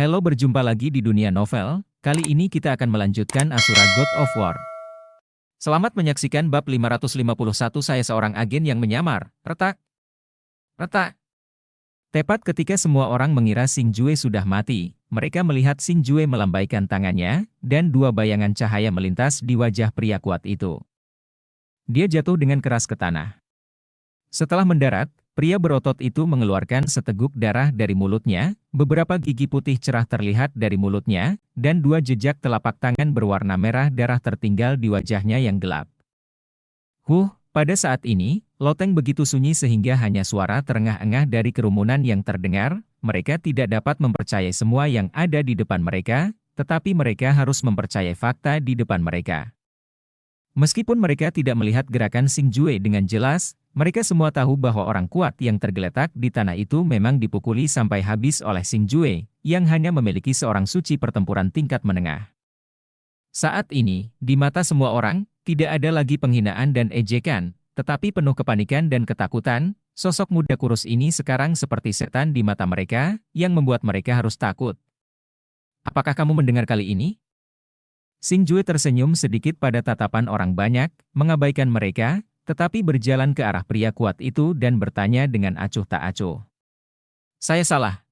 Halo, berjumpa lagi di dunia novel. Kali ini kita akan melanjutkan Asura God of War. Selamat menyaksikan bab 551. Saya seorang agen yang menyamar. Retak. Retak. Tepat ketika semua orang mengira Xing Jue sudah mati, mereka melihat Xing Jue melambaikan tangannya, dan dua bayangan cahaya melintas di wajah pria kuat itu. Dia jatuh dengan keras ke tanah. Setelah mendarat, pria berotot itu mengeluarkan seteguk darah dari mulutnya, beberapa gigi putih cerah terlihat dari mulutnya, dan dua jejak telapak tangan berwarna merah darah tertinggal di wajahnya yang gelap. Pada saat ini, loteng begitu sunyi sehingga hanya suara terengah-engah dari kerumunan yang terdengar. Mereka tidak dapat mempercayai semua yang ada di depan mereka, tetapi mereka harus mempercayai fakta di depan mereka. Meskipun mereka tidak melihat gerakan Xing Jue dengan jelas, mereka semua tahu bahwa orang kuat yang tergeletak di tanah itu memang dipukuli sampai habis oleh Xing Jue, yang hanya memiliki seorang suci pertempuran tingkat menengah. Saat ini, di mata semua orang, tidak ada lagi penghinaan dan ejekan, tetapi penuh kepanikan dan ketakutan. Sosok muda kurus ini sekarang seperti setan di mata mereka, yang membuat mereka harus takut. Apakah kamu mendengar kali ini? Xing Jue tersenyum sedikit pada tatapan orang banyak, mengabaikan mereka, tetapi berjalan ke arah pria kuat itu dan bertanya dengan acuh tak acuh. Saya salah,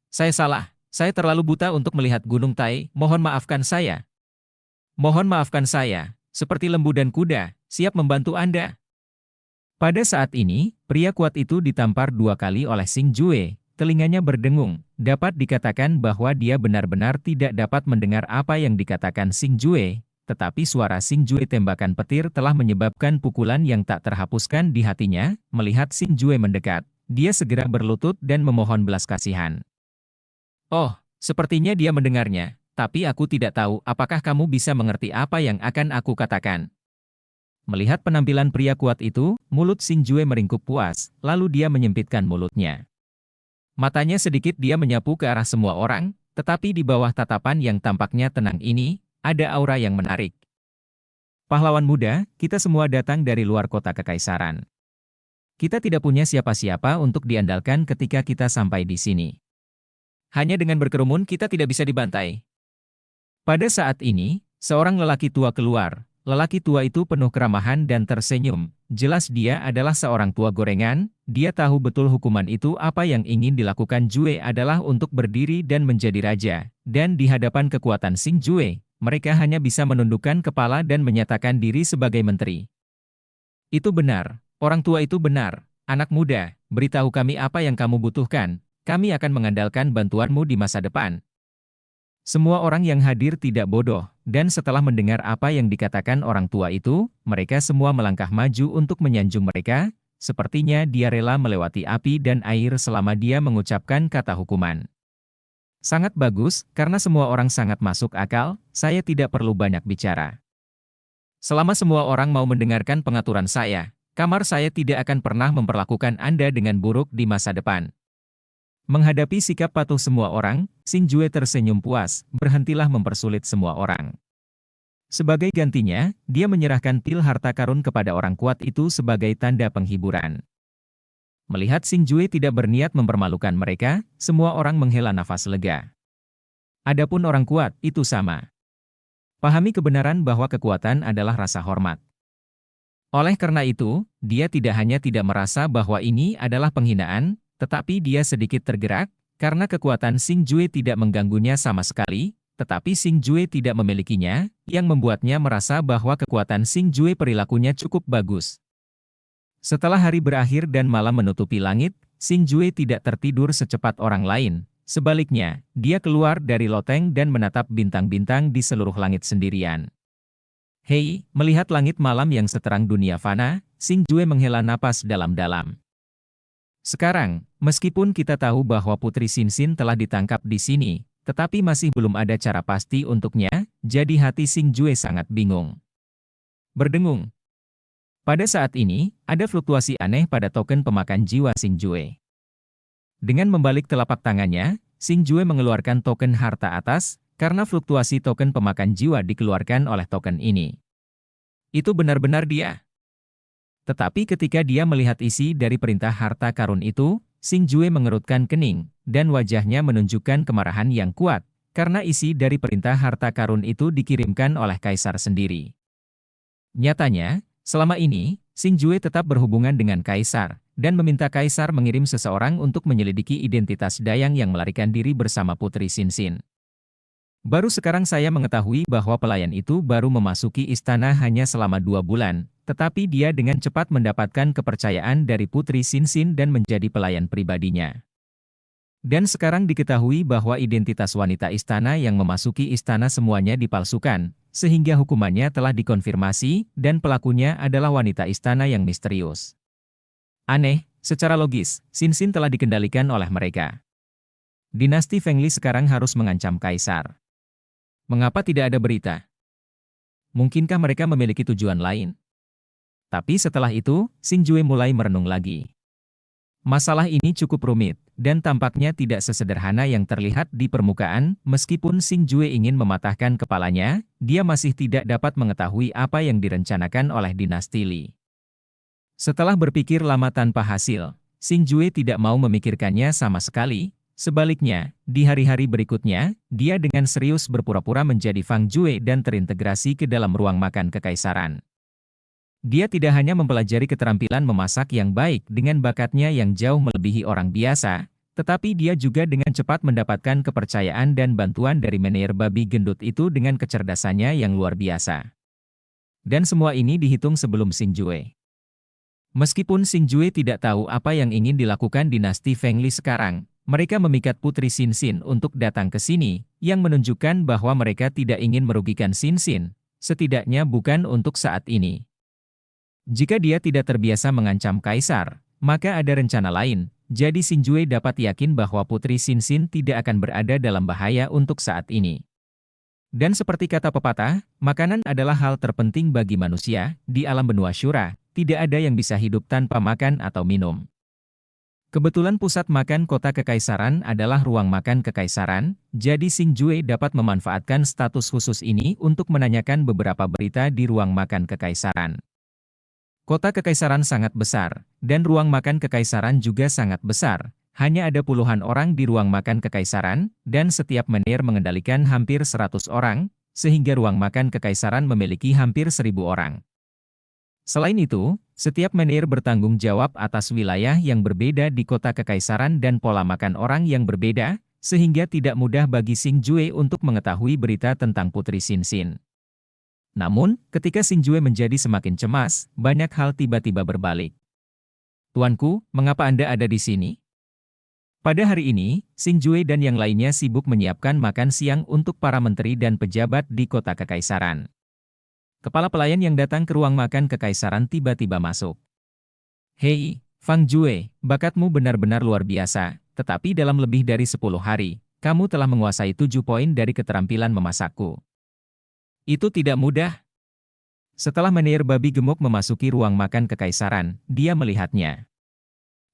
saya terlalu buta untuk melihat Gunung Tai, mohon maafkan saya. Mohon maafkan saya, seperti lembu dan kuda, siap membantu Anda. Pada saat ini, pria kuat itu ditampar dua kali oleh Xing Jue, telinganya berdengung, dapat dikatakan bahwa dia benar-benar tidak dapat mendengar apa yang dikatakan Xing Jue, tetapi suara Xing Jue tembakan petir telah menyebabkan pukulan yang tak terhapuskan di hatinya. Melihat Xing Jue mendekat, dia segera berlutut dan memohon belas kasihan. Oh, sepertinya dia mendengarnya. Tapi aku tidak tahu apakah kamu bisa mengerti apa yang akan aku katakan. Melihat penampilan pria kuat itu, mulut Xing Jue meringkuk puas, lalu dia menyempitkan mulutnya. Matanya sedikit dia menyapu ke arah semua orang, tetapi di bawah tatapan yang tampaknya tenang ini, ada aura yang menarik. Pahlawan muda, kita semua datang dari luar kota kekaisaran. Kita tidak punya siapa-siapa untuk diandalkan ketika kita sampai di sini. Hanya dengan berkerumun kita tidak bisa dibantai. Pada saat ini, seorang lelaki tua keluar. Lelaki tua itu penuh keramahan dan tersenyum. Jelas dia adalah seorang tua gorengan. Dia tahu betul hukuman itu apa yang ingin dilakukan Jue adalah untuk berdiri dan menjadi raja. Dan di hadapan kekuatan Xing Jue, mereka hanya bisa menundukkan kepala dan menyatakan diri sebagai menteri. Itu benar, orang tua itu benar. Anak muda, beritahu kami apa yang kamu butuhkan. Kami akan mengandalkan bantuanmu di masa depan. Semua orang yang hadir tidak bodoh, dan setelah mendengar apa yang dikatakan orang tua itu, mereka semua melangkah maju untuk menyanjung mereka. Sepertinya dia rela melewati api dan air selama dia mengucapkan kata hukuman. Sangat bagus, karena semua orang sangat masuk akal, saya tidak perlu banyak bicara. Selama semua orang mau mendengarkan pengaturan saya, kamar saya tidak akan pernah memperlakukan Anda dengan buruk di masa depan. Menghadapi sikap patuh semua orang, Xing Jue tersenyum puas, berhentilah mempersulit semua orang. Sebagai gantinya, dia menyerahkan pil harta karun kepada orang kuat itu sebagai tanda penghiburan. Melihat Xing Jue tidak berniat mempermalukan mereka, semua orang menghela nafas lega. Adapun orang kuat, itu sama. Pahami kebenaran bahwa kekuatan adalah rasa hormat. Oleh karena itu, dia tidak hanya tidak merasa bahwa ini adalah penghinaan, tetapi dia sedikit tergerak, karena kekuatan Xing Jue tidak mengganggunya sama sekali, tetapi Xing Jue tidak memilikinya, yang membuatnya merasa bahwa kekuatan Xing Jue perilakunya cukup bagus. Setelah hari berakhir dan malam menutupi langit, Xing Jue tidak tertidur secepat orang lain. Sebaliknya, dia keluar dari loteng dan menatap bintang-bintang di seluruh langit sendirian. Hei, melihat langit malam yang seterang dunia fana, Xing Jue menghela napas dalam-dalam. Sekarang, meskipun kita tahu bahwa Putri Xin telah ditangkap di sini, tetapi masih belum ada cara pasti untuknya, jadi hati Xing Jue sangat bingung. Berdengung. Pada saat ini, ada fluktuasi aneh pada token pemakan jiwa Xing Jue. Dengan membalik telapak tangannya, Xing Jue mengeluarkan token harta atas, karena fluktuasi token pemakan jiwa dikeluarkan oleh token ini. Itu benar-benar dia. Tetapi ketika dia melihat isi dari perintah harta karun itu, Xing Jue mengerutkan kening, dan wajahnya menunjukkan kemarahan yang kuat, karena isi dari perintah harta karun itu dikirimkan oleh kaisar sendiri. Nyatanya, selama ini, Xingjue tetap berhubungan dengan kaisar, dan meminta kaisar mengirim seseorang untuk menyelidiki identitas Dayang yang melarikan diri bersama Putri Xinxin. Baru sekarang saya mengetahui bahwa pelayan itu baru memasuki istana hanya selama 2 bulan, tetapi dia dengan cepat mendapatkan kepercayaan dari Putri Xinxin dan menjadi pelayan pribadinya. Dan sekarang diketahui bahwa identitas wanita istana yang memasuki istana semuanya dipalsukan, sehingga hukumannya telah dikonfirmasi, dan pelakunya adalah wanita istana yang misterius. Aneh, secara logis, Xinxin telah dikendalikan oleh mereka. Dinasti Fengli sekarang harus mengancam kaisar. Mengapa tidak ada berita? Mungkinkah mereka memiliki tujuan lain? Tapi setelah itu, Xingjue mulai merenung lagi. Masalah ini cukup rumit, dan tampaknya tidak sesederhana yang terlihat di permukaan. Meskipun Xingjue ingin mematahkan kepalanya, dia masih tidak dapat mengetahui apa yang direncanakan oleh dinasti Li. Setelah berpikir lama tanpa hasil, Xingjue tidak mau memikirkannya sama sekali. Sebaliknya, di hari-hari berikutnya, dia dengan serius berpura-pura menjadi Fang Jue dan terintegrasi ke dalam ruang makan kekaisaran. Dia tidak hanya mempelajari keterampilan memasak yang baik dengan bakatnya yang jauh melebihi orang biasa, tetapi dia juga dengan cepat mendapatkan kepercayaan dan bantuan dari menir babi gendut itu dengan kecerdasannya yang luar biasa. Dan semua ini dihitung sebelum Xingjue. Meskipun Xingjue tidak tahu apa yang ingin dilakukan dinasti Fengli sekarang, mereka memikat Putri Xinxin untuk datang ke sini, yang menunjukkan bahwa mereka tidak ingin merugikan Xinxin, setidaknya bukan untuk saat ini. Jika dia tidak terbiasa mengancam kaisar, maka ada rencana lain, jadi Xingjue dapat yakin bahwa Putri Xinxin tidak akan berada dalam bahaya untuk saat ini. Dan seperti kata pepatah, makanan adalah hal terpenting bagi manusia, di alam benua Syura, tidak ada yang bisa hidup tanpa makan atau minum. Kebetulan pusat makan kota kekaisaran adalah ruang makan kekaisaran, jadi Xingjue dapat memanfaatkan status khusus ini untuk menanyakan beberapa berita di ruang makan kekaisaran. Kota kekaisaran sangat besar, dan ruang makan kekaisaran juga sangat besar. Hanya ada puluhan orang di ruang makan kekaisaran, dan setiap menir mengendalikan hampir 100 orang, sehingga ruang makan kekaisaran memiliki hampir 1.000 orang. Selain itu, setiap menir bertanggung jawab atas wilayah yang berbeda di kota kekaisaran dan pola makan orang yang berbeda, sehingga tidak mudah bagi Xingjue untuk mengetahui berita tentang Putri Xinxin. Namun, ketika Xingjue menjadi semakin cemas, banyak hal tiba-tiba berbalik. "Tuanku, mengapa Anda ada di sini?" Pada hari ini, Xingjue dan yang lainnya sibuk menyiapkan makan siang untuk para menteri dan pejabat di kota kekaisaran. Kepala pelayan yang datang ke ruang makan kekaisaran tiba-tiba masuk. "Hei, Fang Jue, bakatmu benar-benar luar biasa, tetapi dalam lebih dari 10 hari, kamu telah menguasai 7 poin dari keterampilan memasakku. Itu tidak mudah." Setelah menir babi gemuk memasuki ruang makan kekaisaran, dia melihatnya.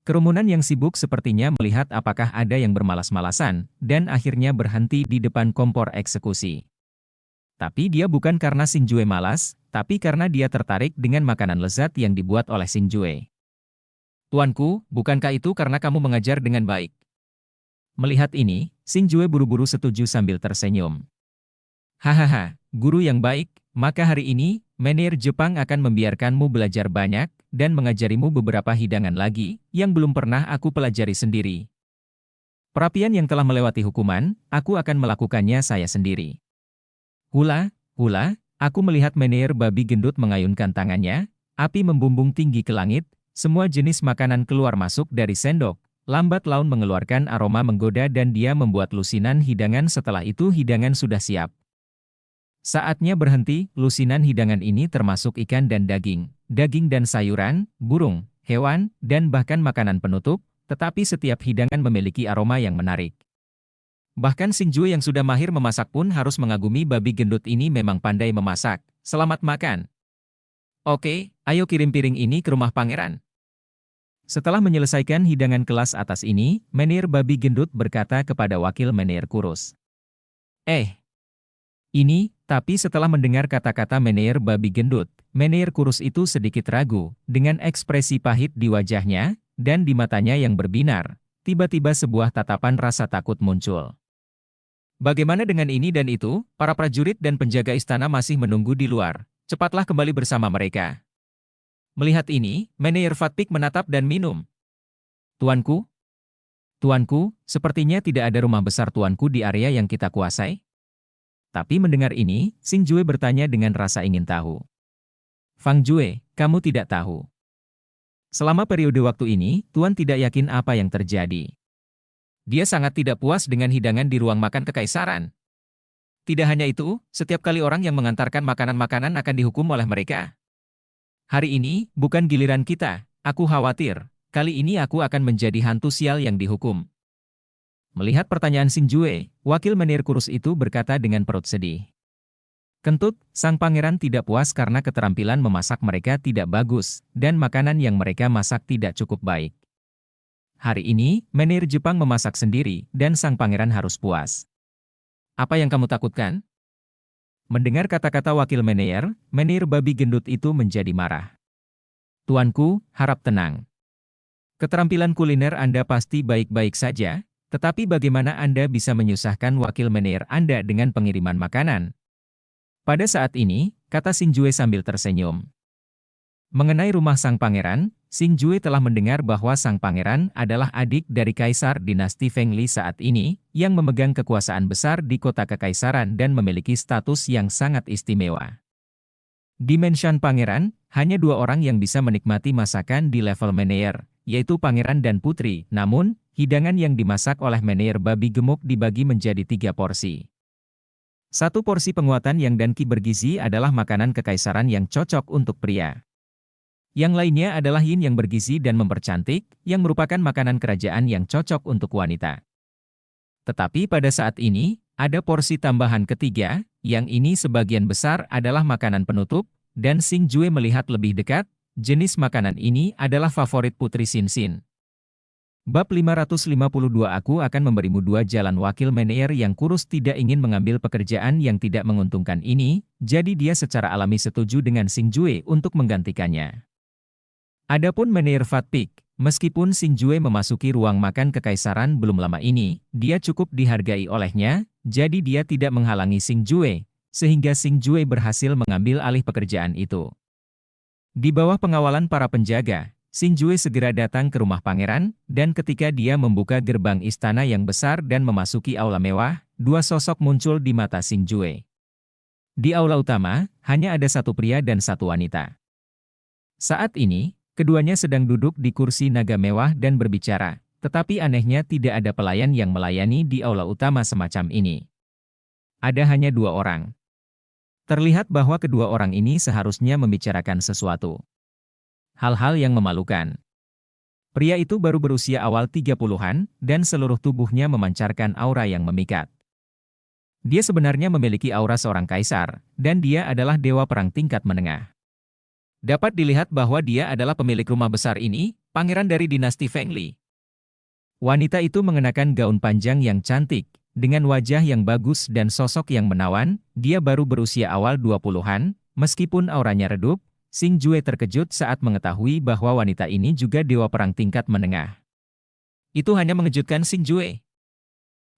Kerumunan yang sibuk sepertinya melihat apakah ada yang bermalas-malasan, dan akhirnya berhenti di depan kompor eksekusi. Tapi dia bukan karena Xingjue malas, tapi karena dia tertarik dengan makanan lezat yang dibuat oleh Xingjue. "Tuanku, bukankah itu karena kamu mengajar dengan baik?" Melihat ini, Xingjue buru-buru setuju sambil tersenyum. "Hahaha, guru yang baik, maka hari ini, menir Jepang akan membiarkanmu belajar banyak, dan mengajarimu beberapa hidangan lagi, yang belum pernah aku pelajari sendiri. Perapian yang telah melewati hukuman, aku akan melakukannya saya sendiri." Hula, hula, aku melihat menir babi gendut mengayunkan tangannya, api membumbung tinggi ke langit, semua jenis makanan keluar masuk dari sendok, lambat laun mengeluarkan aroma menggoda dan dia membuat lusinan hidangan. Setelah itu hidangan sudah siap. Saatnya berhenti, lusinan hidangan ini termasuk ikan dan daging dan sayuran, burung, hewan, dan bahkan makanan penutup, tetapi setiap hidangan memiliki aroma yang menarik. Bahkan Xingjue yang sudah mahir memasak pun harus mengagumi babi gendut ini memang pandai memasak. "Selamat makan. Oke, ayo kirim piring ini ke rumah pangeran." Setelah menyelesaikan hidangan kelas atas ini, menir babi gendut berkata kepada wakil menir kurus. Ini, tapi setelah mendengar kata-kata menir babi gendut, menir kurus itu sedikit ragu, dengan ekspresi pahit di wajahnya, dan di matanya yang berbinar, tiba-tiba sebuah tatapan rasa takut muncul. Bagaimana dengan ini dan itu? Para prajurit dan penjaga istana masih menunggu di luar. Cepatlah kembali bersama mereka. Melihat ini, Meneer Fatpik menatap dan minum. Tuanku? Tuanku, sepertinya tidak ada rumah besar tuanku di area yang kita kuasai. Tapi mendengar ini, Xing Jue bertanya dengan rasa ingin tahu. Fang Jue, kamu tidak tahu. Selama periode waktu ini, Tuan tidak yakin apa yang terjadi. Dia sangat tidak puas dengan hidangan di ruang makan kekaisaran. Tidak hanya itu, setiap kali orang yang mengantarkan makanan-makanan akan dihukum oleh mereka. Hari ini, bukan giliran kita, aku khawatir, kali ini aku akan menjadi hantu sial yang dihukum. Melihat pertanyaan Xing Jue, wakil menir kurus itu berkata dengan perut sedih. Kentut, sang pangeran tidak puas karena keterampilan memasak mereka tidak bagus, dan makanan yang mereka masak tidak cukup baik. Hari ini, menir Jepang memasak sendiri, dan sang pangeran harus puas. Apa yang kamu takutkan? Mendengar kata-kata wakil menir babi gendut itu menjadi marah. Tuanku, harap tenang. Keterampilan kuliner Anda pasti baik-baik saja, tetapi bagaimana Anda bisa menyusahkan wakil menir Anda dengan pengiriman makanan? Pada saat ini, kata Xing Jue sambil tersenyum. Mengenai rumah sang pangeran, Xing Jue telah mendengar bahwa sang pangeran adalah adik dari kaisar dinasti Feng Li saat ini, yang memegang kekuasaan besar di kota kekaisaran dan memiliki status yang sangat istimewa. Di Menshan Pangeran, hanya 2 orang yang bisa menikmati masakan di level menir, yaitu pangeran dan putri, namun, hidangan yang dimasak oleh menir babi gemuk dibagi menjadi 3 porsi. 1 porsi penguatan yang dan ki bergizi adalah makanan kekaisaran yang cocok untuk pria. Yang lainnya adalah yin yang bergizi dan mempercantik, yang merupakan makanan kerajaan yang cocok untuk wanita. Tetapi pada saat ini, ada porsi tambahan ketiga, yang ini sebagian besar adalah makanan penutup, dan Xing Jue melihat lebih dekat, jenis makanan ini adalah favorit Putri Xin. Bab 552 Aku akan memberimu 2 jalan wakil menir yang kurus tidak ingin mengambil pekerjaan yang tidak menguntungkan ini, jadi dia secara alami setuju dengan Xing Jue untuk menggantikannya. Adapun menir Fatpik, meskipun Xing Jue memasuki ruang makan kekaisaran belum lama ini, dia cukup dihargai olehnya, jadi dia tidak menghalangi Xing Jue, sehingga Xing Jue berhasil mengambil alih pekerjaan itu. Di bawah pengawalan para penjaga, Xing Jue segera datang ke rumah pangeran, dan ketika dia membuka gerbang istana yang besar dan memasuki aula mewah, 2 sosok muncul di mata Xing Jue. Di aula utama, hanya ada 1 pria dan 1 wanita. Saat ini, keduanya sedang duduk di kursi naga mewah dan berbicara, tetapi anehnya tidak ada pelayan yang melayani di aula utama semacam ini. Ada hanya 2 orang. Terlihat bahwa kedua orang ini seharusnya membicarakan sesuatu. Hal-hal yang memalukan. Pria itu baru berusia awal 30-an, dan seluruh tubuhnya memancarkan aura yang memikat. Dia sebenarnya memiliki aura seorang kaisar, dan dia adalah dewa perang tingkat menengah. Dapat dilihat bahwa dia adalah pemilik rumah besar ini, pangeran dari dinasti Feng Li. Wanita itu mengenakan gaun panjang yang cantik, dengan wajah yang bagus dan sosok yang menawan, dia baru berusia awal 20-an, meskipun auranya redup, Xing Jue terkejut saat mengetahui bahwa wanita ini juga dewa perang tingkat menengah. Itu hanya mengejutkan Xing Jue.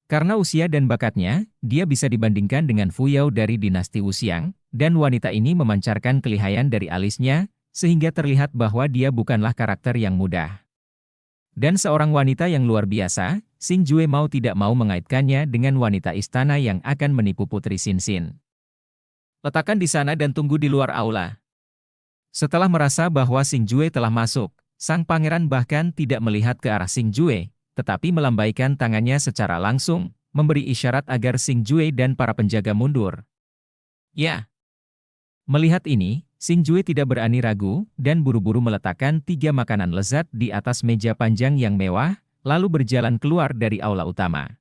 Karena usia dan bakatnya, dia bisa dibandingkan dengan Fu Yao dari dinasti Wuxiang, dan wanita ini memancarkan kelihayan dari alisnya, sehingga terlihat bahwa dia bukanlah karakter yang mudah. Dan seorang wanita yang luar biasa, Xing Jue mau tidak mau mengaitkannya dengan wanita istana yang akan menipu Putri Xin. Letakkan di sana dan tunggu di luar aula. Setelah merasa bahwa Xing Jue telah masuk, sang pangeran bahkan tidak melihat ke arah Xing Jue, tetapi melambaikan tangannya secara langsung, memberi isyarat agar Xing Jue dan para penjaga mundur. Ya. Melihat ini, Xing Jue tidak berani ragu, dan buru-buru meletakkan 3 makanan lezat di atas meja panjang yang mewah, lalu berjalan keluar dari aula utama.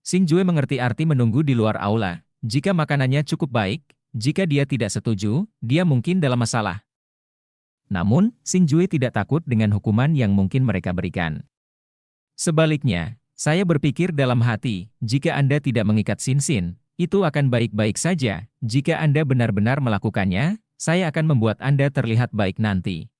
Xing Jue mengerti arti menunggu di luar aula. Jika makanannya cukup baik, jika dia tidak setuju, dia mungkin dalam masalah. Namun, Xing Jue tidak takut dengan hukuman yang mungkin mereka berikan. Sebaliknya, saya berpikir dalam hati, jika Anda tidak mengikat Xin, itu akan baik-baik saja. Jika Anda benar-benar melakukannya, saya akan membuat Anda terlihat baik nanti.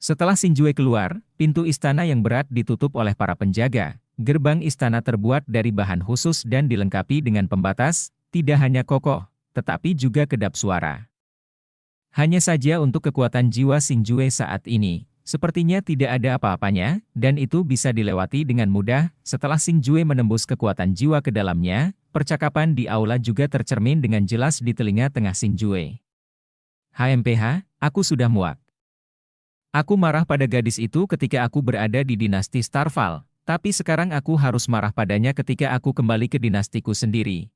Setelah Xing Jue keluar, pintu istana yang berat ditutup oleh para penjaga, gerbang istana terbuat dari bahan khusus dan dilengkapi dengan pembatas, tidak hanya kokoh, tetapi juga kedap suara. Hanya saja untuk kekuatan jiwa Xingjue saat ini, sepertinya tidak ada apa-apanya, dan itu bisa dilewati dengan mudah. Setelah Xingjue menembus kekuatan jiwa ke dalamnya, percakapan di aula juga tercermin dengan jelas di telinga tengah Xingjue. HMPH, aku sudah muak. Aku marah pada gadis itu ketika aku berada di dinasti Starfall. Tapi sekarang aku harus marah padanya ketika aku kembali ke dinastiku sendiri.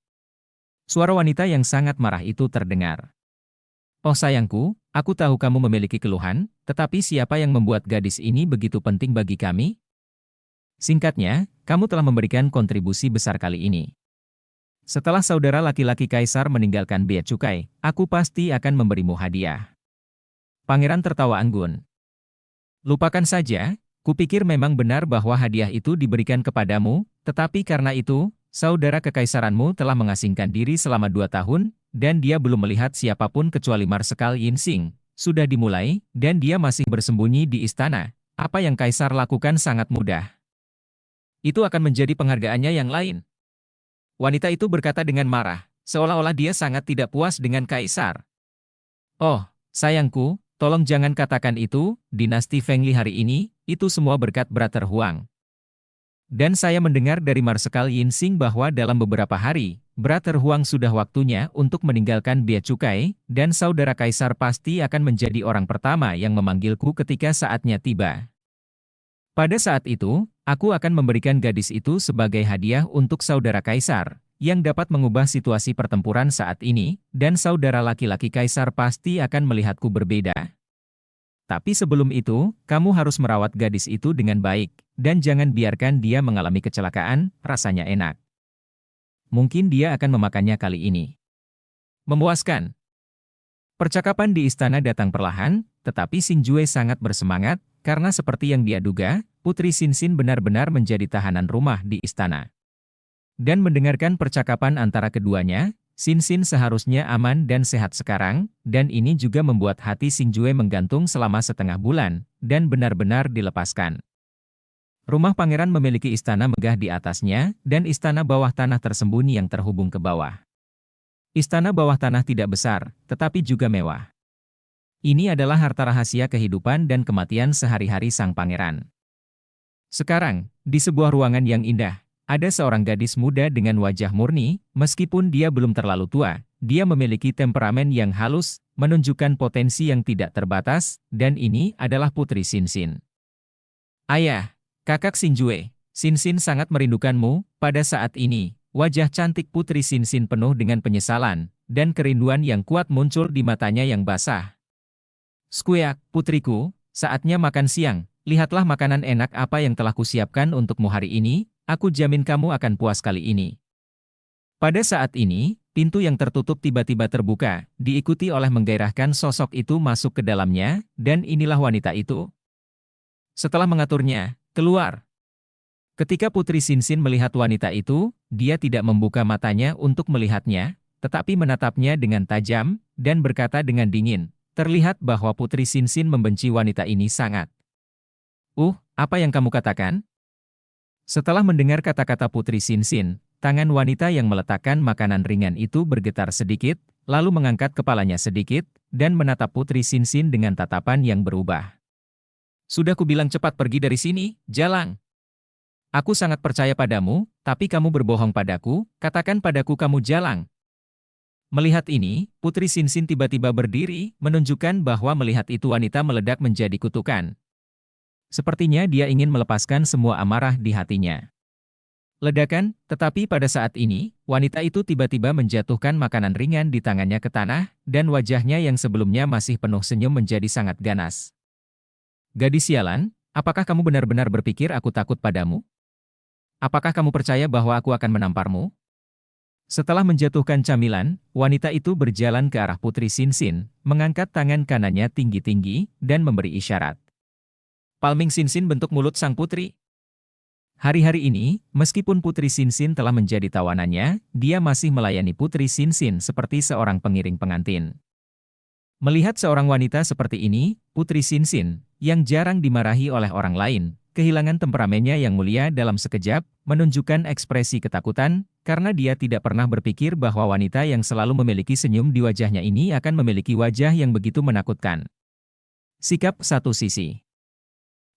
Suara wanita yang sangat marah itu terdengar. Oh sayangku, aku tahu kamu memiliki keluhan, tetapi siapa yang membuat gadis ini begitu penting bagi kami? Singkatnya, kamu telah memberikan kontribusi besar kali ini. Setelah saudara laki-laki kaisar meninggalkan bea cukai, aku pasti akan memberimu hadiah. Pangeran tertawa anggun. Lupakan saja. Kupikir memang benar bahwa hadiah itu diberikan kepadamu, tetapi karena itu, saudara kekaisaranmu telah mengasingkan diri selama 2 tahun, dan dia belum melihat siapapun kecuali Marsekal Yinsing. Sudah dimulai, dan dia masih bersembunyi di istana. Apa yang kaisar lakukan sangat mudah. Itu akan menjadi penghargaannya yang lain. Wanita itu berkata dengan marah, seolah-olah dia sangat tidak puas dengan kaisar. Oh, sayangku, tolong jangan katakan itu, dinasti Fengli hari ini, itu semua berkat Brother Huang. Dan saya mendengar dari Marsekal Yinsing bahwa dalam beberapa hari, Brother Huang sudah waktunya untuk meninggalkan bea cukai, dan saudara kaisar pasti akan menjadi orang pertama yang memanggilku ketika saatnya tiba. Pada saat itu, aku akan memberikan gadis itu sebagai hadiah untuk saudara kaisar, yang dapat mengubah situasi pertempuran saat ini, dan saudara laki-laki kaisar pasti akan melihatku berbeda. Tapi sebelum itu, kamu harus merawat gadis itu dengan baik, dan jangan biarkan dia mengalami kecelakaan, rasanya enak. Mungkin dia akan memakannya kali ini. Memuaskan. Percakapan di istana datang perlahan, tetapi Xingjue sangat bersemangat, karena seperti yang dia duga, Putri Xinxin benar-benar menjadi tahanan rumah di istana. Dan mendengarkan percakapan antara keduanya, Xinxin seharusnya aman dan sehat sekarang, dan ini juga membuat hati Xingjue menggantung selama setengah bulan, dan benar-benar dilepaskan. Rumah pangeran memiliki istana megah di atasnya, dan istana bawah tanah tersembunyi yang terhubung ke bawah. Istana bawah tanah tidak besar, tetapi juga mewah. Ini adalah harta rahasia kehidupan dan kematian sehari-hari sang pangeran. Sekarang, di sebuah ruangan yang indah, ada seorang gadis muda dengan wajah murni, meskipun dia belum terlalu tua, dia memiliki temperamen yang halus, menunjukkan potensi yang tidak terbatas, dan ini adalah Putri Xinxin. Ayah, kakak Xingjue, Xinxin sangat merindukanmu. Pada saat ini, wajah cantik Putri Xinxin penuh dengan penyesalan, dan kerinduan yang kuat muncul di matanya yang basah. Skuyak, putriku, saatnya makan siang, lihatlah makanan enak apa yang telah kusiapkan untukmu hari ini. Aku jamin kamu akan puas kali ini. Pada saat ini, pintu yang tertutup tiba-tiba terbuka, diikuti oleh menggairahkan sosok itu masuk ke dalamnya, dan inilah wanita itu. Setelah mengaturnya, keluar. Ketika Putri Xinxin melihat wanita itu, dia tidak membuka matanya untuk melihatnya, tetapi menatapnya dengan tajam, dan berkata dengan dingin. Terlihat bahwa Putri Xinxin membenci wanita ini sangat. Apa yang kamu katakan? Setelah mendengar kata-kata Putri Xinxin, tangan wanita yang meletakkan makanan ringan itu bergetar sedikit, lalu mengangkat kepalanya sedikit, dan menatap Putri Xinxin dengan tatapan yang berubah. Sudah kubilang cepat pergi dari sini, Jalang. Aku sangat percaya padamu, tapi kamu berbohong padaku, katakan padaku kamu Jalang. Melihat ini, Putri Xinxin tiba-tiba berdiri, menunjukkan bahwa melihat itu wanita meledak menjadi kutukan. Sepertinya dia ingin melepaskan semua amarah di hatinya. Ledakan, tetapi pada saat ini, wanita itu tiba-tiba menjatuhkan makanan ringan di tangannya ke tanah, dan wajahnya yang sebelumnya masih penuh senyum menjadi sangat ganas. Gadis sialan, apakah kamu benar-benar berpikir aku takut padamu? Apakah kamu percaya bahwa aku akan menamparmu? Setelah menjatuhkan camilan, wanita itu berjalan ke arah Putri Xinxin, mengangkat tangan kanannya tinggi-tinggi, dan memberi isyarat. Palming Xinxin bentuk mulut sang putri. Hari-hari ini, meskipun Putri Xinxin telah menjadi tawanannya, dia masih melayani Putri Xinxin seperti seorang pengiring pengantin. Melihat seorang wanita seperti ini, Putri Xinxin, yang jarang dimarahi oleh orang lain, kehilangan temperamennya yang mulia dalam sekejap, menunjukkan ekspresi ketakutan, karena dia tidak pernah berpikir bahwa wanita yang selalu memiliki senyum di wajahnya ini akan memiliki wajah yang begitu menakutkan. Sikap satu sisi.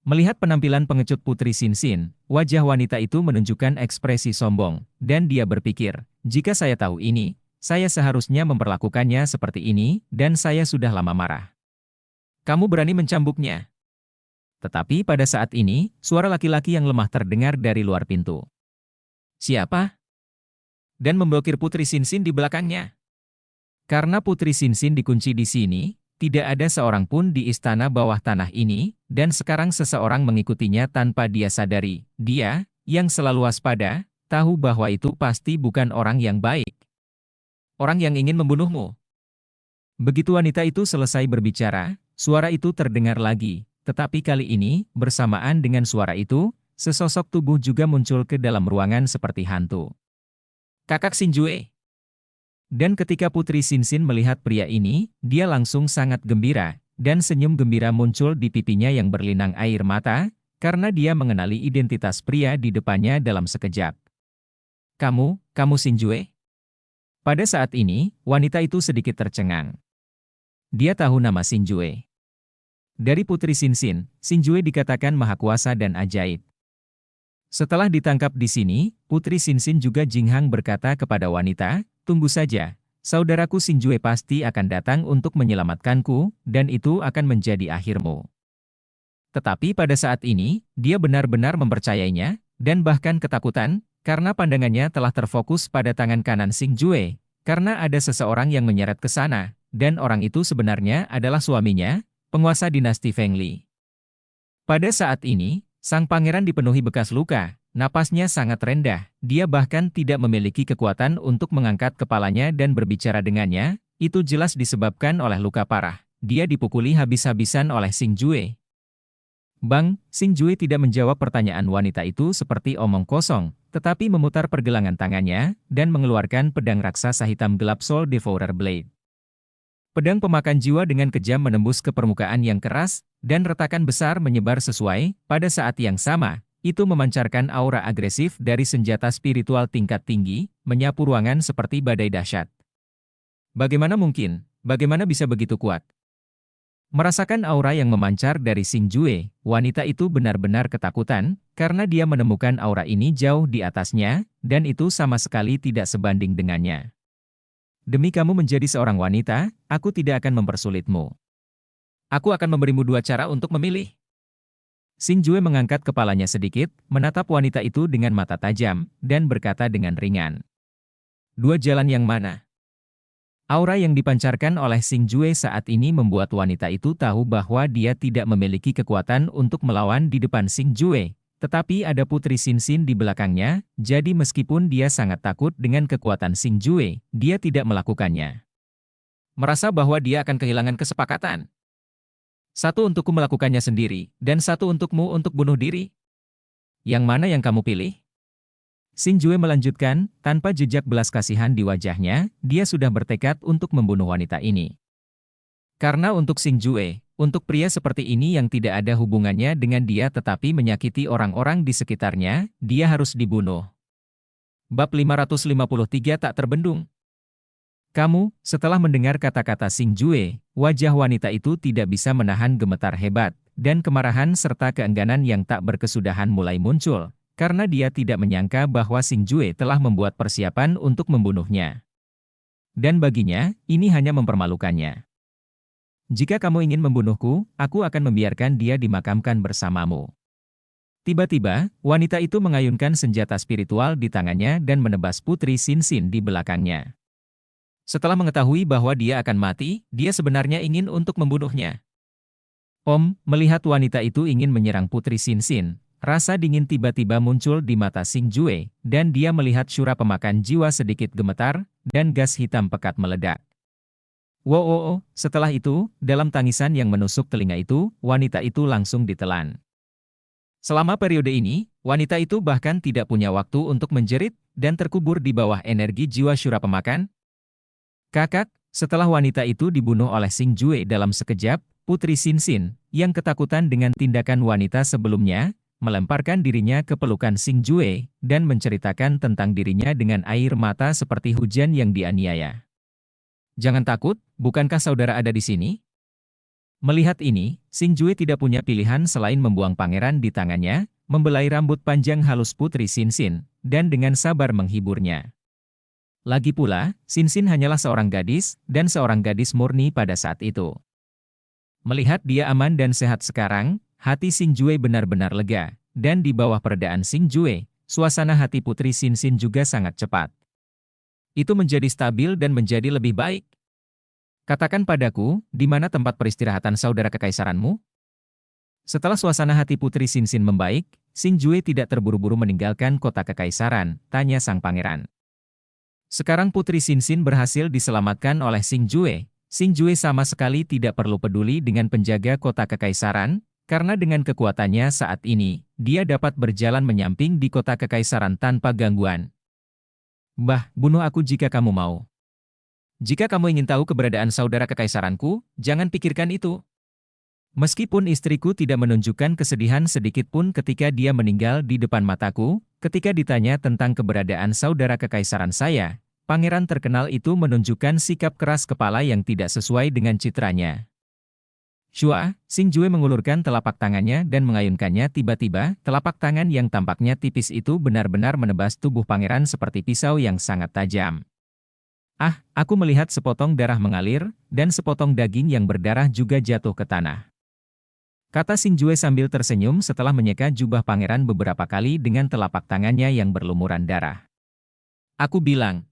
Melihat penampilan pengecut Putri Sinsin, wajah wanita itu menunjukkan ekspresi sombong, dan dia berpikir, jika saya tahu ini, saya seharusnya memperlakukannya seperti ini, dan saya sudah lama marah. Kamu berani mencambuknya. Tetapi pada saat ini, suara laki-laki yang lemah terdengar dari luar pintu. Siapa? Dan memblokir Putri Sinsin di belakangnya. Karena Putri Sinsin dikunci di sini, tidak ada seorang pun di istana bawah tanah ini, dan sekarang seseorang mengikutinya tanpa dia sadari. Dia, yang selalu waspada, tahu bahwa itu pasti bukan orang yang baik. Orang yang ingin membunuhmu. Begitu wanita itu selesai berbicara, suara itu terdengar lagi, tetapi kali ini, bersamaan dengan suara itu, sesosok tubuh juga muncul ke dalam ruangan seperti hantu. Kakak Sinjue. Dan ketika Putri Sinsin melihat pria ini, dia langsung sangat gembira, dan senyum gembira muncul di pipinya yang berlinang air mata, karena dia mengenali identitas pria di depannya dalam sekejap. Kamu Sinjue? Pada saat ini, wanita itu sedikit tercengang. Dia tahu nama Sinjue. Dari Putri Sinsin, Sinjue dikatakan maha kuasa dan ajaib. Setelah ditangkap di sini, Putri Sinsin juga Jinghang berkata kepada wanita, tunggu saja, saudaraku Sinjue pasti akan datang untuk menyelamatkanku, dan itu akan menjadi akhirmu. Tetapi pada saat ini, dia benar-benar mempercayainya, dan bahkan ketakutan, karena pandangannya telah terfokus pada tangan kanan Sinjue, karena ada seseorang yang menyeret ke sana, dan orang itu sebenarnya adalah suaminya, penguasa dinasti Fengli. Pada saat ini, sang pangeran dipenuhi bekas luka, napasnya sangat rendah, dia bahkan tidak memiliki kekuatan untuk mengangkat kepalanya dan berbicara dengannya, itu jelas disebabkan oleh luka parah. Dia dipukuli habis-habisan oleh Sinjue. Bang, Sinjue tidak menjawab pertanyaan wanita itu seperti omong kosong, tetapi memutar pergelangan tangannya, dan mengeluarkan pedang raksasa hitam gelap Soul Devourer Blade. Pedang pemakan jiwa dengan kejam menembus ke permukaan yang keras, dan retakan besar menyebar sesuai, pada saat yang sama, itu memancarkan aura agresif dari senjata spiritual tingkat tinggi, menyapu ruangan seperti badai dahsyat. Bagaimana mungkin? Bagaimana bisa begitu kuat? Merasakan aura yang memancar dari Sinjue, wanita itu benar-benar ketakutan, karena dia menemukan aura ini jauh di atasnya, dan itu sama sekali tidak sebanding dengannya. Demi kamu menjadi seorang wanita, aku tidak akan mempersulitmu. Aku akan memberimu dua cara untuk memilih. Sinjue mengangkat kepalanya sedikit, menatap wanita itu dengan mata tajam, dan berkata dengan ringan. Dua jalan yang mana? Aura yang dipancarkan oleh Sinjue saat ini membuat wanita itu tahu bahwa dia tidak memiliki kekuatan untuk melawan di depan Sinjue. Tetapi ada Putri Sinsin di belakangnya, jadi meskipun dia sangat takut dengan kekuatan Sinjue, dia tidak melakukannya. Merasa bahwa dia akan kehilangan kesepakatan. Satu untukku melakukannya sendiri, dan satu untukmu untuk bunuh diri. Yang mana yang kamu pilih? Sinjue melanjutkan, tanpa jejak belas kasihan di wajahnya, dia sudah bertekad untuk membunuh wanita ini. Karena untuk Sinjue, untuk pria seperti ini yang tidak ada hubungannya dengan dia tetapi menyakiti orang-orang di sekitarnya, dia harus dibunuh. Bab 553 tak terbendung. Kamu, setelah mendengar kata-kata Sinjue, wajah wanita itu tidak bisa menahan gemetar hebat, dan kemarahan serta keengganan yang tak berkesudahan mulai muncul, karena dia tidak menyangka bahwa Sinjue telah membuat persiapan untuk membunuhnya. Dan baginya, ini hanya mempermalukannya. Jika kamu ingin membunuhku, aku akan membiarkan dia dimakamkan bersamamu. Tiba-tiba, wanita itu mengayunkan senjata spiritual di tangannya dan menebas Putri Sinsin di belakangnya. Setelah mengetahui bahwa dia akan mati, dia sebenarnya ingin untuk membunuhnya. Melihat wanita itu ingin menyerang Putri Sinsin, rasa dingin tiba-tiba muncul di mata Sinjue, dan dia melihat syura pemakan jiwa sedikit gemetar, dan gas hitam pekat meledak. Wow, setelah itu, dalam tangisan yang menusuk telinga itu, wanita itu langsung ditelan. Selama periode ini, wanita itu bahkan tidak punya waktu untuk menjerit, dan terkubur di bawah energi jiwa syura pemakan. Kakak, setelah wanita itu dibunuh oleh Sinjue dalam sekejap, Putri Sinsin, yang ketakutan dengan tindakan wanita sebelumnya, melemparkan dirinya ke pelukan Xing Jue, dan menceritakan tentang dirinya dengan air mata seperti hujan yang dianiaya. Jangan takut, bukankah saudara ada di sini? Melihat ini, Xing Jue tidak punya pilihan selain membuang pangeran di tangannya, membelai rambut panjang halus Putri Xinxin, dan dengan sabar menghiburnya. Lagi pula, Xinxin hanyalah seorang gadis, dan seorang gadis murni pada saat itu. Melihat dia aman dan sehat sekarang, hati Xing Jue benar-benar lega, dan di bawah peredaan Xing Jue, suasana hati Putri Xinxin juga sangat cepat. Itu menjadi stabil dan menjadi lebih baik. Katakan padaku, di mana tempat peristirahatan saudara kekaisaranmu? Setelah suasana hati Putri Xinxin membaik, Xing Jue tidak terburu-buru meninggalkan kota kekaisaran, tanya sang pangeran. Sekarang Putri Xinxin berhasil diselamatkan oleh Xing Jue. Xing Jue sama sekali tidak perlu peduli dengan penjaga kota kekaisaran, karena dengan kekuatannya saat ini, dia dapat berjalan menyamping di kota kekaisaran tanpa gangguan. Bah, bunuh aku jika kamu mau. Jika kamu ingin tahu keberadaan saudara kekaisaranku, jangan pikirkan itu. Meskipun istriku tidak menunjukkan kesedihan sedikit pun ketika dia meninggal di depan mataku, ketika ditanya tentang keberadaan saudara kekaisaran saya, pangeran terkenal itu menunjukkan sikap keras kepala yang tidak sesuai dengan citranya. Shua, Xing Jue mengulurkan telapak tangannya dan mengayunkannya tiba-tiba, telapak tangan yang tampaknya tipis itu benar-benar menebas tubuh pangeran seperti pisau yang sangat tajam. Ah, aku melihat sepotong darah mengalir, dan sepotong daging yang berdarah juga jatuh ke tanah. Kata Xing Jue sambil tersenyum setelah menyeka jubah pangeran beberapa kali dengan telapak tangannya yang berlumuran darah. Aku bilang.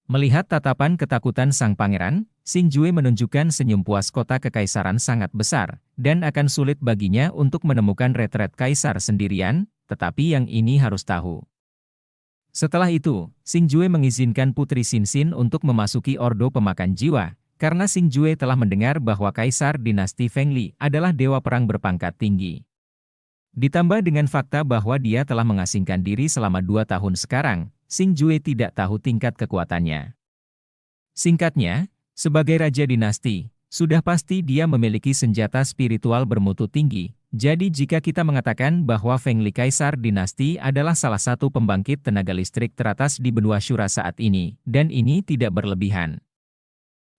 Melihat tatapan ketakutan sang pangeran, Xing Jue menunjukkan senyum puas kota kekaisaran sangat besar, dan akan sulit baginya untuk menemukan retret kaisar sendirian, tetapi yang ini harus tahu. Setelah itu, Xing Jue mengizinkan Putri Xinxin untuk memasuki ordo pemakan jiwa, karena Xing Jue telah mendengar bahwa Kaisar Dinasti Fengli adalah dewa perang berpangkat tinggi. Ditambah dengan fakta bahwa dia telah mengasingkan diri selama 2 tahun sekarang, Xing Jue tidak tahu tingkat kekuatannya. Singkatnya, sebagai Raja Dinasti, sudah pasti dia memiliki senjata spiritual bermutu tinggi. Jadi jika kita mengatakan bahwa Fengli Kaisar Dinasti adalah salah satu pembangkit tenaga listrik teratas di benua Shura saat ini, dan ini tidak berlebihan.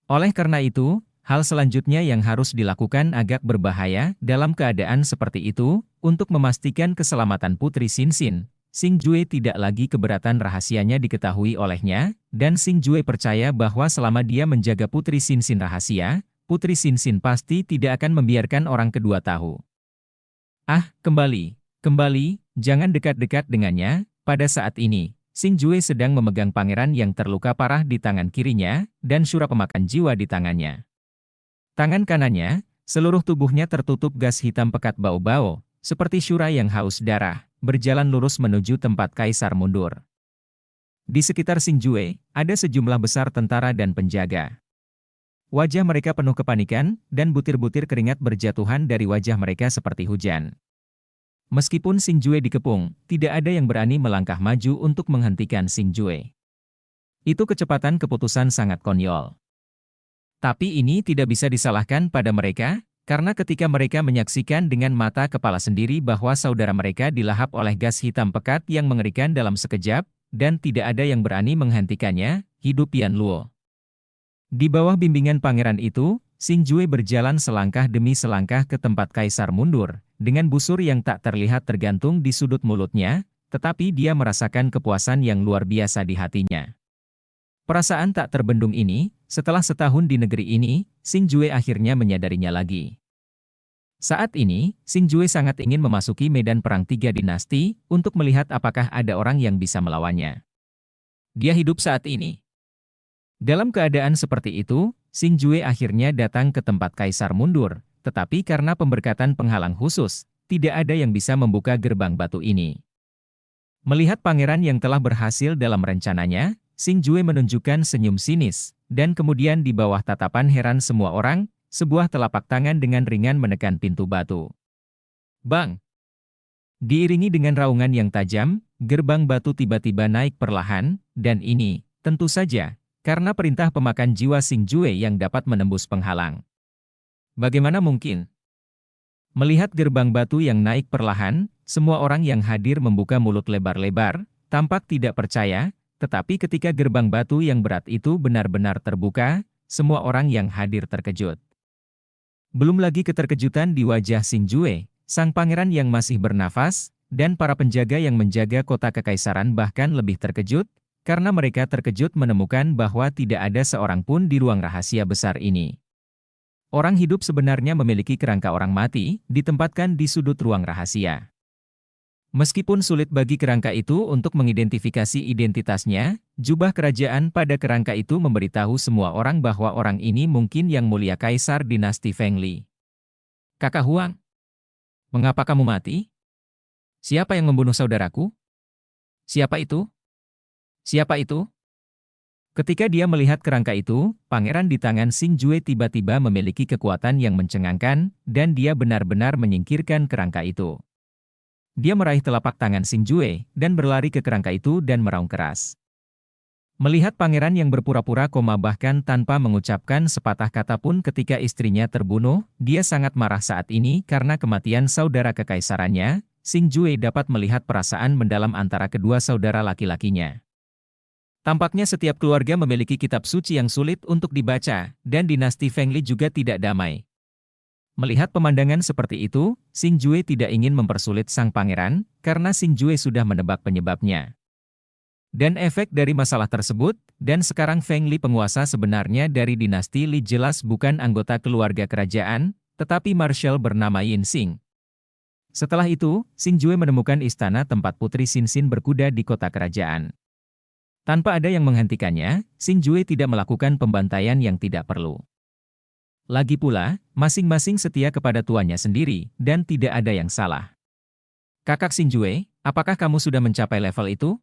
Oleh karena itu, hal selanjutnya yang harus dilakukan agak berbahaya dalam keadaan seperti itu, untuk memastikan keselamatan Putri Xinxin. Xing Jue tidak lagi keberatan rahasianya diketahui olehnya, dan Xing Jue percaya bahwa selama dia menjaga Putri Xinxin rahasia, Putri Xinxin pasti tidak akan membiarkan orang kedua tahu. Ah, kembali, jangan dekat-dekat dengannya. Pada saat ini, Xing Jue sedang memegang pangeran yang terluka parah di tangan kirinya, dan Shura pemakan jiwa di tangannya. Tangan kanannya, seluruh tubuhnya tertutup gas hitam pekat bau-bau, seperti Shura yang haus darah, berjalan lurus menuju tempat Kaisar mundur. Di sekitar Xing Jue, ada sejumlah besar tentara dan penjaga. Wajah mereka penuh kepanikan, dan butir-butir keringat berjatuhan dari wajah mereka seperti hujan. Meskipun Xing Jue dikepung, tidak ada yang berani melangkah maju untuk menghentikan Xing Jue. Itu kecepatan keputusan sangat konyol. Tapi ini tidak bisa disalahkan pada mereka, karena ketika mereka menyaksikan dengan mata kepala sendiri bahwa saudara mereka dilahap oleh gas hitam pekat yang mengerikan dalam sekejap, dan tidak ada yang berani menghentikannya, hidup Yan Luo. Di bawah bimbingan pangeran itu, Xing Jue berjalan selangkah demi selangkah ke tempat Kaisar mundur, dengan busur yang tak terlihat tergantung di sudut mulutnya, tetapi dia merasakan kepuasan yang luar biasa di hatinya. Perasaan tak terbendung ini, setelah setahun di negeri ini, Xing Jue akhirnya menyadarinya lagi. Saat ini, Xing Jue sangat ingin memasuki medan perang 3 dinasti, untuk melihat apakah ada orang yang bisa melawannya. Dia hidup saat ini. Dalam keadaan seperti itu, Xing Jue akhirnya datang ke tempat Kaisar mundur, tetapi karena pemberkatan penghalang khusus, tidak ada yang bisa membuka gerbang batu ini. Melihat pangeran yang telah berhasil dalam rencananya, Xing Jue menunjukkan senyum sinis, dan kemudian di bawah tatapan heran semua orang, sebuah telapak tangan dengan ringan menekan pintu batu. Bang! Diiringi dengan raungan yang tajam, gerbang batu tiba-tiba naik perlahan, dan ini, tentu saja, karena perintah pemakan jiwa Xing Jue yang dapat menembus penghalang. Bagaimana mungkin? Melihat gerbang batu yang naik perlahan, semua orang yang hadir membuka mulut lebar-lebar, tampak tidak percaya, tetapi ketika gerbang batu yang berat itu benar-benar terbuka, semua orang yang hadir terkejut. Belum lagi keterkejutan di wajah Xing Jue, sang pangeran yang masih bernafas, dan para penjaga yang menjaga kota kekaisaran bahkan lebih terkejut, karena mereka terkejut menemukan bahwa tidak ada seorang pun di ruang rahasia besar ini. Orang hidup sebenarnya memiliki kerangka orang mati, ditempatkan di sudut ruang rahasia. Meskipun sulit bagi kerangka itu untuk mengidentifikasi identitasnya, jubah kerajaan pada kerangka itu memberitahu semua orang bahwa orang ini mungkin yang mulia kaisar dinasti Feng Li. Kakak Huang, mengapa kamu mati? Siapa yang membunuh saudaraku? Siapa itu? Siapa itu? Ketika dia melihat kerangka itu, pangeran di tangan Xing Jue tiba-tiba memiliki kekuatan yang mencengangkan, dan dia benar-benar menyingkirkan kerangka itu. Dia meraih telapak tangan Xing Jue, dan berlari ke kerangka itu dan meraung keras. Melihat pangeran yang berpura-pura koma bahkan tanpa mengucapkan sepatah kata pun ketika istrinya terbunuh, dia sangat marah saat ini karena kematian saudara kekaisarannya. Xing Jue dapat melihat perasaan mendalam antara kedua saudara laki-lakinya. Tampaknya setiap keluarga memiliki kitab suci yang sulit untuk dibaca, dan dinasti Feng Li juga tidak damai. Melihat pemandangan seperti itu, Xing Jue tidak ingin mempersulit sang pangeran, karena Xing Jue sudah menebak penyebabnya. Dan efek dari masalah tersebut, dan sekarang Feng Li penguasa sebenarnya dari dinasti Li jelas bukan anggota keluarga kerajaan, tetapi marshal bernama Yin Xing. Setelah itu, Xing Jue menemukan istana tempat Putri Xinxin berkuda di kota kerajaan. Tanpa ada yang menghentikannya, Xing Jue tidak melakukan pembantaian yang tidak perlu. Lagi pula, masing-masing setia kepada tuannya sendiri, dan tidak ada yang salah. Kakak Xing Jue, apakah kamu sudah mencapai level itu?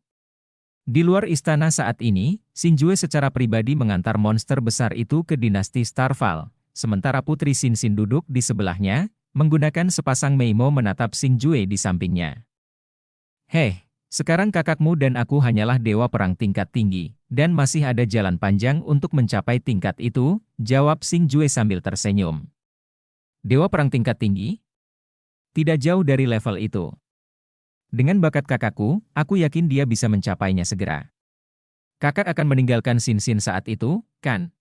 Di luar istana saat ini, Xing Jue secara pribadi mengantar monster besar itu ke dinasti Starfall, sementara Putri Xinxin duduk di sebelahnya, menggunakan sepasang meimo menatap Xing Jue di sampingnya. Heh. Sekarang kakakmu dan aku hanyalah dewa perang tingkat tinggi, dan masih ada jalan panjang untuk mencapai tingkat itu, jawab Xing Jue sambil tersenyum. Dewa perang tingkat tinggi? Tidak jauh dari level itu. Dengan bakat kakakku, aku yakin dia bisa mencapainya segera. Kakak akan meninggalkan Xinxin saat itu, kan?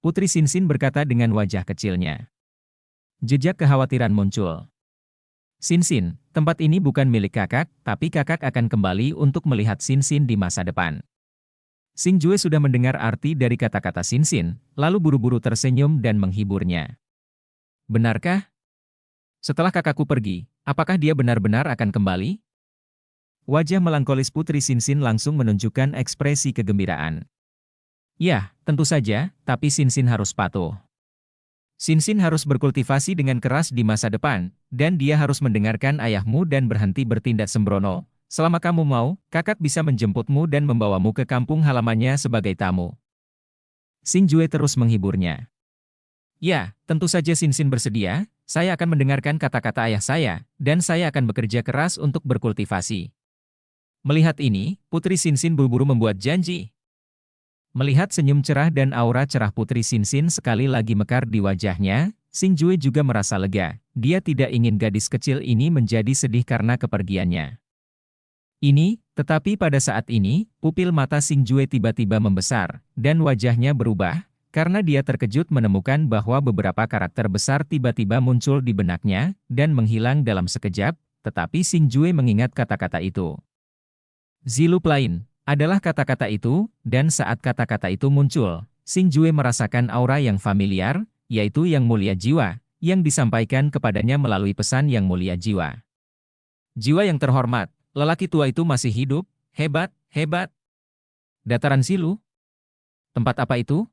Putri Xinxin berkata dengan wajah kecilnya. Jejak kekhawatiran muncul. Xinxin, tempat ini bukan milik kakak, tapi kakak akan kembali untuk melihat Xinxin di masa depan. Xing Jue sudah mendengar arti dari kata-kata Xinxin, lalu buru-buru tersenyum dan menghiburnya. Benarkah? Setelah kakakku pergi, apakah dia benar-benar akan kembali? Wajah melankolis Putri Xinxin langsung menunjukkan ekspresi kegembiraan. Ya, tentu saja, tapi Xinxin harus patuh. Xinxin harus berkultivasi dengan keras di masa depan, dan dia harus mendengarkan ayahmu dan berhenti bertindak sembrono. Selama kamu mau, kakak bisa menjemputmu dan membawamu ke kampung halamannya sebagai tamu. Xing Jue terus menghiburnya. Ya, tentu saja Xinxin bersedia, saya akan mendengarkan kata-kata ayah saya, dan saya akan bekerja keras untuk berkultivasi. Melihat ini, Putri Xinxin buru-buru membuat janji. Melihat senyum cerah dan aura cerah Putri Xinxin sekali lagi mekar di wajahnya, Xing Jue juga merasa lega. Dia tidak ingin gadis kecil ini menjadi sedih karena kepergiannya. Tetapi pada saat ini, pupil mata Xing Jue tiba-tiba membesar, dan wajahnya berubah, karena dia terkejut menemukan bahwa beberapa karakter besar tiba-tiba muncul di benaknya, dan menghilang dalam sekejap, tetapi Xing Jue mengingat kata-kata itu. Zilup lain. Adalah kata-kata itu, dan saat kata-kata itu muncul, Xing Jue merasakan aura yang familiar, yaitu yang mulia jiwa, yang disampaikan kepadanya melalui pesan yang mulia jiwa. Jiwa yang terhormat, lelaki tua itu masih hidup, hebat, hebat. Dataran Zilu? Tempat apa itu?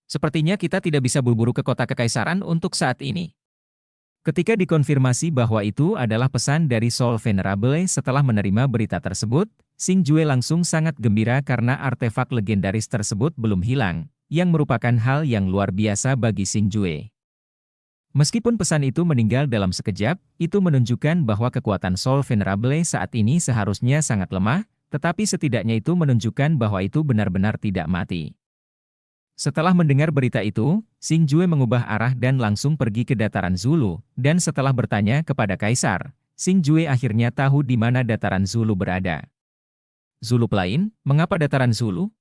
Sepertinya kita tidak bisa buru-buru ke kota kekaisaran untuk saat ini. Ketika dikonfirmasi bahwa itu adalah pesan dari Soul Venerable setelah menerima berita tersebut, Xing Jue langsung sangat gembira karena artefak legendaris tersebut belum hilang, yang merupakan hal yang luar biasa bagi Xing Jue. Meskipun pesan itu meninggal dalam sekejap, itu menunjukkan bahwa kekuatan Soul Venerable saat ini seharusnya sangat lemah, tetapi setidaknya itu menunjukkan bahwa itu benar-benar tidak mati. Setelah mendengar berita itu, Xing Jue mengubah arah dan langsung pergi ke dataran Zulu, dan setelah bertanya kepada Kaisar, Xing Jue akhirnya tahu di mana dataran Zulu berada. Zulu lain, mengapa dataran Zulu?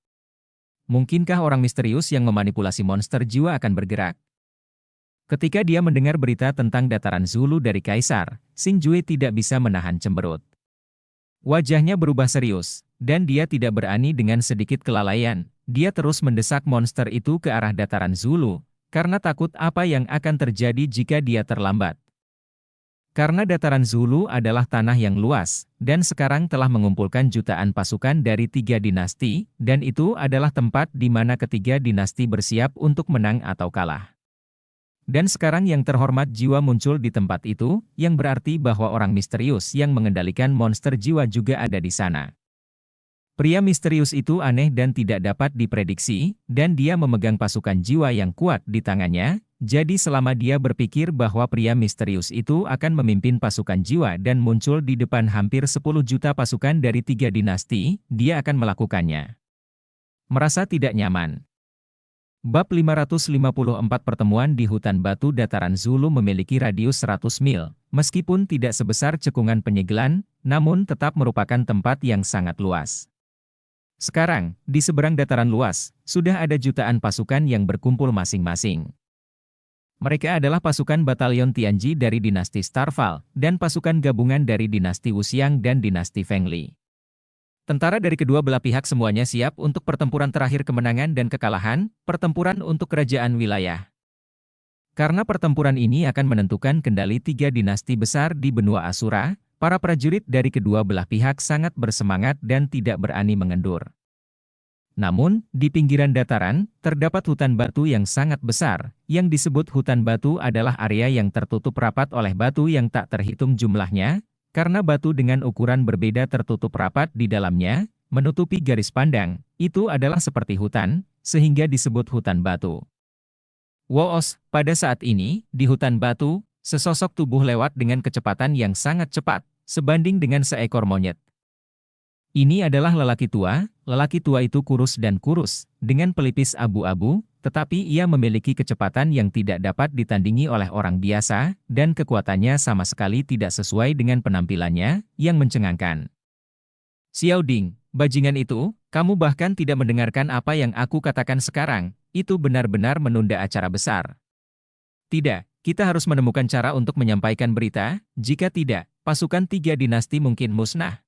Mungkinkah orang misterius yang memanipulasi monster jiwa akan bergerak? Ketika dia mendengar berita tentang dataran Zulu dari Kaisar, Xing Jue tidak bisa menahan cemberut. Wajahnya berubah serius, dan dia tidak berani dengan sedikit kelalaian. Dia terus mendesak monster itu ke arah dataran Zulu, karena takut apa yang akan terjadi jika dia terlambat. Karena dataran Zulu adalah tanah yang luas, dan sekarang telah mengumpulkan jutaan pasukan dari 3 dinasti, dan itu adalah tempat di mana ketiga dinasti bersiap untuk menang atau kalah. Dan sekarang yang terhormat jiwa muncul di tempat itu, yang berarti bahwa orang misterius yang mengendalikan monster jiwa juga ada di sana. Pria misterius itu aneh dan tidak dapat diprediksi, dan dia memegang pasukan jiwa yang kuat di tangannya, jadi selama dia berpikir bahwa pria misterius itu akan memimpin pasukan jiwa dan muncul di depan hampir 10 juta pasukan dari 3 dinasti, dia akan melakukannya. Merasa tidak nyaman. Bab 554 Pertemuan di hutan batu dataran Zulu memiliki radius 100 mil, meskipun tidak sebesar cekungan penyegelan, namun tetap merupakan tempat yang sangat luas. Sekarang, di seberang dataran luas, sudah ada jutaan pasukan yang berkumpul masing-masing. Mereka adalah pasukan batalion Tianji dari dinasti Starval, dan pasukan gabungan dari dinasti Wuxiang dan dinasti Fengli. Tentara dari kedua belah pihak semuanya siap untuk pertempuran terakhir kemenangan dan kekalahan, pertempuran untuk kerajaan wilayah. Karena pertempuran ini akan menentukan kendali 3 dinasti besar di benua Asura, para prajurit dari kedua belah pihak sangat bersemangat dan tidak berani mengendur. Namun, di pinggiran dataran, terdapat hutan batu yang sangat besar, yang disebut hutan batu adalah area yang tertutup rapat oleh batu yang tak terhitung jumlahnya, karena batu dengan ukuran berbeda tertutup rapat di dalamnya, menutupi garis pandang, itu adalah seperti hutan, sehingga disebut hutan batu. Woos, pada saat ini, di hutan batu, sesosok tubuh lewat dengan kecepatan yang sangat cepat, sebanding dengan seekor monyet. Ini adalah lelaki tua itu kurus dan kurus, dengan pelipis abu-abu, tetapi ia memiliki kecepatan yang tidak dapat ditandingi oleh orang biasa, dan kekuatannya sama sekali tidak sesuai dengan penampilannya, yang mencengangkan. Xiao Ding, bajingan itu, kamu bahkan tidak mendengarkan apa yang aku katakan sekarang, itu benar-benar menunda acara besar. Tidak, kita harus menemukan cara untuk menyampaikan berita, jika tidak, pasukan 3 dinasti mungkin musnah.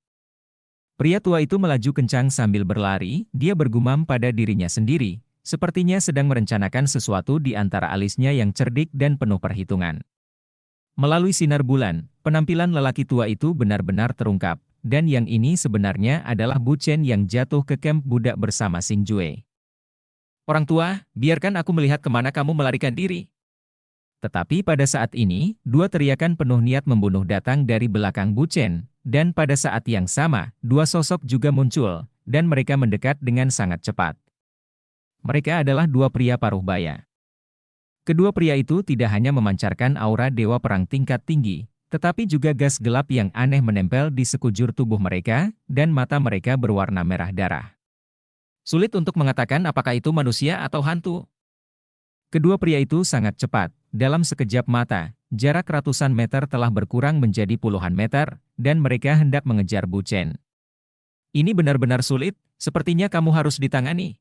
Pria tua itu melaju kencang sambil berlari, dia bergumam pada dirinya sendiri, sepertinya sedang merencanakan sesuatu di antara alisnya yang cerdik dan penuh perhitungan. Melalui sinar bulan, penampilan lelaki tua itu benar-benar terungkap, dan yang ini sebenarnya adalah Bu Chen yang jatuh ke kamp budak bersama Xing Jue. Orang tua, biarkan aku melihat kemana kamu melarikan diri. Tetapi pada saat ini, 2 teriakan penuh niat membunuh datang dari belakang Bu Chen, dan pada saat yang sama, 2 sosok juga muncul, dan mereka mendekat dengan sangat cepat. Mereka adalah 2 pria paruh baya. Kedua pria itu tidak hanya memancarkan aura dewa perang tingkat tinggi, tetapi juga gas gelap yang aneh menempel di sekujur tubuh mereka, dan mata mereka berwarna merah darah. Sulit untuk mengatakan apakah itu manusia atau hantu. Kedua pria itu sangat cepat, dalam sekejap mata, jarak ratusan meter telah berkurang menjadi puluhan meter, dan mereka hendak mengejar Bu Chen. Ini benar-benar sulit, sepertinya kamu harus ditangani.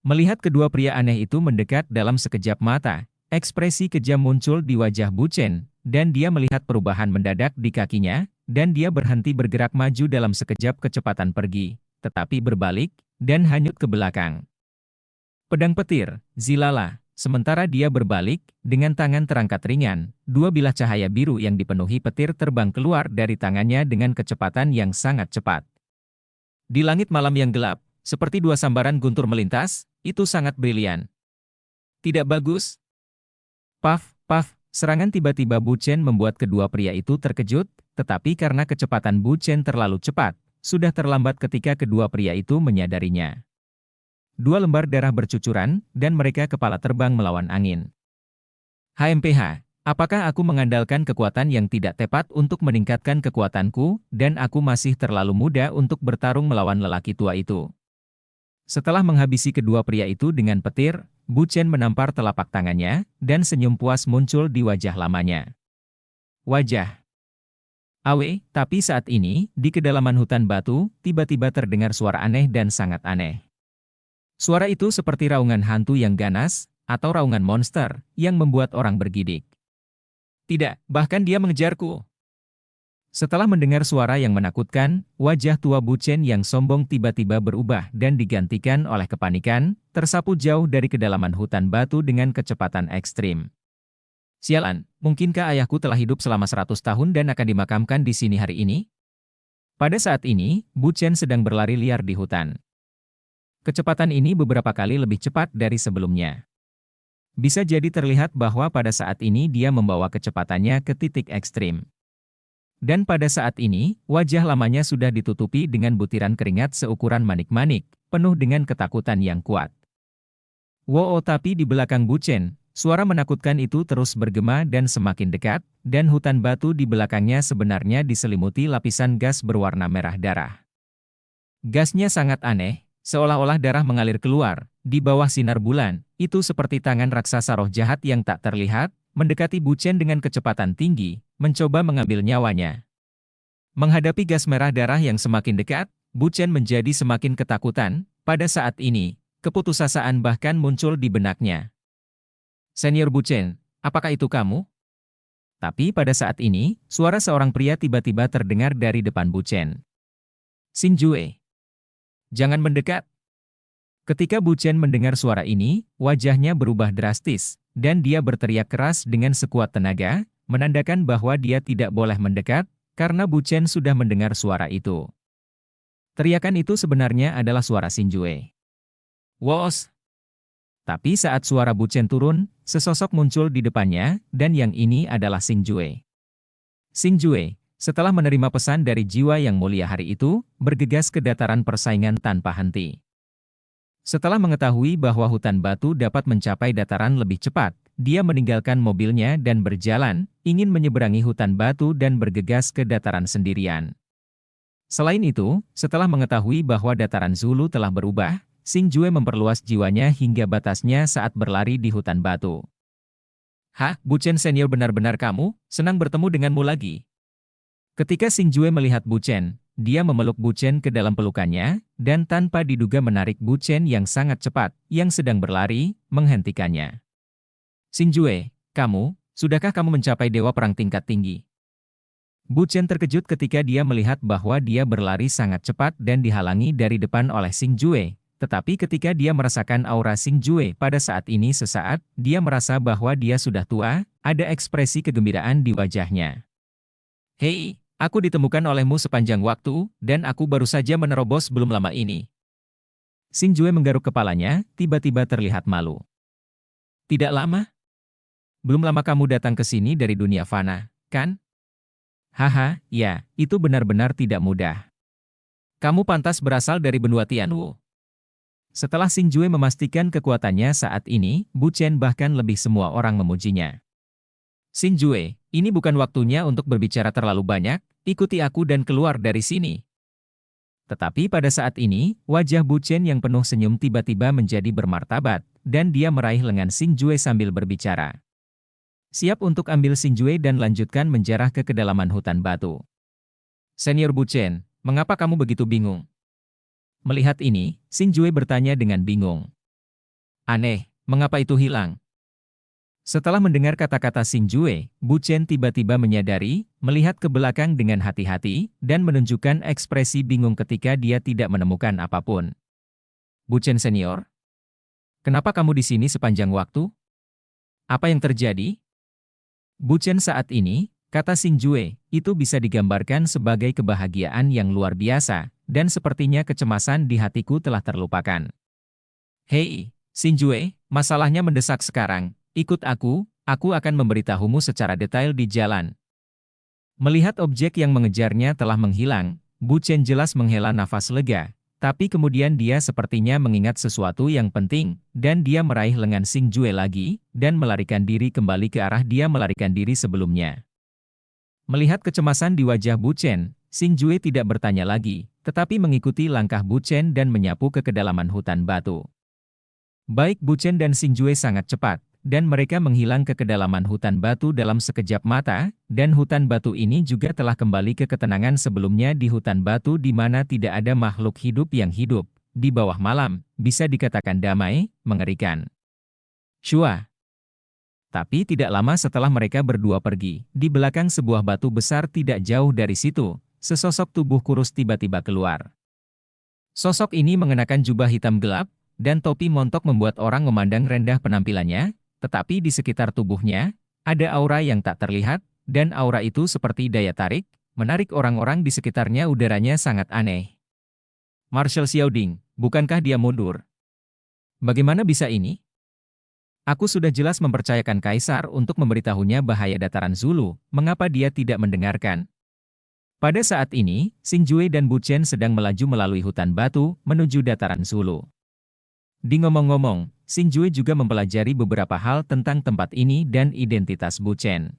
Melihat kedua pria aneh itu mendekat dalam sekejap mata, ekspresi kejam muncul di wajah Bu Chen, dan dia melihat perubahan mendadak di kakinya, dan dia berhenti bergerak maju dalam sekejap kecepatan pergi, tetapi berbalik, dan hanyut ke belakang. Pedang petir, Zilala. Sementara dia berbalik, dengan tangan terangkat ringan, 2 bilah cahaya biru yang dipenuhi petir terbang keluar dari tangannya dengan kecepatan yang sangat cepat. Di langit malam yang gelap, seperti 2 sambaran guntur melintas, itu sangat brilian. Tidak bagus. Paf, paf, serangan tiba-tiba Bu Chen membuat kedua pria itu terkejut, tetapi karena kecepatan Bu Chen terlalu cepat, sudah terlambat ketika kedua pria itu menyadarinya. 2 lembar darah bercucuran, dan mereka kepala terbang melawan angin. HMPH, apakah aku mengandalkan kekuatan yang tidak tepat untuk meningkatkan kekuatanku, dan aku masih terlalu muda untuk bertarung melawan lelaki tua itu? Setelah menghabisi kedua pria itu dengan petir, Bu Chen menampar telapak tangannya, dan senyum puas muncul di wajah lamanya. Wajah Awe, tapi saat ini, di kedalaman hutan batu, tiba-tiba terdengar suara aneh dan sangat aneh. Suara itu seperti raungan hantu yang ganas, atau raungan monster, yang membuat orang bergidik. Tidak, bahkan dia mengejarku. Setelah mendengar suara yang menakutkan, wajah tua Bu Chen yang sombong tiba-tiba berubah dan digantikan oleh kepanikan, tersapu jauh dari kedalaman hutan batu dengan kecepatan ekstrim. Sialan, mungkinkah ayahku telah hidup selama 100 tahun dan akan dimakamkan di sini hari ini? Pada saat ini, Bu Chen sedang berlari liar di hutan. Kecepatan ini beberapa kali lebih cepat dari sebelumnya. Bisa jadi terlihat bahwa pada saat ini dia membawa kecepatannya ke titik ekstrim. Dan pada saat ini, wajah lamanya sudah ditutupi dengan butiran keringat seukuran manik-manik, penuh dengan ketakutan yang kuat. Wow, tapi di belakang Bu Chen, suara menakutkan itu terus bergema dan semakin dekat, dan hutan batu di belakangnya sebenarnya diselimuti lapisan gas berwarna merah darah. Gasnya sangat aneh, seolah-olah darah mengalir keluar, di bawah sinar bulan, itu seperti tangan raksasa roh jahat yang tak terlihat, mendekati Bu Chen dengan kecepatan tinggi, mencoba mengambil nyawanya. Menghadapi gas merah darah yang semakin dekat, Bu Chen menjadi semakin ketakutan. Pada saat ini, keputusasaan bahkan muncul di benaknya. Senior Bu Chen, apakah itu kamu? Tapi pada saat ini, suara seorang pria tiba-tiba terdengar dari depan Bu Chen. Xin Jue. Jangan mendekat. Ketika Bu Chen mendengar suara ini, wajahnya berubah drastis, dan dia berteriak keras dengan sekuat tenaga, menandakan bahwa dia tidak boleh mendekat, karena Bu Chen sudah mendengar suara itu. Teriakan itu sebenarnya adalah suara Xin Jue. Wos! Tapi saat suara Bu Chen turun, sesosok muncul di depannya, dan yang ini adalah Xin Jue. Xin Jue, setelah menerima pesan dari jiwa yang mulia hari itu, bergegas ke dataran persaingan tanpa henti. Setelah mengetahui bahwa hutan batu dapat mencapai dataran lebih cepat, dia meninggalkan mobilnya dan berjalan, ingin menyeberangi hutan batu dan bergegas ke dataran sendirian. Selain itu, setelah mengetahui bahwa dataran Zulu telah berubah, Xin Jue memperluas jiwanya hingga batasnya saat berlari di hutan batu. Hah, Bu Chen senior benar-benar kamu, senang bertemu denganmu lagi. Ketika Xin Jue melihat Bu Chen, dia memeluk Bu Chen ke dalam pelukannya, dan tanpa diduga menarik Bu Chen yang sangat cepat, yang sedang berlari, menghentikannya. Xin Jue, sudahkah kamu mencapai dewa perang tingkat tinggi? Bu Chen terkejut ketika dia melihat bahwa dia berlari sangat cepat dan dihalangi dari depan oleh Xin Jue. Tetapi ketika dia merasakan aura Xin Jue pada saat ini sesaat, dia merasa bahwa dia sudah tua, ada ekspresi kegembiraan di wajahnya. Hei, aku ditemukan olehmu sepanjang waktu, dan aku baru saja menerobos belum lama ini. Xin Jue menggaruk kepalanya, tiba-tiba terlihat malu. Tidak lama? Belum lama kamu datang ke sini dari dunia fana, kan? Haha, ya, itu benar-benar tidak mudah. Kamu pantas berasal dari benua Tianwu. Setelah Xin Jue memastikan kekuatannya saat ini, Bu Chen bahkan lebih semua orang memujinya. Xin Jue, ini bukan waktunya untuk berbicara terlalu banyak, ikuti aku dan keluar dari sini. Tetapi pada saat ini, wajah Bu Chen yang penuh senyum tiba-tiba menjadi bermartabat, dan dia meraih lengan Xin Jue sambil berbicara. Siap untuk ambil Xin Jue dan lanjutkan menjarah ke kedalaman hutan batu. Senior Bu Chen, mengapa kamu begitu bingung? Melihat ini, Xin Jue bertanya dengan bingung. Aneh, mengapa itu hilang? Setelah mendengar kata-kata Xin Jue, Bu Chen tiba-tiba menyadari, melihat ke belakang dengan hati-hati, dan menunjukkan ekspresi bingung ketika dia tidak menemukan apapun. Bu Chen senior? Kenapa kamu di sini sepanjang waktu? Apa yang terjadi? Bu Chen saat ini, kata Xin Jue, itu bisa digambarkan sebagai kebahagiaan yang luar biasa, dan sepertinya kecemasan di hatiku telah terlupakan. Hei, Xin Jue, masalahnya mendesak sekarang, ikut aku akan memberitahumu secara detail di jalan. Melihat objek yang mengejarnya telah menghilang, Bu Chen jelas menghela nafas lega, tapi kemudian dia sepertinya mengingat sesuatu yang penting, dan dia meraih lengan Xin Jue lagi, dan melarikan diri kembali ke arah dia melarikan diri sebelumnya. Melihat kecemasan di wajah Bu Chen, Xin Jue tidak bertanya lagi, tetapi mengikuti langkah Bu Chen dan menyapu ke kedalaman hutan batu. Baik Bu Chen dan Xing Jue sangat cepat, dan mereka menghilang ke kedalaman hutan batu dalam sekejap mata, dan hutan batu ini juga telah kembali ke ketenangan sebelumnya di hutan batu di mana tidak ada makhluk hidup yang hidup. Di bawah malam, bisa dikatakan damai, mengerikan. Shua. Tapi tidak lama setelah mereka berdua pergi, di belakang sebuah batu besar tidak jauh dari situ, sesosok tubuh kurus tiba-tiba keluar. Sosok ini mengenakan jubah hitam gelap, dan topi montok membuat orang memandang rendah penampilannya, tetapi di sekitar tubuhnya, ada aura yang tak terlihat, dan aura itu seperti daya tarik, menarik orang-orang di sekitarnya. Udaranya sangat aneh. Marshal Xiaoding, bukankah dia mundur? Bagaimana bisa ini? Aku sudah jelas mempercayakan Kaisar untuk memberitahunya bahaya dataran Zulu, mengapa dia tidak mendengarkan? Pada saat ini, Xing Jue dan Bu Chen sedang melaju melalui hutan batu, menuju dataran Zulu. Di ngomong-ngomong, Xing Jue juga mempelajari beberapa hal tentang tempat ini dan identitas Bu Chen.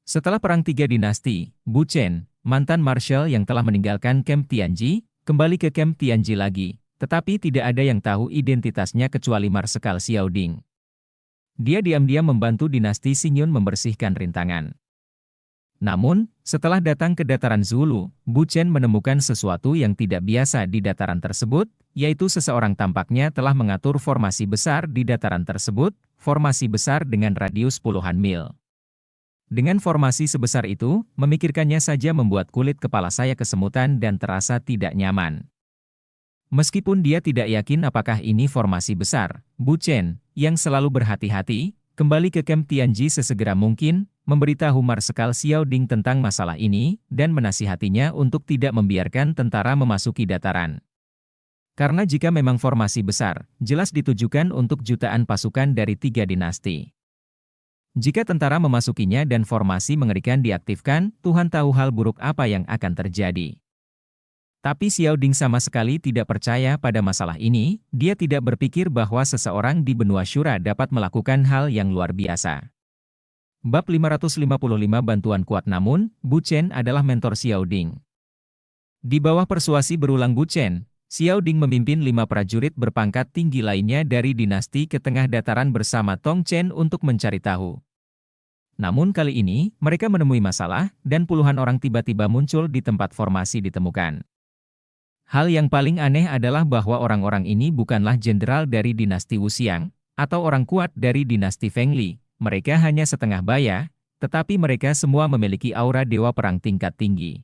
Setelah Perang Tiga Dinasti, Bu Chen, mantan marshal yang telah meninggalkan Camp Tianji, kembali ke Camp Tianji lagi, tetapi tidak ada yang tahu identitasnya kecuali Marsekal Xiaoding. Dia diam-diam membantu dinasti Xingyun membersihkan rintangan. Namun, setelah datang ke dataran Zulu, Bu Chen menemukan sesuatu yang tidak biasa di dataran tersebut, yaitu seseorang tampaknya telah mengatur formasi besar di dataran tersebut, formasi besar dengan radius puluhan mil. Dengan formasi sebesar itu, memikirkannya saja membuat kulit kepala saya kesemutan dan terasa tidak nyaman. Meskipun dia tidak yakin apakah ini formasi besar, Bu Chen, yang selalu berhati-hati, kembali ke Camp Tianji sesegera mungkin, memberitahu Marsekal Xiaoding tentang masalah ini, dan menasihatinya untuk tidak membiarkan tentara memasuki dataran. Karena jika memang formasi besar, jelas ditujukan untuk jutaan pasukan dari 3 dinasti. Jika tentara memasukinya dan formasi mengerikan diaktifkan, Tuhan tahu hal buruk apa yang akan terjadi. Tapi Xiaoding sama sekali tidak percaya pada masalah ini, dia tidak berpikir bahwa seseorang di benua Shura dapat melakukan hal yang luar biasa. Bab 555 Bantuan Kuat. Namun, Bu Chen adalah mentor Xiaoding. Di bawah persuasi berulang Bu Chen, Xiaoding memimpin 5 prajurit berpangkat tinggi lainnya dari dinasti ke tengah dataran bersama Tong Chen untuk mencari tahu. Namun kali ini, mereka menemui masalah, dan puluhan orang tiba-tiba muncul di tempat formasi ditemukan. Hal yang paling aneh adalah bahwa orang-orang ini bukanlah jenderal dari dinasti Wuxiang, atau orang kuat dari dinasti Fengli. Mereka hanya setengah baya, tetapi mereka semua memiliki aura dewa perang tingkat tinggi.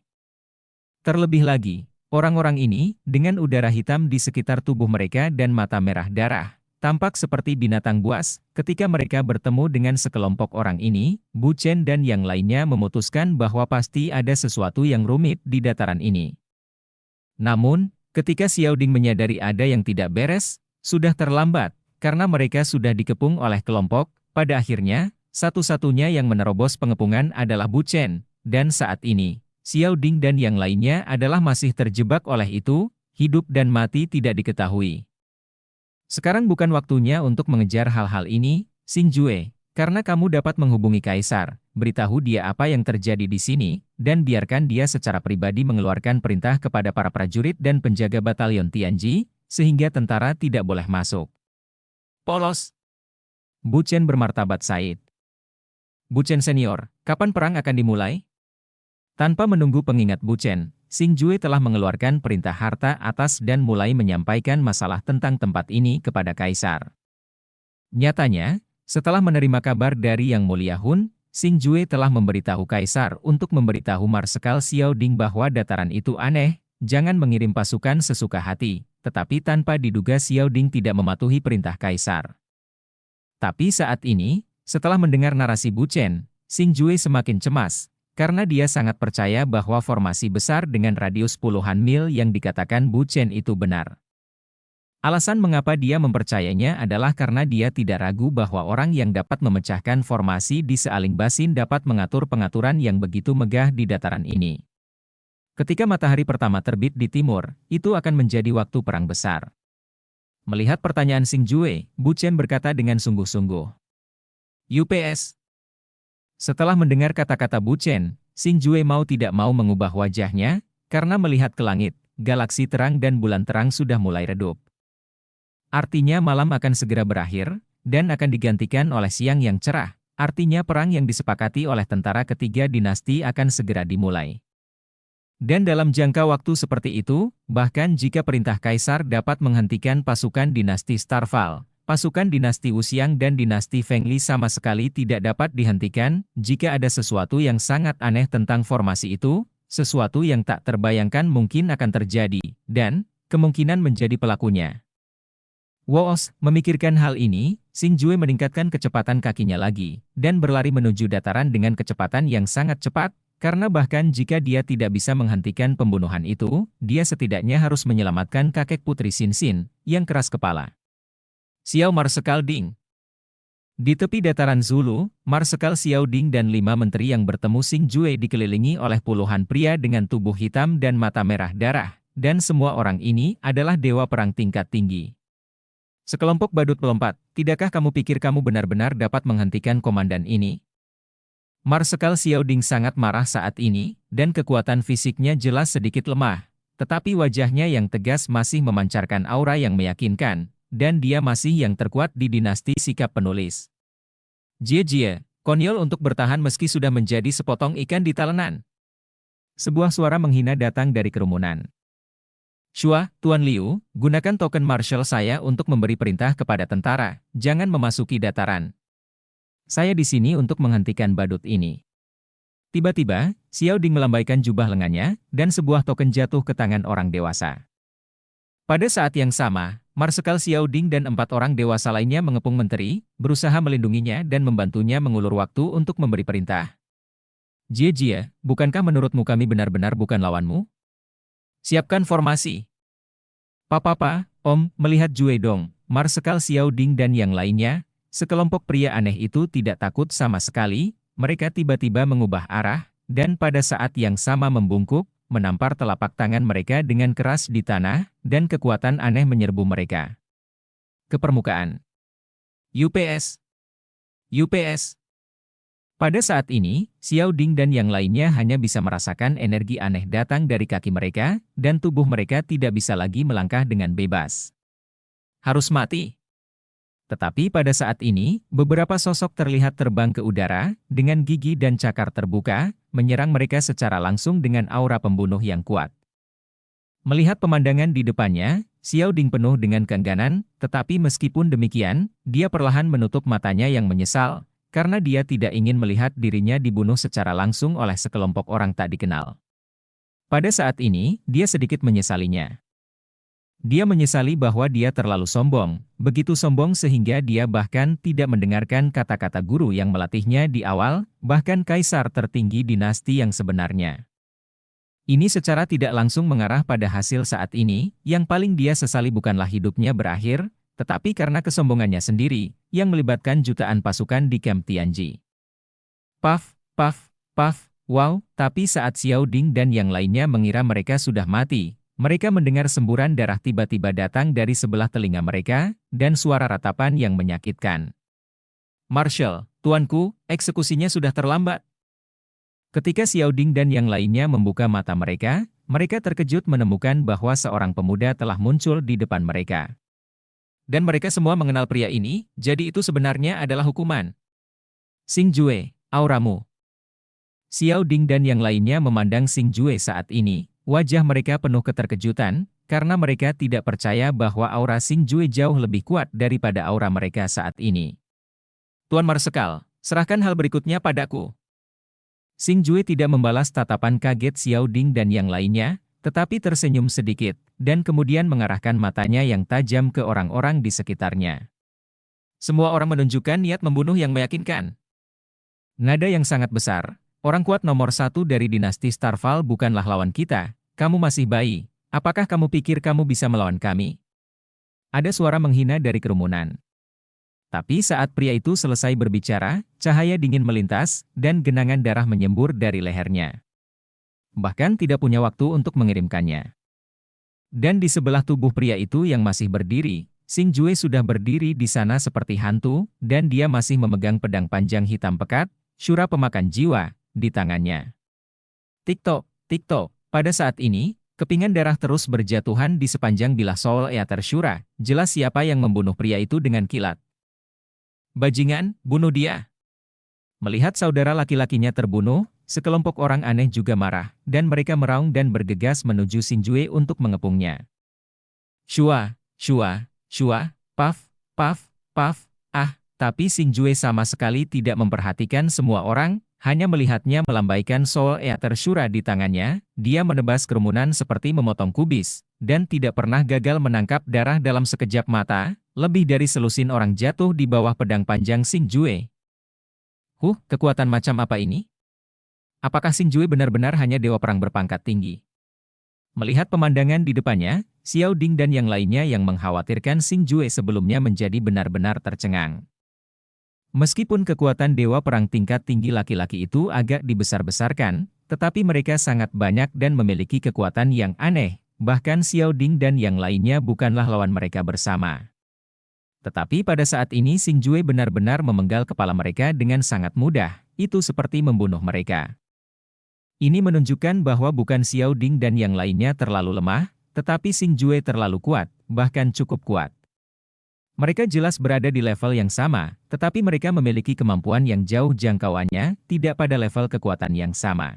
Terlebih lagi, orang-orang ini, dengan udara hitam di sekitar tubuh mereka dan mata merah darah, tampak seperti binatang buas. Ketika mereka bertemu dengan sekelompok orang ini, Bu Chen dan yang lainnya memutuskan bahwa pasti ada sesuatu yang rumit di dataran ini. Namun, ketika Xiaoding menyadari ada yang tidak beres, sudah terlambat, karena mereka sudah dikepung oleh kelompok. Pada akhirnya, satu-satunya yang menerobos pengepungan adalah Bu Chen, dan saat ini, Xiaoding dan yang lainnya adalah masih terjebak oleh itu, hidup dan mati tidak diketahui. Sekarang bukan waktunya untuk mengejar hal-hal ini, Xing Jue, karena kamu dapat menghubungi Kaisar, beritahu dia apa yang terjadi di sini, dan biarkan dia secara pribadi mengeluarkan perintah kepada para prajurit dan penjaga batalion Tianji, sehingga tentara tidak boleh masuk. Polos. Bu Chen bermartabat Said. Bu Chen senior, kapan perang akan dimulai? Tanpa menunggu pengingat Bu Chen, Xing Jue telah mengeluarkan perintah harta atas dan mulai menyampaikan masalah tentang tempat ini kepada Kaisar. Nyatanya, setelah menerima kabar dari Yang Mulia Hun, Xing Jue telah memberitahu Kaisar untuk memberitahu Marsekal Xiaoding bahwa dataran itu aneh, jangan mengirim pasukan sesuka hati, tetapi tanpa diduga Xiaoding tidak mematuhi perintah Kaisar. Tapi saat ini, setelah mendengar narasi Bu Chen, Xing Jue semakin cemas, karena dia sangat percaya bahwa formasi besar dengan radius puluhan mil yang dikatakan Bu Chen itu benar. Alasan mengapa dia mempercayainya adalah karena dia tidak ragu bahwa orang yang dapat memecahkan formasi di Sealing Basin dapat mengatur pengaturan yang begitu megah di dataran ini. Ketika matahari pertama terbit di timur, itu akan menjadi waktu perang besar. Melihat pertanyaan Xing Jue, Bu Chen berkata dengan sungguh-sungguh. UPS. Setelah mendengar kata-kata Bu Chen, Xing Jue mau tidak mau mengubah wajahnya, karena melihat ke langit, galaksi terang dan bulan terang sudah mulai redup. Artinya malam akan segera berakhir, dan akan digantikan oleh siang yang cerah. Artinya perang yang disepakati oleh tentara ketiga dinasti akan segera dimulai. Dan dalam jangka waktu seperti itu, bahkan jika perintah kaisar dapat menghentikan pasukan dinasti Starfall, pasukan dinasti Wuxiang dan dinasti Fengli sama sekali tidak dapat dihentikan. Jika ada sesuatu yang sangat aneh tentang formasi itu, sesuatu yang tak terbayangkan mungkin akan terjadi, dan kemungkinan menjadi pelakunya. Woos memikirkan hal ini, Xing Jue meningkatkan kecepatan kakinya lagi, dan berlari menuju dataran dengan kecepatan yang sangat cepat, karena bahkan jika dia tidak bisa menghentikan pembunuhan itu, dia setidaknya harus menyelamatkan kakek putri Xin Xin, yang keras kepala. Xiao Marsekal Ding. Di tepi dataran Zulu, Marsekal Xiao Ding dan 5 menteri yang bertemu Xing Jue dikelilingi oleh puluhan pria dengan tubuh hitam dan mata merah darah, dan semua orang ini adalah dewa perang tingkat tinggi. Sekelompok badut melompat, tidakkah kamu pikir kamu benar-benar dapat menghentikan komandan ini? Marsekal Xiao Ding sangat marah saat ini, dan kekuatan fisiknya jelas sedikit lemah, tetapi wajahnya yang tegas masih memancarkan aura yang meyakinkan, dan dia masih yang terkuat di dinasti sikap penulis. Jie, konyol untuk bertahan meski sudah menjadi sepotong ikan di talenan. Sebuah suara menghina datang dari kerumunan. Shua, Tuan Liu, gunakan token marshal saya untuk memberi perintah kepada tentara, jangan memasuki dataran. Saya di sini untuk menghentikan badut ini. Tiba-tiba, Xiao Ding melambaikan jubah lengannya, dan sebuah token jatuh ke tangan orang dewasa. Pada saat yang sama, Marsekal Xiao Ding dan 4 orang dewasa lainnya mengepung menteri, berusaha melindunginya dan membantunya mengulur waktu untuk memberi perintah. Jie, bukankah menurutmu kami benar-benar bukan lawanmu? Siapkan formasi. Papa, Om, melihat Jue Dong, Marsekal Xiao Ding dan yang lainnya, sekelompok pria aneh itu tidak takut sama sekali, mereka tiba-tiba mengubah arah, dan pada saat yang sama membungkuk, menampar telapak tangan mereka dengan keras di tanah, dan kekuatan aneh menyerbu mereka. Ke permukaan. UPS. Pada saat ini, Xiao Ding dan yang lainnya hanya bisa merasakan energi aneh datang dari kaki mereka, dan tubuh mereka tidak bisa lagi melangkah dengan bebas. Harus mati. Tetapi pada saat ini, beberapa sosok terlihat terbang ke udara, dengan gigi dan cakar terbuka, menyerang mereka secara langsung dengan aura pembunuh yang kuat. Melihat pemandangan di depannya, Xiao Ding penuh dengan keengganan, tetapi meskipun demikian, dia perlahan menutup matanya yang menyesal, karena dia tidak ingin melihat dirinya dibunuh secara langsung oleh sekelompok orang tak dikenal. Pada saat ini, dia sedikit menyesalinya. Dia menyesali bahwa dia terlalu sombong, begitu sombong sehingga dia bahkan tidak mendengarkan kata-kata guru yang melatihnya di awal, bahkan kaisar tertinggi dinasti yang sebenarnya. Ini secara tidak langsung mengarah pada hasil saat ini, yang paling dia sesali bukanlah hidupnya berakhir, tetapi karena kesombongannya sendiri, yang melibatkan jutaan pasukan di Camp Tianji. Paf, wow, tapi saat Xiao Ding dan yang lainnya mengira mereka sudah mati, mereka mendengar semburan darah tiba-tiba datang dari sebelah telinga mereka, dan suara ratapan yang menyakitkan. Marshal, tuanku, eksekusinya sudah terlambat. Ketika Xiao Ding dan yang lainnya membuka mata mereka, mereka terkejut menemukan bahwa seorang pemuda telah muncul di depan mereka. Dan mereka semua mengenal pria ini, jadi itu sebenarnya adalah hukuman. Xing Jue, auramu. Xiao Ding dan yang lainnya memandang Xing Jue saat ini. Wajah mereka penuh keterkejutan, karena mereka tidak percaya bahwa aura Xing Jue jauh lebih kuat daripada aura mereka saat ini. Tuan Marsekal, serahkan hal berikutnya padaku. Xing Jue tidak membalas tatapan kaget Xiao Ding dan yang lainnya, tetapi tersenyum sedikit, dan kemudian mengarahkan matanya yang tajam ke orang-orang di sekitarnya. Semua orang menunjukkan niat membunuh yang meyakinkan. Nada yang sangat besar. Orang kuat nomor 1 dari dinasti Starfall bukanlah lawan kita, kamu masih bayi, apakah kamu pikir kamu bisa melawan kami? Ada suara menghina dari kerumunan. Tapi saat pria itu selesai berbicara, cahaya dingin melintas, dan genangan darah menyembur dari lehernya. Bahkan tidak punya waktu untuk mengirimkannya. Dan di sebelah tubuh pria itu yang masih berdiri, Xing Jue sudah berdiri di sana seperti hantu, dan dia masih memegang pedang panjang hitam pekat, syura pemakan jiwa, di tangannya. Tik-tok, pada saat ini, Kepingan darah terus berjatuhan di sepanjang bilah Soul Eater Shura. Jelas siapa yang membunuh pria itu dengan kilat. Bajingan, bunuh dia. Melihat saudara laki-lakinya terbunuh, sekelompok orang aneh juga marah, dan mereka meraung dan bergegas menuju Xinjue untuk mengepungnya. Shua, shua, shua, paf, paf, paf, tapi Xinjue sama sekali tidak memperhatikan semua orang, hanya melihatnya melambaikan Soul Eater Shura di tangannya, dia menebas kerumunan seperti memotong kubis, dan tidak pernah gagal menangkap darah dalam sekejap mata, lebih dari selusin orang jatuh di bawah pedang panjang Xinjue. Kekuatan macam apa ini? Apakah Xinjue benar-benar hanya dewa perang berpangkat tinggi? Melihat pemandangan di depannya, Xiao Ding dan yang lainnya yang mengkhawatirkan Xinjue sebelumnya menjadi benar-benar tercengang. Meskipun kekuatan dewa perang tingkat tinggi laki-laki itu agak dibesar-besarkan, tetapi mereka sangat banyak dan memiliki kekuatan yang aneh, bahkan Xiao Ding dan yang lainnya bukanlah lawan mereka bersama. Tetapi pada saat ini Xinjue benar-benar memenggal kepala mereka dengan sangat mudah, itu seperti membunuh mereka. Ini menunjukkan bahwa bukan Xiao Ding dan yang lainnya terlalu lemah, tetapi Xinjue terlalu kuat, bahkan cukup kuat. Mereka jelas berada di level yang sama, tetapi mereka memiliki kemampuan yang jauh jangkauannya, tidak pada level kekuatan yang sama.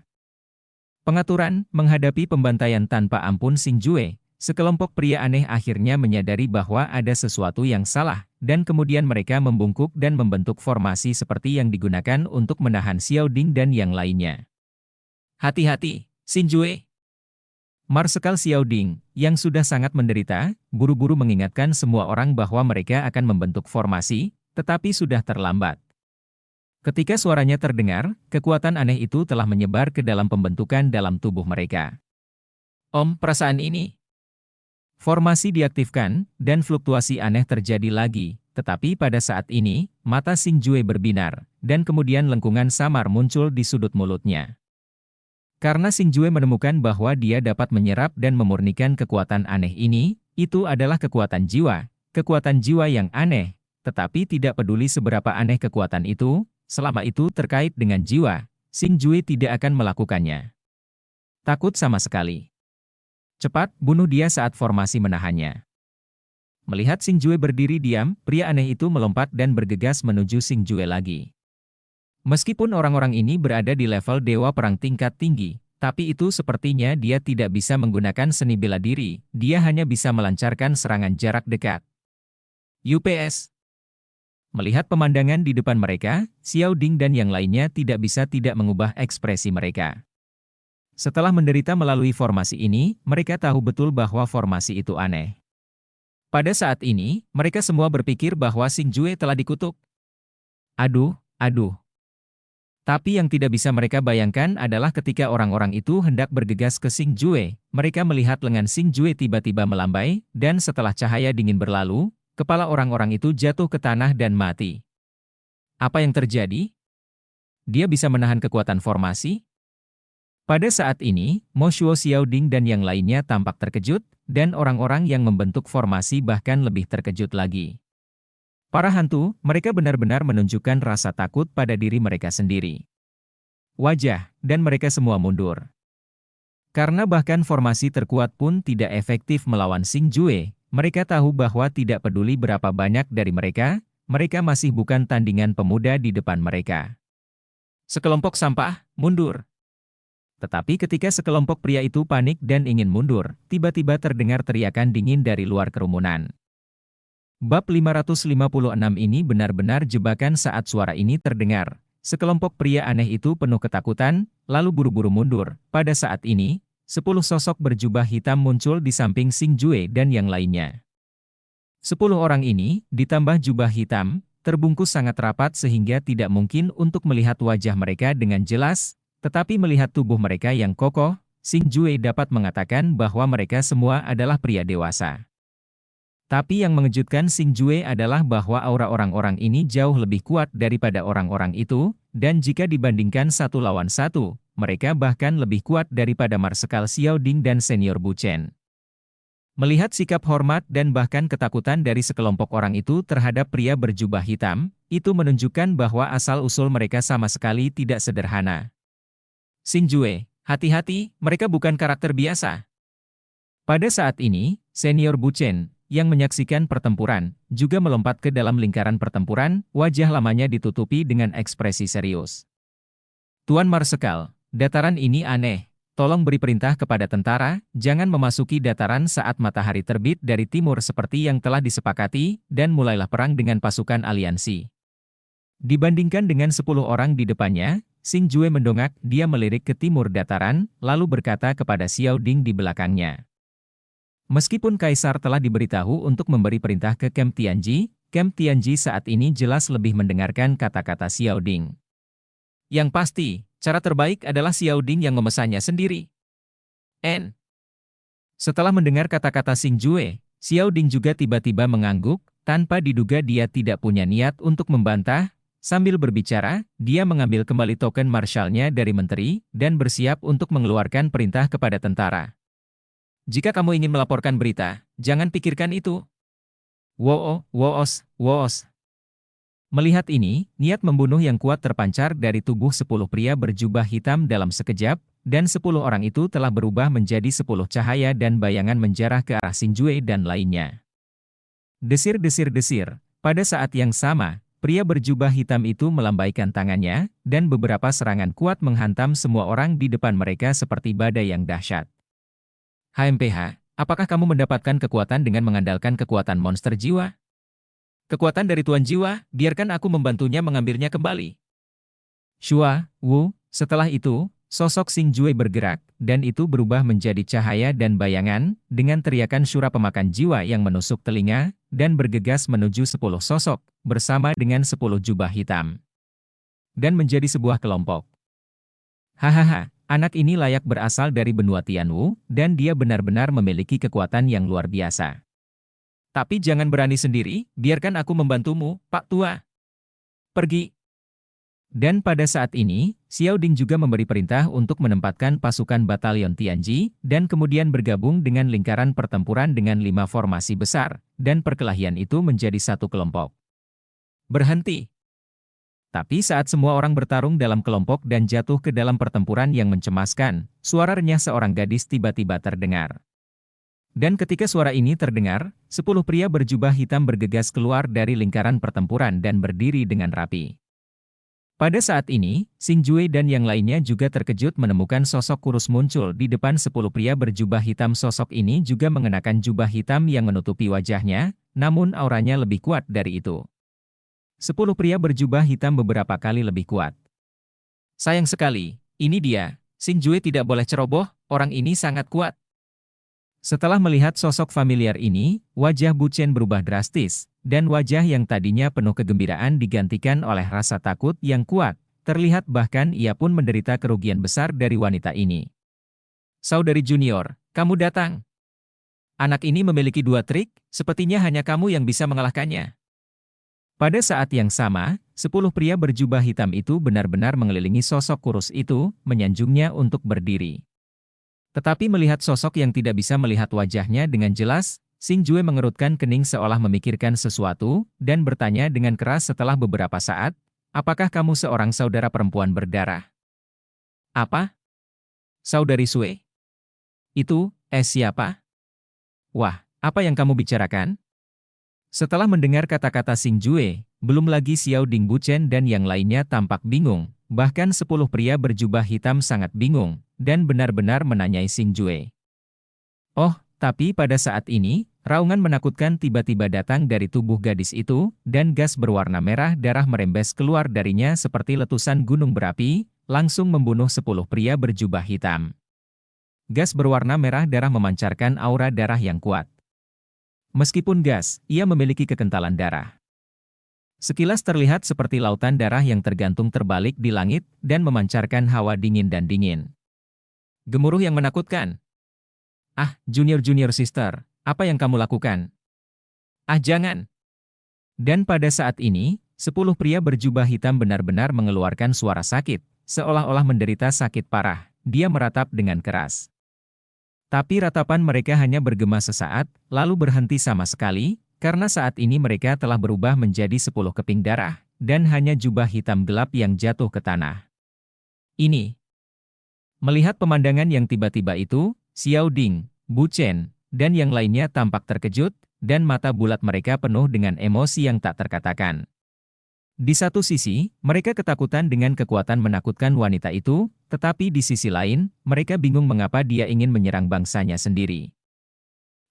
Pengaturan, menghadapi pembantaian tanpa ampun Xinjue, sekelompok pria aneh akhirnya menyadari bahwa ada sesuatu yang salah, dan kemudian mereka membungkuk dan membentuk formasi seperti yang digunakan untuk menahan Xiao Ding dan yang lainnya. Hati-hati, Xinjue! Marsekal Xiao Ding, yang sudah sangat menderita, buru-buru mengingatkan semua orang bahwa mereka akan membentuk formasi, tetapi sudah terlambat. Ketika suaranya terdengar, kekuatan aneh itu telah menyebar ke dalam pembentukan dalam tubuh mereka. Perasaan ini. Formasi diaktifkan, dan fluktuasi aneh terjadi lagi, tetapi pada saat ini, mata Xinjue berbinar, dan kemudian lengkungan samar muncul di sudut mulutnya. Karena Xinjue menemukan bahwa dia dapat menyerap dan memurnikan kekuatan aneh ini, itu adalah kekuatan jiwa yang aneh, tetapi tidak peduli seberapa aneh kekuatan itu, selama itu terkait dengan jiwa, Xinjue tidak akan melakukannya. Takut sama sekali. Cepat, bunuh dia saat formasi menahannya. Melihat Xinjue berdiri diam, pria aneh itu melompat dan bergegas menuju Xinjue lagi. Meskipun orang-orang ini berada di level dewa perang tingkat tinggi, tapi itu sepertinya dia tidak bisa menggunakan seni bela diri, dia hanya bisa melancarkan serangan jarak dekat. UPS. Melihat pemandangan di depan mereka, Xiao Ding dan yang lainnya tidak bisa tidak mengubah ekspresi mereka. Setelah menderita melalui formasi ini, mereka tahu betul bahwa formasi itu aneh. Pada saat ini, mereka semua berpikir bahwa Xinjue telah dikutuk. Aduh. Tapi yang tidak bisa mereka bayangkan adalah ketika orang-orang itu hendak bergegas ke Xinjue, mereka melihat lengan Xinjue tiba-tiba melambai, dan setelah cahaya dingin berlalu, kepala orang-orang itu jatuh ke tanah dan mati. Apa yang terjadi? Dia bisa menahan kekuatan formasi? Pada saat ini, Mo Shuo, Xiao Ding dan yang lainnya tampak terkejut, dan orang-orang yang membentuk formasi bahkan lebih terkejut lagi. Para hantu, mereka benar-benar menunjukkan rasa takut pada diri mereka sendiri. Wajah, dan mereka semua mundur. Karena bahkan formasi terkuat pun tidak efektif melawan Xinjue, mereka tahu bahwa tidak peduli berapa banyak dari mereka masih bukan tandingan pemuda di depan mereka. Sekelompok sampah, mundur. Tetapi ketika sekelompok pria itu panik dan ingin mundur, tiba-tiba terdengar teriakan dingin dari luar kerumunan. Bab 556 ini benar-benar jebakan saat suara ini terdengar. Sekelompok pria aneh itu penuh ketakutan, lalu buru-buru mundur. Pada saat ini, 10 sosok berjubah hitam muncul di samping Xinjue dan yang lainnya. 10 orang ini, ditambah jubah hitam, terbungkus sangat rapat sehingga tidak mungkin untuk melihat wajah mereka dengan jelas, tetapi melihat tubuh mereka yang kokoh, Xinjue dapat mengatakan bahwa mereka semua adalah pria dewasa. Tapi yang mengejutkan Xinjue adalah bahwa aura orang-orang ini jauh lebih kuat daripada orang-orang itu, dan jika dibandingkan 1 lawan 1, mereka bahkan lebih kuat daripada Marsekal Xiao Ding dan Senior Bu Chen. Melihat sikap hormat dan bahkan ketakutan dari sekelompok orang itu terhadap pria berjubah hitam, itu menunjukkan bahwa asal-usul mereka sama sekali tidak sederhana. Xinjue, hati-hati, mereka bukan karakter biasa. Pada saat ini, senior Bu Chen, yang menyaksikan pertempuran, juga melompat ke dalam lingkaran pertempuran, wajah lamanya ditutupi dengan ekspresi serius. Tuan Marsekal, dataran ini aneh. Tolong beri perintah kepada tentara, jangan memasuki dataran saat matahari terbit dari timur seperti yang telah disepakati, dan mulailah perang dengan pasukan aliansi. Dibandingkan dengan 10 orang di depannya, Xing Jue mendongak, dia melirik ke timur dataran, lalu berkata kepada Xiao Ding di belakangnya. Meskipun Kaisar telah diberitahu untuk memberi perintah ke Kem Tianji saat ini jelas lebih mendengarkan kata-kata Xiao Ding. Yang pasti, cara terbaik adalah Xiao Ding yang memesannya sendiri. Setelah mendengar kata-kata Xing Jue, Xiao Ding juga tiba-tiba mengangguk, tanpa diduga dia tidak punya niat untuk membantah. Sambil berbicara, dia mengambil kembali token marshal-nya dari menteri, dan bersiap untuk mengeluarkan perintah kepada tentara. Jika kamu ingin melaporkan berita, jangan pikirkan itu. Woos. Melihat ini, niat membunuh yang kuat terpancar dari tubuh 10 pria berjubah hitam dalam sekejap, dan 10 orang itu telah berubah menjadi 10 cahaya dan bayangan menjarah ke arah Xing Jue dan lainnya. Desir. Pada saat yang sama, pria berjubah hitam itu melambaikan tangannya, dan beberapa serangan kuat menghantam semua orang di depan mereka seperti badai yang dahsyat. HMPH, apakah kamu mendapatkan kekuatan dengan mengandalkan kekuatan monster jiwa? Kekuatan dari Tuan Jiwa, biarkan aku membantunya mengambilnya kembali. Shua, Wu, setelah itu, sosok Xing Jue bergerak, dan itu berubah menjadi cahaya dan bayangan, dengan teriakan syura pemakan jiwa yang menusuk telinga, dan bergegas menuju 10 sosok, bersama dengan 10 jubah hitam. Dan menjadi sebuah kelompok. Hahaha, anak ini layak berasal dari benua Tianwu, dan dia benar-benar memiliki kekuatan yang luar biasa. Tapi jangan berani sendiri, biarkan aku membantumu, Pak Tua. Pergi. Dan pada saat ini, Xiao Ding juga memberi perintah untuk menempatkan pasukan batalion Tianji, dan kemudian bergabung dengan lingkaran pertempuran dengan 5 formasi besar, dan perkelahian itu menjadi satu kelompok. Berhenti. Tapi saat semua orang bertarung dalam kelompok dan jatuh ke dalam pertempuran yang mencemaskan, suara renyah seorang gadis tiba-tiba terdengar. Dan ketika suara ini terdengar, 10 pria berjubah hitam bergegas keluar dari lingkaran pertempuran dan berdiri dengan rapi. Pada saat ini, Xing Jue dan yang lainnya juga terkejut menemukan sosok kurus muncul di depan 10 pria berjubah hitam. Sosok ini juga mengenakan jubah hitam yang menutupi wajahnya, namun auranya lebih kuat dari itu. 10 pria berjubah hitam beberapa kali lebih kuat. Sayang sekali, ini dia, Xing Jue tidak boleh ceroboh, orang ini sangat kuat. Setelah melihat sosok familiar ini, wajah Bu Chen berubah drastis, dan wajah yang tadinya penuh kegembiraan digantikan oleh rasa takut yang kuat. Terlihat bahkan ia pun menderita kerugian besar dari wanita ini. Saudari junior, kamu datang. Anak ini memiliki 2 trik, sepertinya hanya kamu yang bisa mengalahkannya. Pada saat yang sama, 10 pria berjubah hitam itu benar-benar mengelilingi sosok kurus itu, menyanjungnya untuk berdiri. Tetapi melihat sosok yang tidak bisa melihat wajahnya dengan jelas, Xing Jue mengerutkan kening seolah memikirkan sesuatu, dan bertanya dengan keras setelah beberapa saat, apakah kamu seorang saudara perempuan berdarah? Apa? Saudari Sue? Itu, siapa? Wah, apa yang kamu bicarakan? Setelah mendengar kata-kata Xing Jue, belum lagi Xiao Ding, Bu Chen dan yang lainnya tampak bingung, bahkan 10 pria berjubah hitam sangat bingung, dan benar-benar menanyai Xing Jue. Oh, tapi pada saat ini, raungan menakutkan tiba-tiba datang dari tubuh gadis itu, dan gas berwarna merah darah merembes keluar darinya seperti letusan gunung berapi, langsung membunuh 10 pria berjubah hitam. Gas berwarna merah darah memancarkan aura darah yang kuat. Meskipun gas, ia memiliki kekentalan darah. Sekilas terlihat seperti lautan darah yang tergantung terbalik di langit, dan memancarkan hawa dingin dan dingin. Gemuruh yang menakutkan. Ah, junior sister, apa yang kamu lakukan? Ah, jangan. Dan pada saat ini, 10 pria berjubah hitam benar-benar mengeluarkan suara sakit, seolah-olah menderita sakit parah. Dia meratap dengan keras. Tapi ratapan mereka hanya bergema sesaat, lalu berhenti sama sekali, karena saat ini mereka telah berubah menjadi 10 keping darah, dan hanya jubah hitam gelap yang jatuh ke tanah. Ini. Melihat pemandangan yang tiba-tiba itu, Xiao Ding, Bu Chen, dan yang lainnya tampak terkejut, dan mata bulat mereka penuh dengan emosi yang tak terkatakan. Di satu sisi, mereka ketakutan dengan kekuatan menakutkan wanita itu, tetapi di sisi lain, mereka bingung mengapa dia ingin menyerang bangsanya sendiri.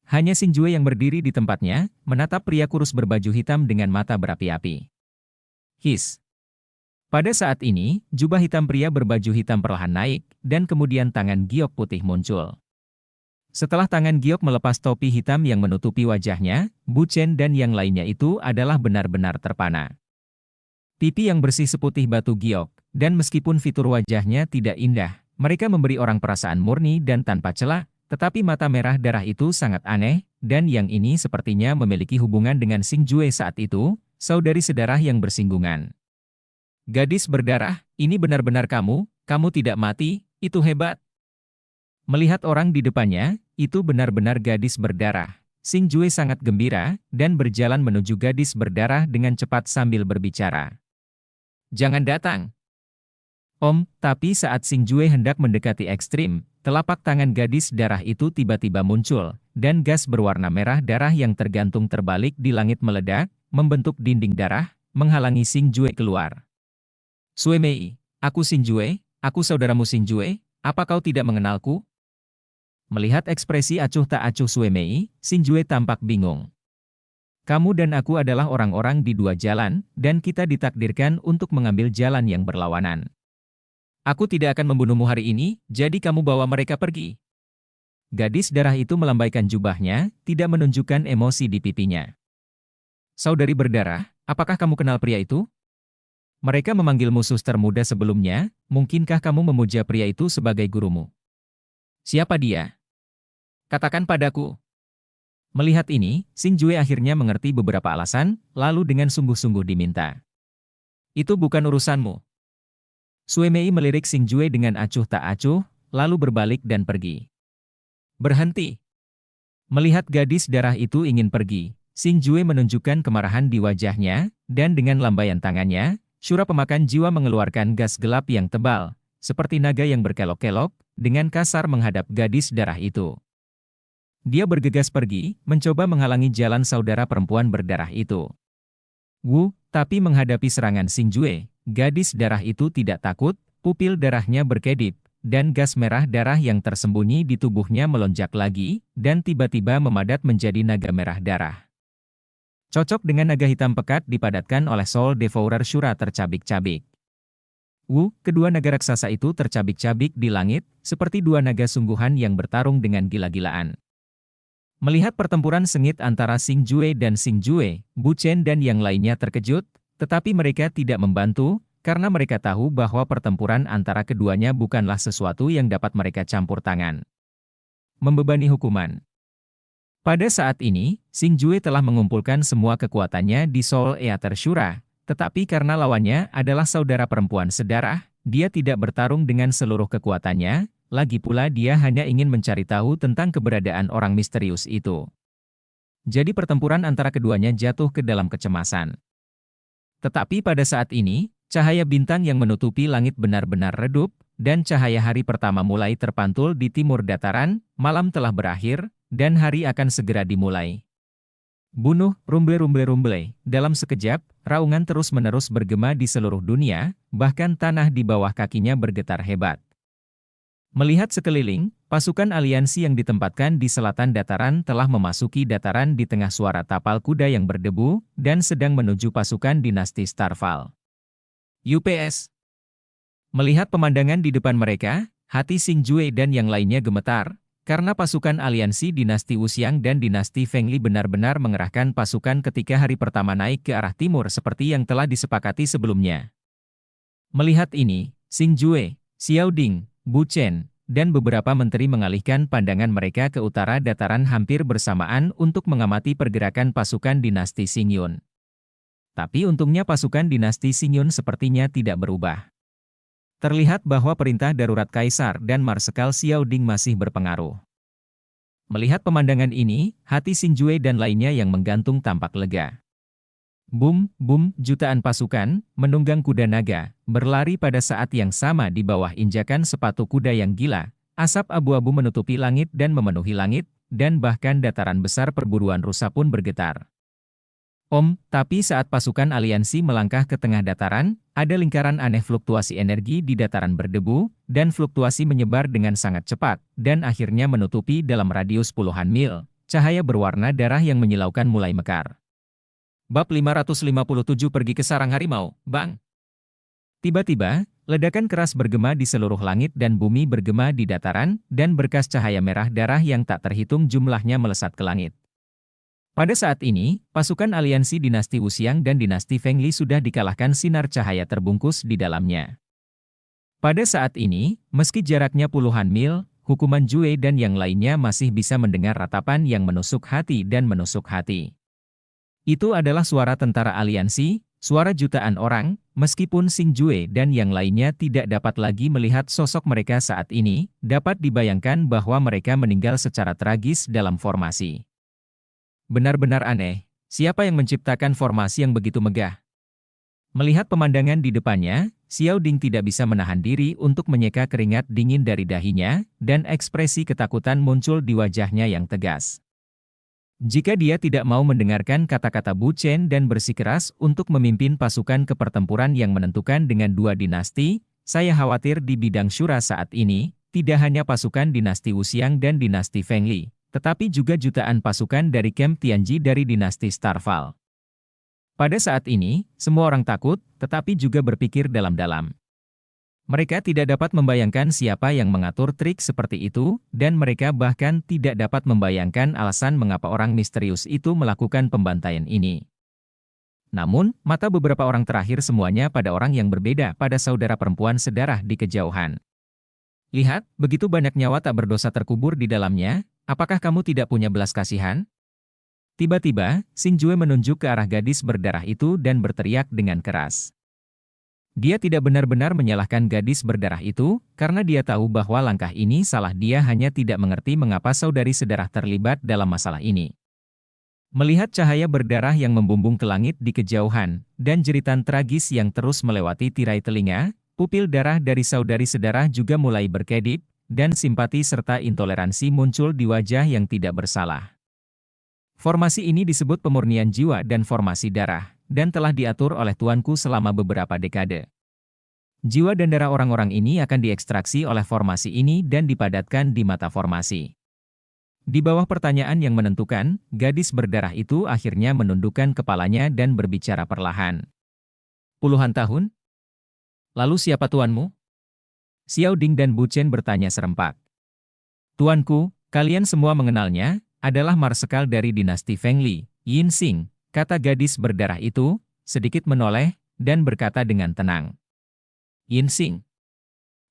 Hanya Xingjue yang berdiri di tempatnya, menatap pria kurus berbaju hitam dengan mata berapi-api. His. Pada saat ini, jubah hitam pria berbaju hitam perlahan naik, dan kemudian tangan giok putih muncul. Setelah tangan giok melepas topi hitam yang menutupi wajahnya, Bu Chen dan yang lainnya itu adalah benar-benar terpana. Pipi yang bersih seputih batu giok, dan meskipun fitur wajahnya tidak indah, mereka memberi orang perasaan murni dan tanpa celah, tetapi mata merah darah itu sangat aneh, dan yang ini sepertinya memiliki hubungan dengan Xingjue saat itu, saudari sedarah yang bersinggungan. Gadis berdarah, ini benar-benar kamu tidak mati, itu hebat. Melihat orang di depannya, itu benar-benar gadis berdarah. Xingjue sangat gembira, dan berjalan menuju gadis berdarah dengan cepat sambil berbicara. Jangan datang. Om, tapi saat Xingjue hendak mendekati ekstrim, telapak tangan gadis darah itu tiba-tiba muncul, dan gas berwarna merah darah yang tergantung terbalik di langit meledak, membentuk dinding darah, menghalangi Xingjue keluar. Sue Mei, aku Xingjue, aku saudaramu Xingjue, apa kau tidak mengenalku? Melihat ekspresi acuh tak acuh Sue Mei, Xingjue tampak bingung. Kamu dan aku adalah orang-orang di dua jalan, dan kita ditakdirkan untuk mengambil jalan yang berlawanan. Aku tidak akan membunuhmu hari ini, jadi kamu bawa mereka pergi. Gadis darah itu melambaikan jubahnya, tidak menunjukkan emosi di pipinya. Saudari berdarah, apakah kamu kenal pria itu? Mereka memanggilmu suster muda sebelumnya, mungkinkah kamu memuja pria itu sebagai gurumu? Siapa dia? Katakan padaku. Melihat ini, Xingjue akhirnya mengerti beberapa alasan, lalu dengan sungguh-sungguh diminta. Itu bukan urusanmu. Sue Mei melirik Xingjue dengan acuh tak acuh, lalu berbalik dan pergi. Berhenti. Melihat gadis darah itu ingin pergi, Xingjue menunjukkan kemarahan di wajahnya, dan dengan lambaian tangannya, Syura pemakan jiwa mengeluarkan gas gelap yang tebal, seperti naga yang berkelok-kelok, dengan kasar menghadap gadis darah itu. Dia bergegas pergi, mencoba menghalangi jalan saudara perempuan berdarah itu. Tapi menghadapi serangan Xingjue, gadis darah itu tidak takut, pupil darahnya berkedip, dan gas merah darah yang tersembunyi di tubuhnya melonjak lagi, dan tiba-tiba memadat menjadi naga merah darah. Cocok dengan naga hitam pekat dipadatkan oleh Soul Devourer Syura tercabik-cabik. Kedua naga raksasa itu tercabik-cabik di langit, seperti dua naga sungguhan yang bertarung dengan gila-gilaan. Melihat pertempuran sengit antara Xingjue dan Xingjue, Bu Chen dan yang lainnya terkejut, tetapi mereka tidak membantu, karena mereka tahu bahwa pertempuran antara keduanya bukanlah sesuatu yang dapat mereka campur tangan. Membebani hukuman. Pada saat ini, Xingjue telah mengumpulkan semua kekuatannya di Soul Eater Syura, tetapi karena lawannya adalah saudara perempuan sedarah, dia tidak bertarung dengan seluruh kekuatannya. Lagi pula dia hanya ingin mencari tahu tentang keberadaan orang misterius itu. Jadi pertempuran antara keduanya jatuh ke dalam kecemasan. Tetapi pada saat ini, cahaya bintang yang menutupi langit benar-benar redup, dan cahaya hari pertama mulai terpantul di timur dataran, malam telah berakhir, dan hari akan segera dimulai. Bunuh, rumble-rumble-rumble. Dalam sekejap, raungan terus-menerus bergema di seluruh dunia, bahkan tanah di bawah kakinya bergetar hebat. Melihat sekeliling, pasukan aliansi yang ditempatkan di selatan dataran telah memasuki dataran di tengah suara tapal kuda yang berdebu, dan sedang menuju pasukan dinasti Starfall. UPS. Melihat pemandangan di depan mereka, hati Xingjue dan yang lainnya gemetar, karena pasukan aliansi dinasti Wuxiang dan dinasti Fengli benar-benar mengerahkan pasukan ketika hari pertama naik ke arah timur seperti yang telah disepakati sebelumnya. Melihat ini, Xingjue, Xiao Ding, Bu Chen, dan beberapa menteri mengalihkan pandangan mereka ke utara dataran hampir bersamaan untuk mengamati pergerakan pasukan dinasti Xingyun. Tapi untungnya pasukan dinasti Xingyun sepertinya tidak berubah. Terlihat bahwa perintah darurat Kaisar dan Marsekal Xiao Ding masih berpengaruh. Melihat pemandangan ini, hati Xingjue dan lainnya yang menggantung tampak lega. Bum, bum, jutaan pasukan, menunggang kuda naga, berlari pada saat yang sama di bawah injakan sepatu kuda yang gila. Asap abu-abu menutupi langit dan memenuhi langit, dan bahkan dataran besar perburuan rusa pun bergetar. Tapi saat pasukan aliansi melangkah ke tengah dataran, ada lingkaran aneh fluktuasi energi di dataran berdebu, dan fluktuasi menyebar dengan sangat cepat, dan akhirnya menutupi dalam radius puluhan mil. Cahaya berwarna darah yang menyilaukan mulai mekar. Bab 557 pergi ke sarang harimau, Bang. Tiba-tiba, ledakan keras bergema di seluruh langit dan bumi bergema di dataran, dan berkas cahaya merah darah yang tak terhitung jumlahnya melesat ke langit. Pada saat ini, pasukan aliansi dinasti Wuxiang dan dinasti Fengli sudah dikalahkan sinar cahaya terbungkus di dalamnya. Pada saat ini, meski jaraknya puluhan mil, hukuman Jue dan yang lainnya masih bisa mendengar ratapan yang menusuk hati dan menusuk hati. Itu adalah suara tentara aliansi, suara jutaan orang, meskipun Xing Jue dan yang lainnya tidak dapat lagi melihat sosok mereka saat ini, dapat dibayangkan bahwa mereka meninggal secara tragis dalam formasi. Benar-benar aneh, siapa yang menciptakan formasi yang begitu megah? Melihat pemandangan di depannya, Xiao Ding tidak bisa menahan diri untuk menyeka keringat dingin dari dahinya, dan ekspresi ketakutan muncul di wajahnya yang tegas. Jika dia tidak mau mendengarkan kata-kata Bu Chen dan bersikeras untuk memimpin pasukan ke pertempuran yang menentukan dengan dua dinasti, saya khawatir di bidang syura saat ini, tidak hanya pasukan dinasti Wuxiang dan dinasti Fengli, tetapi juga jutaan pasukan dari Camp Tianji dari dinasti Starval. Pada saat ini, semua orang takut, tetapi juga berpikir dalam-dalam. Mereka tidak dapat membayangkan siapa yang mengatur trik seperti itu, dan mereka bahkan tidak dapat membayangkan alasan mengapa orang misterius itu melakukan pembantaian ini. Namun, mata beberapa orang terakhir semuanya pada orang yang berbeda pada saudara perempuan sedarah di kejauhan. Lihat, begitu banyak nyawa tak berdosa terkubur di dalamnya. Apakah kamu tidak punya belas kasihan? Tiba-tiba, Xing Jue menunjuk ke arah gadis berdarah itu dan berteriak dengan keras. Dia tidak benar-benar menyalahkan gadis berdarah itu, karena dia tahu bahwa langkah ini salah. Dia hanya tidak mengerti mengapa saudari sedarah terlibat dalam masalah ini. Melihat cahaya berdarah yang membumbung ke langit di kejauhan, dan jeritan tragis yang terus melewati tirai telinga, pupil darah dari saudari sedarah juga mulai berkedip, dan simpati serta intoleransi muncul di wajah yang tidak bersalah. Formasi ini disebut pemurnian jiwa dan formasi darah, dan telah diatur oleh tuanku selama beberapa dekade. Jiwa dan darah orang-orang ini akan diekstraksi oleh formasi ini dan dipadatkan di mata formasi. Di bawah pertanyaan yang menentukan, gadis berdarah itu akhirnya menundukkan kepalanya dan berbicara perlahan. Puluhan tahun? Lalu siapa tuanmu? Xiao Ding dan Bu Chen bertanya serempak. Tuanku, kalian semua mengenalnya, adalah marsekal dari dinasti Fengli, Yin Xing, kata gadis berdarah itu, sedikit menoleh, dan berkata dengan tenang. Yin Xing.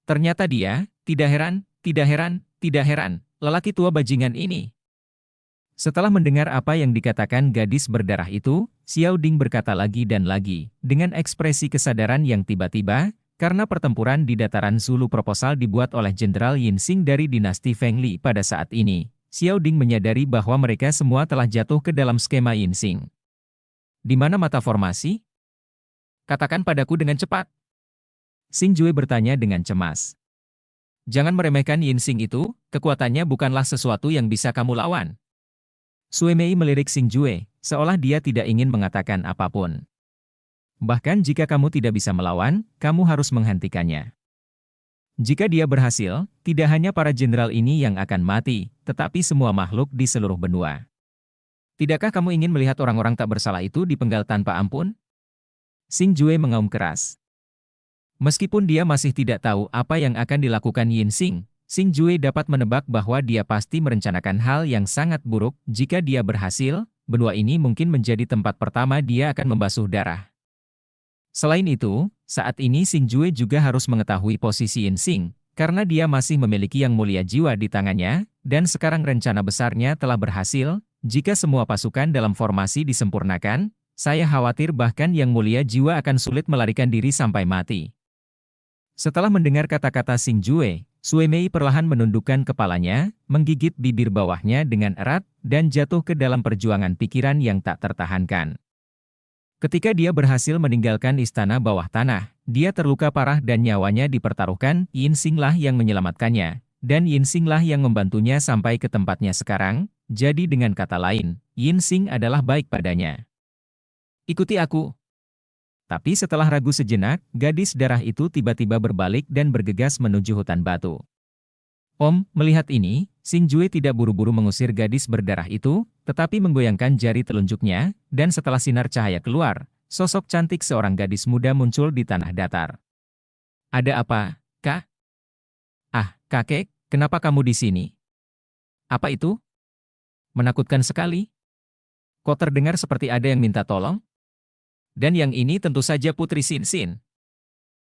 Ternyata dia, tidak heran, lelaki tua bajingan ini. Setelah mendengar apa yang dikatakan gadis berdarah itu, Xiao Ding berkata lagi dan lagi, dengan ekspresi kesadaran yang tiba-tiba, karena pertempuran di dataran Zulu proposal dibuat oleh Jenderal Yin Xing dari dinasti Fengli pada saat ini, Xiao Ding menyadari bahwa mereka semua telah jatuh ke dalam skema Yin Xing. Di mana mata formasi? Katakan padaku dengan cepat. Xing Jue bertanya dengan cemas. Jangan meremehkan Yin Xing itu, kekuatannya bukanlah sesuatu yang bisa kamu lawan. Sui Mei melirik Xing Jue, seolah dia tidak ingin mengatakan apapun. Bahkan jika kamu tidak bisa melawan, kamu harus menghentikannya. Jika dia berhasil, tidak hanya para jenderal ini yang akan mati, tetapi semua makhluk di seluruh benua. Tidakkah kamu ingin melihat orang-orang tak bersalah itu dipenggal tanpa ampun? Xing Jue mengaum keras. Meskipun dia masih tidak tahu apa yang akan dilakukan Yin Xing, Xing Jue dapat menebak bahwa dia pasti merencanakan hal yang sangat buruk. Jika dia berhasil, benua ini mungkin menjadi tempat pertama dia akan membasuh darah. Selain itu, saat ini Xing Jue juga harus mengetahui posisi Yin Xing, karena dia masih memiliki yang mulia jiwa di tangannya, dan sekarang rencana besarnya telah berhasil. Jika semua pasukan dalam formasi disempurnakan, saya khawatir bahkan yang mulia jiwa akan sulit melarikan diri sampai mati. Setelah mendengar kata-kata Xing Jue, Sui Mei perlahan menundukkan kepalanya, menggigit bibir bawahnya dengan erat, dan jatuh ke dalam perjuangan pikiran yang tak tertahankan. Ketika dia berhasil meninggalkan istana bawah tanah, dia terluka parah dan nyawanya dipertaruhkan. Yin Xing lah yang menyelamatkannya. dan Yinsing lah yang membantunya sampai ke tempatnya sekarang, jadi dengan kata lain, Yinsing adalah baik padanya. Ikuti aku. Tapi setelah ragu sejenak, gadis darah itu tiba-tiba berbalik dan bergegas menuju hutan batu. Om, melihat ini, Xing Jue tidak buru-buru mengusir gadis berdarah itu, tetapi menggoyangkan jari telunjuknya, dan setelah sinar cahaya keluar, sosok cantik seorang gadis muda muncul di tanah datar. Ada apa, Kak? Ah, kakek, kenapa kamu di sini? Apa itu? Menakutkan sekali. Kok terdengar seperti ada yang minta tolong? Dan yang ini tentu saja Putri Xin.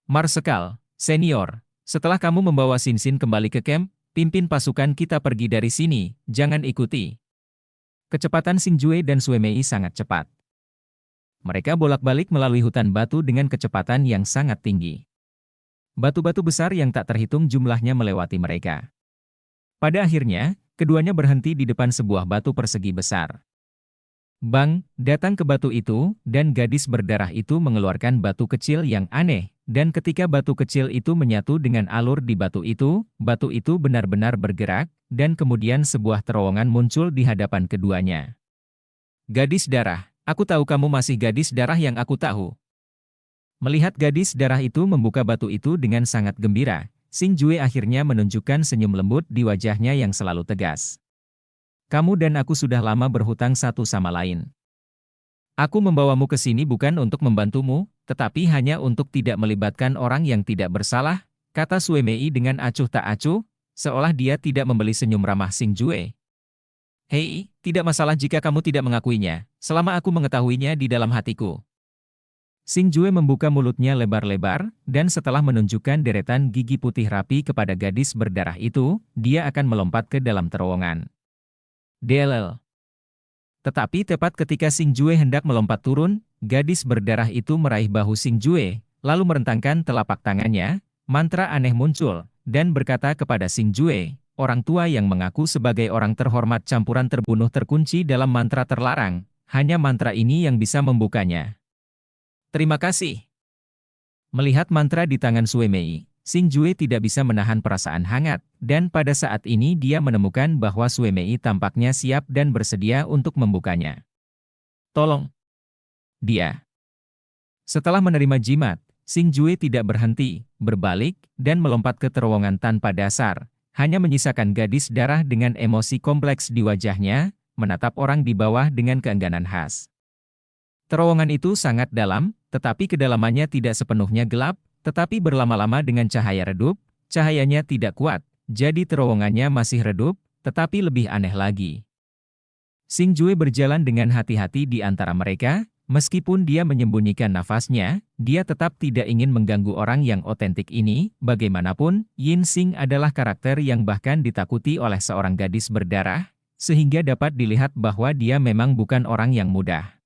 Marsekal, senior, setelah kamu membawa Xin kembali ke camp, pimpin pasukan kita pergi dari sini, jangan ikuti. Kecepatan Xing Jue dan Sue Mei sangat cepat. Mereka bolak-balik melalui hutan batu dengan kecepatan yang sangat tinggi. Batu-batu besar yang tak terhitung jumlahnya melewati mereka. Pada akhirnya, keduanya berhenti di depan sebuah batu persegi besar. Bang, datang ke batu itu, dan gadis berdarah itu mengeluarkan batu kecil yang aneh, dan ketika batu kecil itu menyatu dengan alur di batu itu benar-benar bergerak, dan kemudian sebuah terowongan muncul di hadapan keduanya. Gadis darah, aku tahu kamu masih gadis darah yang aku tahu. Melihat gadis darah itu membuka batu itu dengan sangat gembira, Xing Jue akhirnya menunjukkan senyum lembut di wajahnya yang selalu tegas. Kamu dan aku sudah lama berhutang satu sama lain. Aku membawamu ke sini bukan untuk membantumu, tetapi hanya untuk tidak melibatkan orang yang tidak bersalah, kata Sue Mei dengan acuh tak acuh, seolah dia tidak membeli senyum ramah Xing Jue. Hei, tidak masalah jika kamu tidak mengakuinya, selama aku mengetahuinya di dalam hatiku. Xing Jue membuka mulutnya lebar-lebar, dan setelah menunjukkan deretan gigi putih rapi kepada gadis berdarah itu, dia akan melompat ke dalam terowongan. DLL. Tetapi tepat ketika Xing Jue hendak melompat turun, gadis berdarah itu meraih bahu Xing Jue, lalu merentangkan telapak tangannya, mantra aneh muncul, dan berkata kepada Xing Jue, orang tua yang mengaku sebagai orang terhormat campuran terbunuh terkunci dalam mantra terlarang, hanya mantra ini yang bisa membukanya. Terima kasih. Melihat mantra di tangan Sue Mei, Xing Jue tidak bisa menahan perasaan hangat, dan pada saat ini dia menemukan bahwa Sue Mei tampaknya siap dan bersedia untuk membukanya. Tolong. Dia. Setelah menerima jimat, Xing Jue tidak berhenti, berbalik, dan melompat ke terowongan tanpa dasar, hanya menyisakan gadis darah dengan emosi kompleks di wajahnya, menatap orang di bawah dengan keengganan khas. Terowongan itu sangat dalam, tetapi kedalamannya tidak sepenuhnya gelap, tetapi berlama-lama dengan cahaya redup, cahayanya tidak kuat, jadi terowongannya masih redup, tetapi lebih aneh lagi. Xing Jue berjalan dengan hati-hati di antara mereka, meskipun dia menyembunyikan nafasnya, dia tetap tidak ingin mengganggu orang yang otentik ini, bagaimanapun, Yinsing adalah karakter yang bahkan ditakuti oleh seorang gadis berdarah, sehingga dapat dilihat bahwa dia memang bukan orang yang mudah.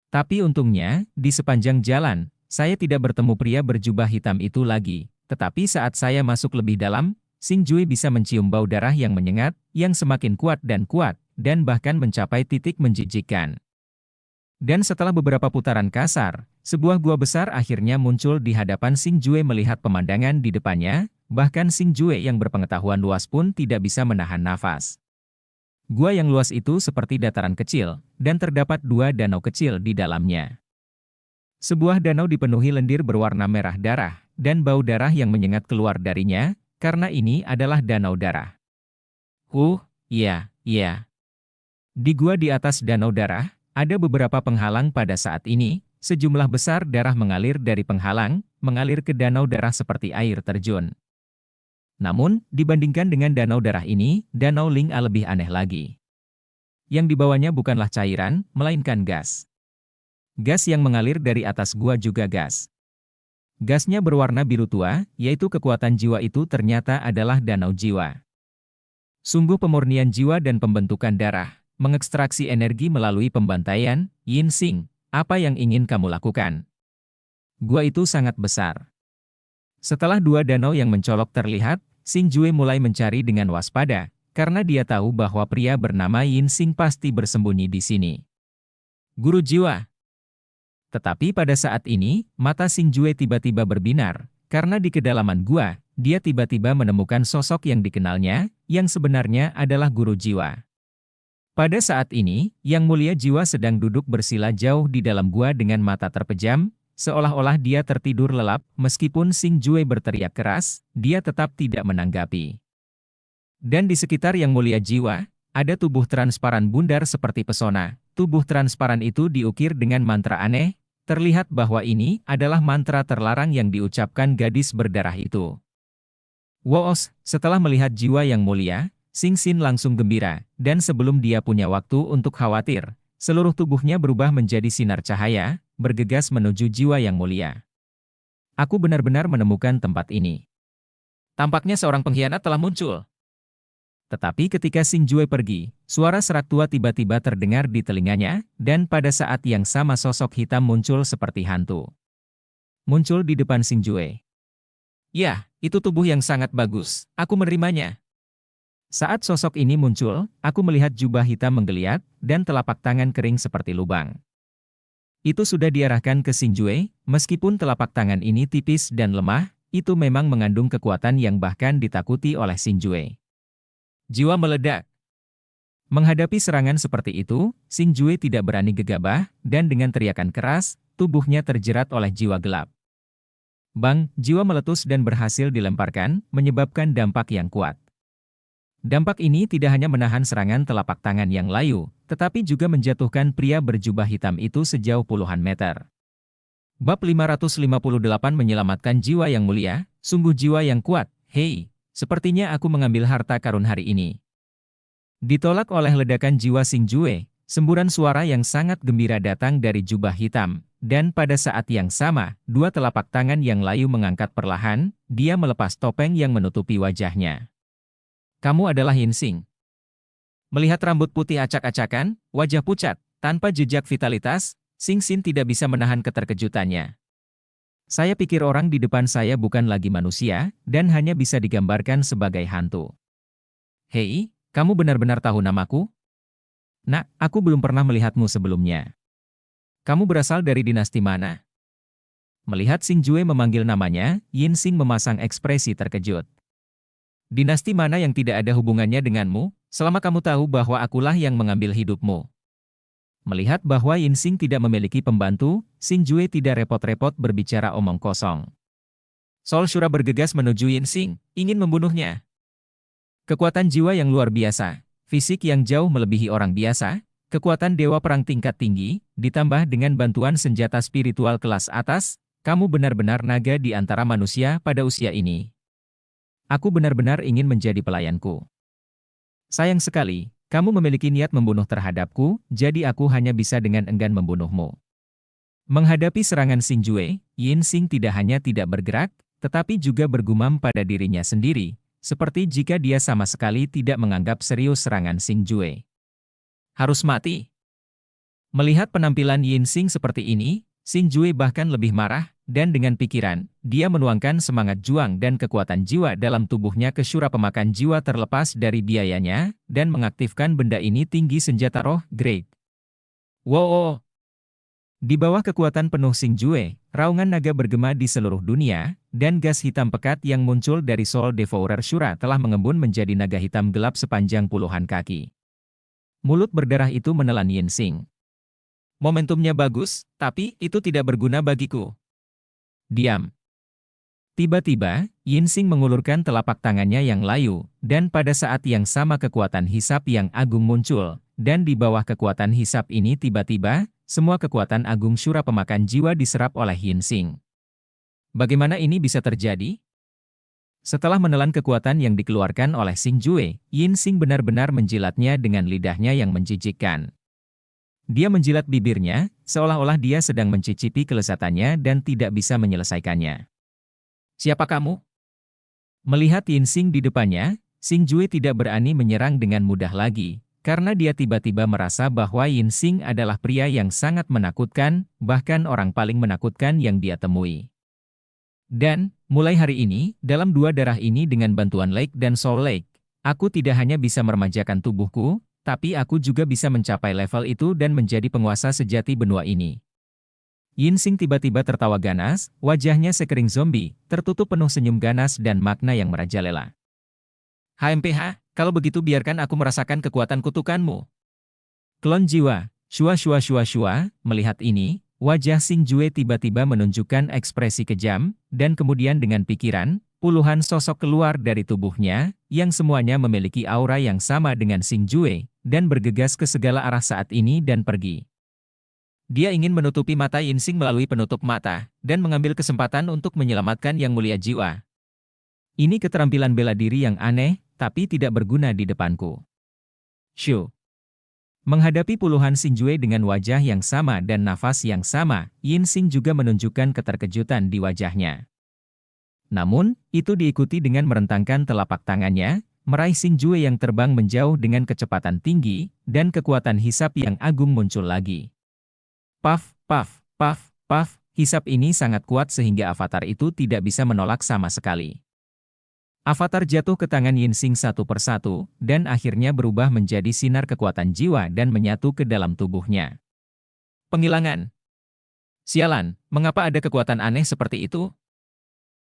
Tapi untungnya, di sepanjang jalan, saya tidak bertemu pria berjubah hitam itu lagi, tetapi saat saya masuk lebih dalam, Xing Jue bisa mencium bau darah yang menyengat, yang semakin kuat, dan bahkan mencapai titik menjijikkan. Dan setelah beberapa putaran kasar, sebuah gua besar akhirnya muncul di hadapan Xing Jue melihat pemandangan di depannya, bahkan Xing Jue yang berpengetahuan luas pun tidak bisa menahan nafas. Gua yang luas itu seperti dataran kecil, dan terdapat dua danau kecil di dalamnya. Sebuah danau dipenuhi lendir berwarna merah darah, dan bau darah yang menyengat keluar darinya, karena ini adalah danau darah. Iya. Di gua di atas danau darah, ada beberapa penghalang pada saat ini, sejumlah besar darah mengalir dari penghalang, mengalir ke danau darah seperti air terjun. Namun, dibandingkan dengan danau darah ini, danau Ling A lebih aneh lagi. Yang dibawanya bukanlah cairan, melainkan gas. Gas yang mengalir dari atas gua juga gas. Gasnya berwarna biru tua, yaitu kekuatan jiwa itu ternyata adalah danau jiwa. Sungguh pemurnian jiwa dan pembentukan darah, mengekstraksi energi melalui pembantaian, Yinsing, apa yang ingin kamu lakukan? Gua itu sangat besar. Setelah dua danau yang mencolok terlihat, Xing Jue mulai mencari dengan waspada, karena dia tahu bahwa pria bernama Yinsing pasti bersembunyi di sini. Guru jiwa. Tetapi pada saat ini, mata Xing Jue tiba-tiba berbinar, karena di kedalaman gua, dia tiba-tiba menemukan sosok yang dikenalnya, yang sebenarnya adalah guru jiwa. Pada saat ini, Yang Mulia Jiwa sedang duduk bersila jauh di dalam gua dengan mata terpejam, seolah-olah dia tertidur lelap. Meskipun Xing Jue berteriak keras, dia tetap tidak menanggapi. Dan di sekitar Yang Mulia Jiwa, ada tubuh transparan bundar seperti pesona. Tubuh transparan itu diukir dengan mantra aneh, terlihat bahwa ini adalah mantra terlarang yang diucapkan gadis berdarah itu. Woos, setelah melihat jiwa yang mulia, Xing Xin langsung gembira, dan sebelum dia punya waktu untuk khawatir, seluruh tubuhnya berubah menjadi sinar cahaya, bergegas menuju jiwa yang mulia. Aku benar-benar menemukan tempat ini. Tampaknya seorang pengkhianat telah muncul. Tetapi ketika Xing Jue pergi, suara serak tua tiba-tiba terdengar di telinganya, dan pada saat yang sama sosok hitam muncul seperti hantu. Muncul di depan Xing Jue. Ya, itu tubuh yang sangat bagus, aku menerimanya. Saat sosok ini muncul, aku melihat jubah hitam menggeliat, dan telapak tangan kering seperti lubang. Itu sudah diarahkan ke Xing Jue, meskipun telapak tangan ini tipis dan lemah, itu memang mengandung kekuatan yang bahkan ditakuti oleh Xing Jue. Jiwa meledak. Menghadapi serangan seperti itu, Xing Jue tidak berani gegabah, dan dengan teriakan keras, tubuhnya terjerat oleh jiwa gelap. Bang, jiwa meletus dan berhasil dilemparkan, menyebabkan dampak yang kuat. Dampak ini tidak hanya menahan serangan telapak tangan yang layu, tetapi juga menjatuhkan pria berjubah hitam itu sejauh puluhan meter. Bab 558 menyelamatkan jiwa yang mulia, sungguh jiwa yang kuat, hei. Sepertinya aku mengambil harta karun hari ini. Ditolak oleh ledakan jiwa Xing Jue, semburan suara yang sangat gembira datang dari jubah hitam, dan pada saat yang sama, dua telapak tangan yang layu mengangkat perlahan, dia melepas topeng yang menutupi wajahnya. Kamu adalah Yin Xing. Melihat rambut putih acak-acakan, wajah pucat, tanpa jejak vitalitas, Xing Xin tidak bisa menahan keterkejutannya. Saya pikir orang di depan saya bukan lagi manusia, dan hanya bisa digambarkan sebagai hantu. Hei, kamu benar-benar tahu namaku? Nak, aku belum pernah melihatmu sebelumnya. Kamu berasal dari dinasti mana? Melihat Xing Jue memanggil namanya, Yin Xing memasang ekspresi terkejut. Dinasti mana yang tidak ada hubungannya denganmu, selama kamu tahu bahwa akulah yang mengambil hidupmu? Melihat bahwa Yin Xing tidak memiliki pembantu, Xing Jue tidak repot-repot berbicara omong kosong. Sol Shura bergegas menuju Yin Xing, ingin membunuhnya. Kekuatan jiwa yang luar biasa, fisik yang jauh melebihi orang biasa, kekuatan dewa perang tingkat tinggi, ditambah dengan bantuan senjata spiritual kelas atas, kamu benar-benar naga di antara manusia pada usia ini. Aku benar-benar ingin menjadi pelayanku. Sayang sekali, kamu memiliki niat membunuh terhadapku, jadi aku hanya bisa dengan enggan membunuhmu. Menghadapi serangan Xing Jue, Yin Xing tidak hanya tidak bergerak, tetapi juga bergumam pada dirinya sendiri, seperti jika dia sama sekali tidak menganggap serius serangan Xing Jue. Harus mati. Melihat penampilan Yin Xing seperti ini, Xing Jue bahkan lebih marah, dan dengan pikiran, dia menuangkan semangat juang dan kekuatan jiwa dalam tubuhnya ke syura pemakan jiwa terlepas dari biayanya, dan mengaktifkan benda ini tinggi senjata roh, Great. Wow! Di bawah kekuatan penuh Xing Jue, raungan naga bergema di seluruh dunia, dan gas hitam pekat yang muncul dari Soul Devourer Shura telah mengembun menjadi naga hitam gelap sepanjang puluhan kaki. Mulut berdarah itu menelan Yin Xing. Momentumnya bagus, tapi itu tidak berguna bagiku. Diam. Tiba-tiba, Yin Xing mengulurkan telapak tangannya yang layu, dan pada saat yang sama kekuatan hisap yang agung muncul, dan di bawah kekuatan hisap ini tiba-tiba, semua kekuatan agung syura pemakan jiwa diserap oleh Yin Xing. Bagaimana ini bisa terjadi? Setelah menelan kekuatan yang dikeluarkan oleh Xing Jue, Yin Xing benar-benar menjilatnya dengan lidahnya yang menjijikkan. Dia menjilat bibirnya, seolah-olah dia sedang mencicipi kelezatannya dan tidak bisa menyelesaikannya. Siapa kamu? Melihat Yin Xing di depannya, Xing Jue tidak berani menyerang dengan mudah lagi, karena dia tiba-tiba merasa bahwa Yin Xing adalah pria yang sangat menakutkan, bahkan orang paling menakutkan yang dia temui. Dan, mulai hari ini, dalam dua darah ini dengan bantuan Lake dan Soul Lake, aku tidak hanya bisa meremajakan tubuhku, tapi aku juga bisa mencapai level itu dan menjadi penguasa sejati benua ini. Yinsing tiba-tiba tertawa ganas, wajahnya sekering zombie, tertutup penuh senyum ganas dan makna yang merajalela. HMPH, kalau begitu biarkan aku merasakan kekuatan kutukanmu. Klon jiwa, shua shua shua shua, melihat ini, wajah Xing Jue tiba-tiba menunjukkan ekspresi kejam, dan kemudian dengan pikiran, puluhan sosok keluar dari tubuhnya, yang semuanya memiliki aura yang sama dengan Xing Jue, dan bergegas ke segala arah saat ini dan pergi. Dia ingin menutupi mata Yinsing melalui penutup mata, dan mengambil kesempatan untuk menyelamatkan Yang Mulia Jiwa. Ini keterampilan bela diri yang aneh, tapi tidak berguna di depanku. Shu. Menghadapi puluhan Xing Jue dengan wajah yang sama dan nafas yang sama, Yinsing juga menunjukkan keterkejutan di wajahnya. Namun, itu diikuti dengan merentangkan telapak tangannya, meraih Xing Jue yang terbang menjauh dengan kecepatan tinggi, dan kekuatan hisap yang agung muncul lagi. Puff, puff, puff, puff, hisap ini sangat kuat sehingga avatar itu tidak bisa menolak sama sekali. Avatar jatuh ke tangan Yinsing satu persatu, dan akhirnya berubah menjadi sinar kekuatan jiwa dan menyatu ke dalam tubuhnya. Penghilangan. Sialan, mengapa ada kekuatan aneh seperti itu?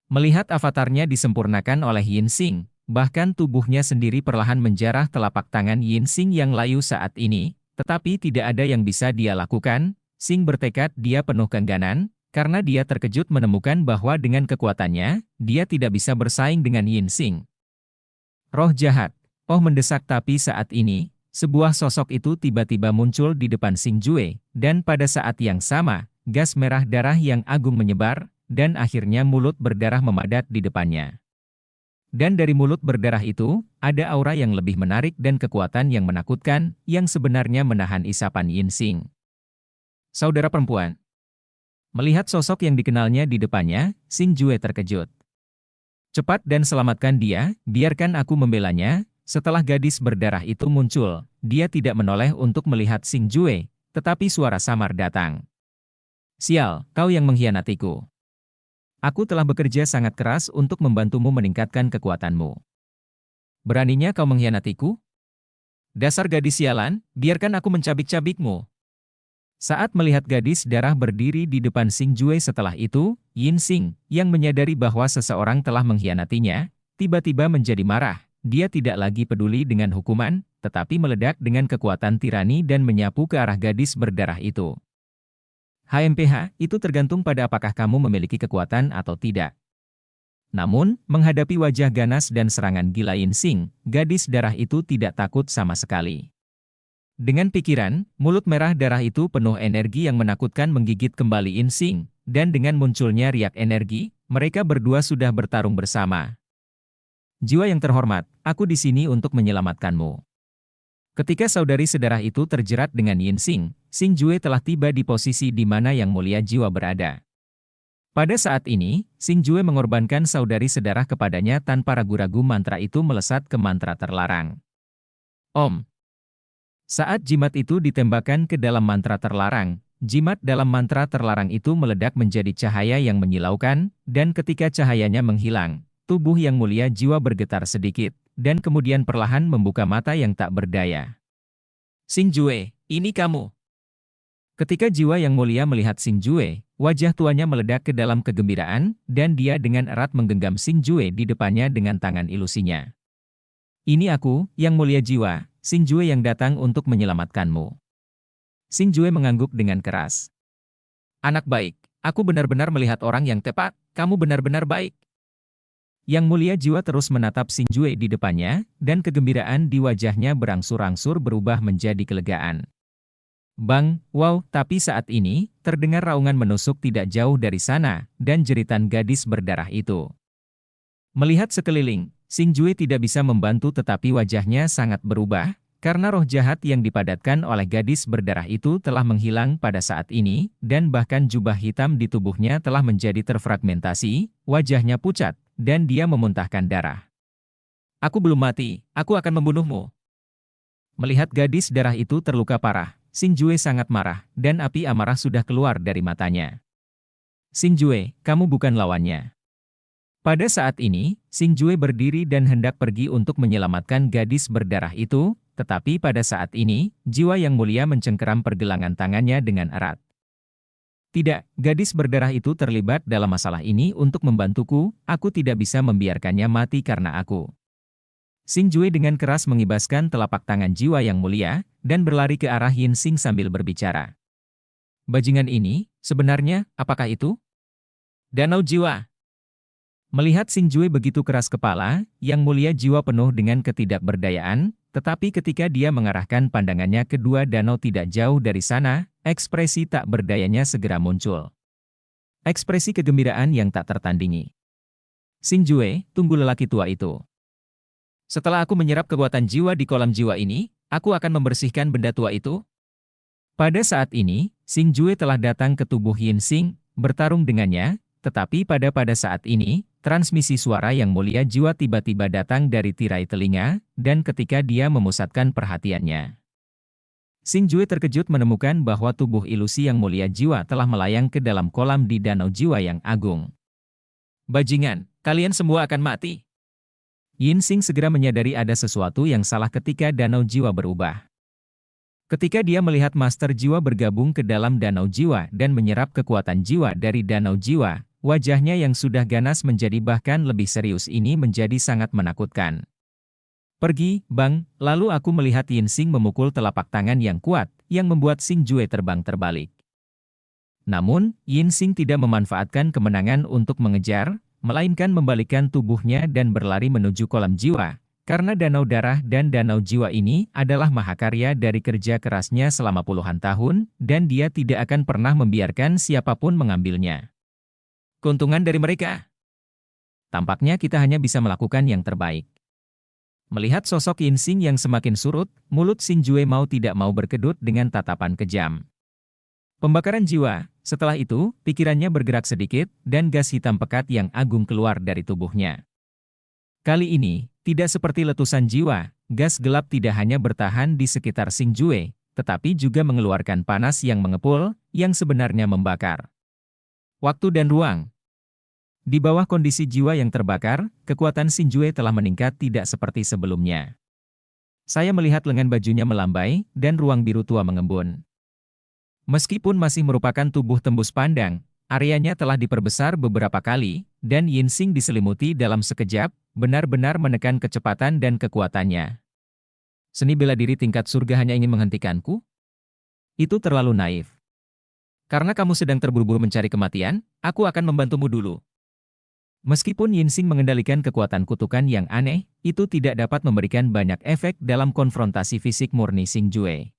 Melihat avatarnya disempurnakan oleh Yinsing, bahkan tubuhnya sendiri perlahan menjarah telapak tangan Yinsing yang layu saat ini, tetapi tidak ada yang bisa dia lakukan. Xing bertekad dia penuh keengganan, karena dia terkejut menemukan bahwa dengan kekuatannya, dia tidak bisa bersaing dengan Yinsing. Roh jahat, mendesak tapi saat ini, sebuah sosok itu tiba-tiba muncul di depan Xing Jue, dan pada saat yang sama, gas merah darah yang agung menyebar, dan akhirnya mulut berdarah memadat di depannya. Dan dari mulut berdarah itu, ada aura yang lebih menarik dan kekuatan yang menakutkan, yang sebenarnya menahan isapan Yinsing. Saudara perempuan. Melihat sosok yang dikenalnya di depannya, Xing Jue terkejut. Cepat dan selamatkan dia, biarkan aku membelanya. Setelah gadis berdarah itu muncul, dia tidak menoleh untuk melihat Xing Jue, tetapi suara samar datang. Sial, kau yang mengkhianatiku. Aku telah bekerja sangat keras untuk membantumu meningkatkan kekuatanmu. Beraninya kau mengkhianatiku? Dasar gadis sialan, biarkan aku mencabik-cabikmu. Saat melihat gadis darah berdiri di depan Xing Jue setelah itu, Yinsing, yang menyadari bahwa seseorang telah mengkhianatinya, tiba-tiba menjadi marah. Dia tidak lagi peduli dengan hukuman, tetapi meledak dengan kekuatan tirani dan menyapu ke arah gadis berdarah itu. HMPH, itu tergantung pada apakah kamu memiliki kekuatan atau tidak. Namun, menghadapi wajah ganas dan serangan gila Yinsing, gadis darah itu tidak takut sama sekali. Dengan pikiran, mulut merah darah itu penuh energi yang menakutkan menggigit kembali Yinsing, dan dengan munculnya riak energi, mereka berdua sudah bertarung bersama. Jiwa yang terhormat, aku di sini untuk menyelamatkanmu. Ketika saudari sedarah itu terjerat dengan Yinsing, Xing Jue telah tiba di posisi di mana Yang Mulia Jiwa berada. Pada saat ini, Xing Jue mengorbankan saudari sedarah kepadanya tanpa ragu-ragu mantra itu melesat ke mantra terlarang. Om. Saat jimat itu ditembakkan ke dalam mantra terlarang, jimat dalam mantra terlarang itu meledak menjadi cahaya yang menyilaukan, dan ketika cahayanya menghilang, tubuh Yang Mulia Jiwa bergetar sedikit, dan kemudian perlahan membuka mata yang tak berdaya. Xing Jue, ini kamu. Ketika jiwa Yang Mulia melihat Xing Jue, wajah tuanya meledak ke dalam kegembiraan, dan dia dengan erat menggenggam Xing Jue di depannya dengan tangan ilusinya. Ini aku, Yang Mulia Jiwa, Xing Jue yang datang untuk menyelamatkanmu. Xing Jue mengangguk dengan keras. Anak baik, aku benar-benar melihat orang yang tepat, kamu benar-benar baik. Yang Mulia Jiwa terus menatap Xing Jue di depannya, dan kegembiraan di wajahnya berangsur-angsur berubah menjadi kelegaan. Bang, wow, tapi saat ini, terdengar raungan menusuk tidak jauh dari sana, dan jeritan gadis berdarah itu. Melihat sekeliling, Xing Jue tidak bisa membantu tetapi wajahnya sangat berubah, karena roh jahat yang dipadatkan oleh gadis berdarah itu telah menghilang pada saat ini, dan bahkan jubah hitam di tubuhnya telah menjadi terfragmentasi, wajahnya pucat, dan dia memuntahkan darah. Aku belum mati, aku akan membunuhmu. Melihat gadis darah itu terluka parah, Xing Jue sangat marah, dan api amarah sudah keluar dari matanya. Xing Jue, kamu bukan lawannya. Pada saat ini, Xing Jue berdiri dan hendak pergi untuk menyelamatkan gadis berdarah itu, tetapi pada saat ini, jiwa Yang Mulia mencengkeram pergelangan tangannya dengan erat. Tidak, gadis berdarah itu terlibat dalam masalah ini untuk membantuku, aku tidak bisa membiarkannya mati karena aku. Xing Jue dengan keras mengibaskan telapak tangan jiwa yang mulia, dan berlari ke arah Yin Xing sambil berbicara. Bajingan ini, sebenarnya, apakah itu? Danau jiwa. Melihat Xing Jue begitu keras kepala, yang mulia jiwa penuh dengan ketidakberdayaan, tetapi ketika dia mengarahkan pandangannya ke dua danau tidak jauh dari sana, ekspresi tak berdayanya segera muncul. Ekspresi kegembiraan yang tak tertandingi. Xing Jue, tunggu lelaki tua itu. Setelah aku menyerap kekuatan jiwa di kolam jiwa ini, aku akan membersihkan benda tua itu. Pada saat ini, Xing Jue telah datang ke tubuh Yin Xing, bertarung dengannya, tetapi pada saat ini, transmisi suara yang mulia jiwa tiba-tiba datang dari tirai telinga, dan ketika dia memusatkan perhatiannya. Xing Jue terkejut menemukan bahwa tubuh ilusi yang mulia jiwa telah melayang ke dalam kolam di danau jiwa yang agung. Bajingan, kalian semua akan mati. Yin Xing segera menyadari ada sesuatu yang salah ketika danau jiwa berubah. Ketika dia melihat Master Jiwa bergabung ke dalam danau jiwa dan menyerap kekuatan jiwa dari danau jiwa, wajahnya yang sudah ganas menjadi bahkan lebih serius ini menjadi sangat menakutkan. Pergi, Bang, lalu aku melihat Yin Xing memukul telapak tangan yang kuat, yang membuat Xing Jue terbang terbalik. Namun, Yin Xing tidak memanfaatkan kemenangan untuk mengejar, melainkan membalikkan tubuhnya dan berlari menuju kolam jiwa, karena danau darah dan danau jiwa ini adalah mahakarya dari kerja kerasnya selama puluhan tahun, dan dia tidak akan pernah membiarkan siapapun mengambilnya. Keuntungan dari mereka? Tampaknya kita hanya bisa melakukan yang terbaik. Melihat sosok Yin Xing yang semakin surut, mulut Xing Jue mau tidak mau berkedut dengan tatapan kejam. Pembakaran jiwa, setelah itu, pikirannya bergerak sedikit, dan gas hitam pekat yang agung keluar dari tubuhnya. Kali ini, tidak seperti letusan jiwa, gas gelap tidak hanya bertahan di sekitar Xing Jue, tetapi juga mengeluarkan panas yang mengepul, yang sebenarnya membakar. Waktu dan ruang. Di bawah kondisi jiwa yang terbakar, kekuatan Xing Jue telah meningkat tidak seperti sebelumnya. Saya melihat lengan bajunya melambai, dan ruang biru tua mengembun. Meskipun masih merupakan tubuh tembus pandang, areanya telah diperbesar beberapa kali, dan Yin Xing diselimuti dalam sekejap, benar-benar menekan kecepatan dan kekuatannya. Seni bela diri tingkat surga hanya ingin menghentikanku? Itu terlalu naif. Karena kamu sedang terburu-buru mencari kematian, aku akan membantumu dulu. Meskipun Yin Xing mengendalikan kekuatan kutukan yang aneh, itu tidak dapat memberikan banyak efek dalam konfrontasi fisik murni Xing Jue.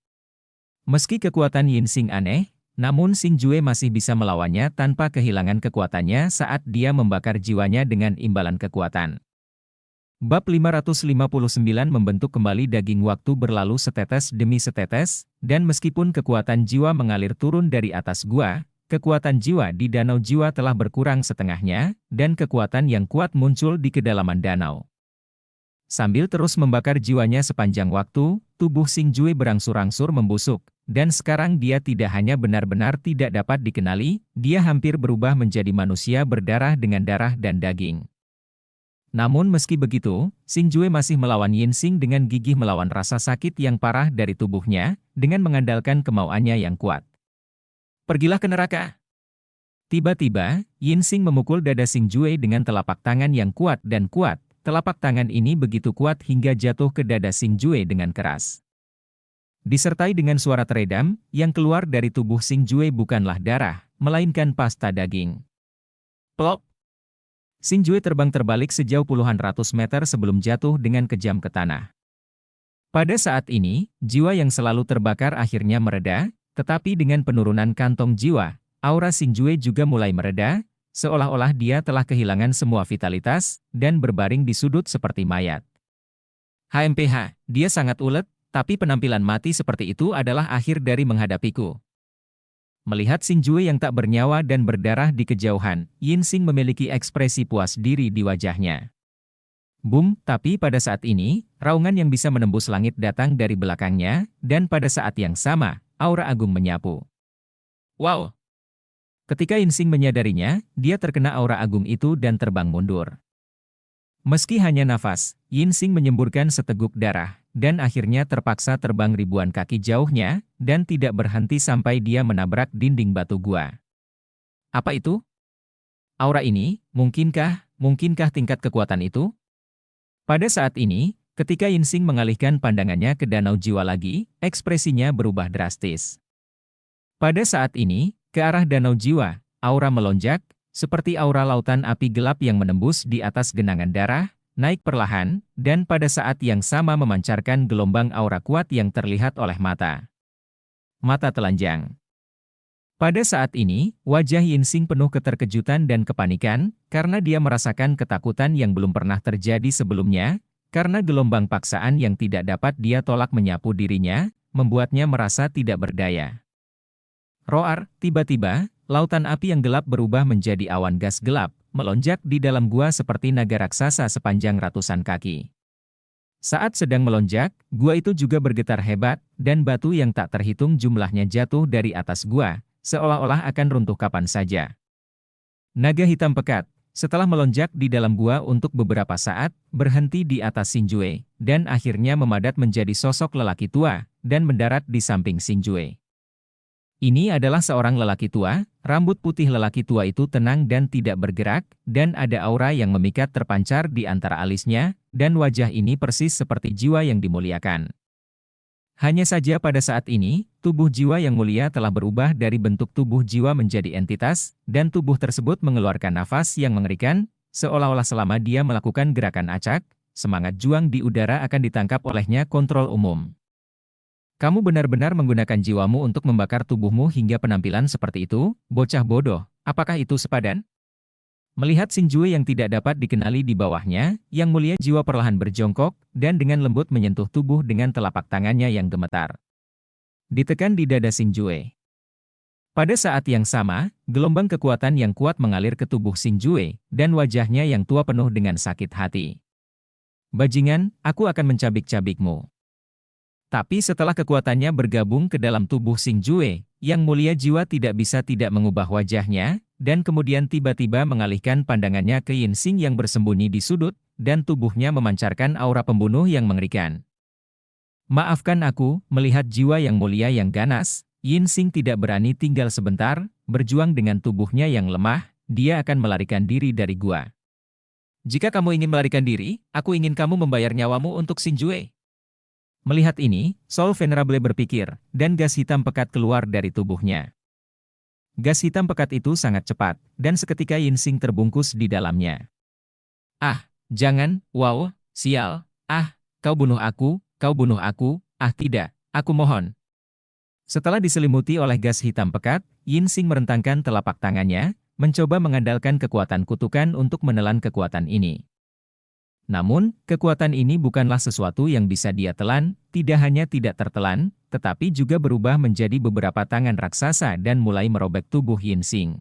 Meski kekuatan Yin Xing aneh, namun Xing Jue masih bisa melawannya tanpa kehilangan kekuatannya saat dia membakar jiwanya dengan imbalan kekuatan. Bab 559 membentuk kembali daging waktu berlalu setetes demi setetes, dan meskipun kekuatan jiwa mengalir turun dari atas gua, kekuatan jiwa di danau jiwa telah berkurang setengahnya, dan kekuatan yang kuat muncul di kedalaman danau. Sambil terus membakar jiwanya sepanjang waktu, tubuh Xing Jue berangsur-angsur membusuk, dan sekarang dia tidak hanya benar-benar tidak dapat dikenali, dia hampir berubah menjadi manusia berdarah dengan darah dan daging. Namun meski begitu, Xing Jue masih melawan Yin Xing dengan gigih melawan rasa sakit yang parah dari tubuhnya, dengan mengandalkan kemauannya yang kuat. Pergilah ke neraka. Tiba-tiba, Yin Xing memukul dada Xing Jue dengan telapak tangan yang kuat dan kuat. Telapak tangan ini begitu kuat hingga jatuh ke dada Xing Jue dengan keras. Disertai dengan suara teredam, yang keluar dari tubuh Xing Jue bukanlah darah, melainkan pasta daging. Plop! Xing Jue terbang terbalik sejauh puluhan ratus meter sebelum jatuh dengan kejam ke tanah. Pada saat ini, jiwa yang selalu terbakar akhirnya mereda, tetapi dengan penurunan kantong jiwa, aura Xing Jue juga mulai mereda, seolah-olah dia telah kehilangan semua vitalitas, dan berbaring di sudut seperti mayat. HMPH, dia sangat ulet, tapi penampilan mati seperti itu adalah akhir dari menghadapiku. Melihat Xing Jue yang tak bernyawa dan berdarah di kejauhan, Yin Xing memiliki ekspresi puas diri di wajahnya. Boom, tapi pada saat ini, raungan yang bisa menembus langit datang dari belakangnya, dan pada saat yang sama, aura agung menyapu. Wow! Ketika Yin Xing menyadarinya, dia terkena aura agung itu dan terbang mundur. Meski hanya nafas, Yin Xing menyemburkan seteguk darah, dan akhirnya terpaksa terbang ribuan kaki jauhnya, dan tidak berhenti sampai dia menabrak dinding batu gua. Apa itu? Aura ini, mungkinkah tingkat kekuatan itu? Pada saat ini, ketika Yinsing mengalihkan pandangannya ke danau jiwa lagi, ekspresinya berubah drastis. Pada saat ini, ke arah danau jiwa, aura melonjak, seperti aura lautan api gelap yang menembus di atas genangan darah, naik perlahan, dan pada saat yang sama memancarkan gelombang aura kuat yang terlihat oleh mata. Mata telanjang. Pada saat ini, wajah Yinsing penuh keterkejutan dan kepanikan, karena dia merasakan ketakutan yang belum pernah terjadi sebelumnya, karena gelombang paksaan yang tidak dapat dia tolak menyapu dirinya, membuatnya merasa tidak berdaya. Roar, tiba-tiba, lautan api yang gelap berubah menjadi awan gas gelap, melonjak di dalam gua seperti naga raksasa sepanjang ratusan kaki. Saat sedang melonjak, gua itu juga bergetar hebat, dan batu yang tak terhitung jumlahnya jatuh dari atas gua, seolah-olah akan runtuh kapan saja. Naga hitam pekat, setelah melonjak di dalam gua untuk beberapa saat, berhenti di atas Xinjue, dan akhirnya memadat menjadi sosok lelaki tua, dan mendarat di samping Xinjue. Ini adalah seorang lelaki tua, rambut putih lelaki tua itu tenang dan tidak bergerak, dan ada aura yang memikat terpancar di antara alisnya, dan wajah ini persis seperti jiwa yang dimuliakan. Hanya saja pada saat ini, tubuh jiwa yang mulia telah berubah dari bentuk tubuh jiwa menjadi entitas, dan tubuh tersebut mengeluarkan nafas yang mengerikan, seolah-olah selama dia melakukan gerakan acak, semangat juang di udara akan ditangkap olehnya kontrol umum. Kamu benar-benar menggunakan jiwamu untuk membakar tubuhmu hingga penampilan seperti itu, bocah bodoh, apakah itu sepadan? Melihat Xinjue yang tidak dapat dikenali di bawahnya, Yang Mulia Jiwa perlahan berjongkok, dan dengan lembut menyentuh tubuh dengan telapak tangannya yang gemetar. Ditekan di dada Xinjue. Pada saat yang sama, gelombang kekuatan yang kuat mengalir ke tubuh Xinjue, dan wajahnya yang tua penuh dengan sakit hati. Bajingan, aku akan mencabik-cabikmu. Tapi setelah kekuatannya bergabung ke dalam tubuh Xinjue, Yang Mulia Jiwa tidak bisa tidak mengubah wajahnya, dan kemudian tiba-tiba mengalihkan pandangannya ke Yinsing yang bersembunyi di sudut, dan tubuhnya memancarkan aura pembunuh yang mengerikan. Maafkan aku, melihat jiwa yang mulia yang ganas, Yinsing tidak berani tinggal sebentar, berjuang dengan tubuhnya yang lemah, dia akan melarikan diri dari gua. Jika kamu ingin melarikan diri, aku ingin kamu membayar nyawamu untuk Xinjue. Melihat ini, Soul Venerable berpikir, dan gas hitam pekat keluar dari tubuhnya. Gas hitam pekat itu sangat cepat, dan seketika Yinsing terbungkus di dalamnya. Ah, jangan, wow, sial, kau bunuh aku, tidak, aku mohon. Setelah diselimuti oleh gas hitam pekat, Yinsing merentangkan telapak tangannya, mencoba mengandalkan kekuatan kutukan untuk menelan kekuatan ini. Namun, kekuatan ini bukanlah sesuatu yang bisa dia telan, tidak hanya tidak tertelan, tetapi juga berubah menjadi beberapa tangan raksasa dan mulai merobek tubuh Yinsing.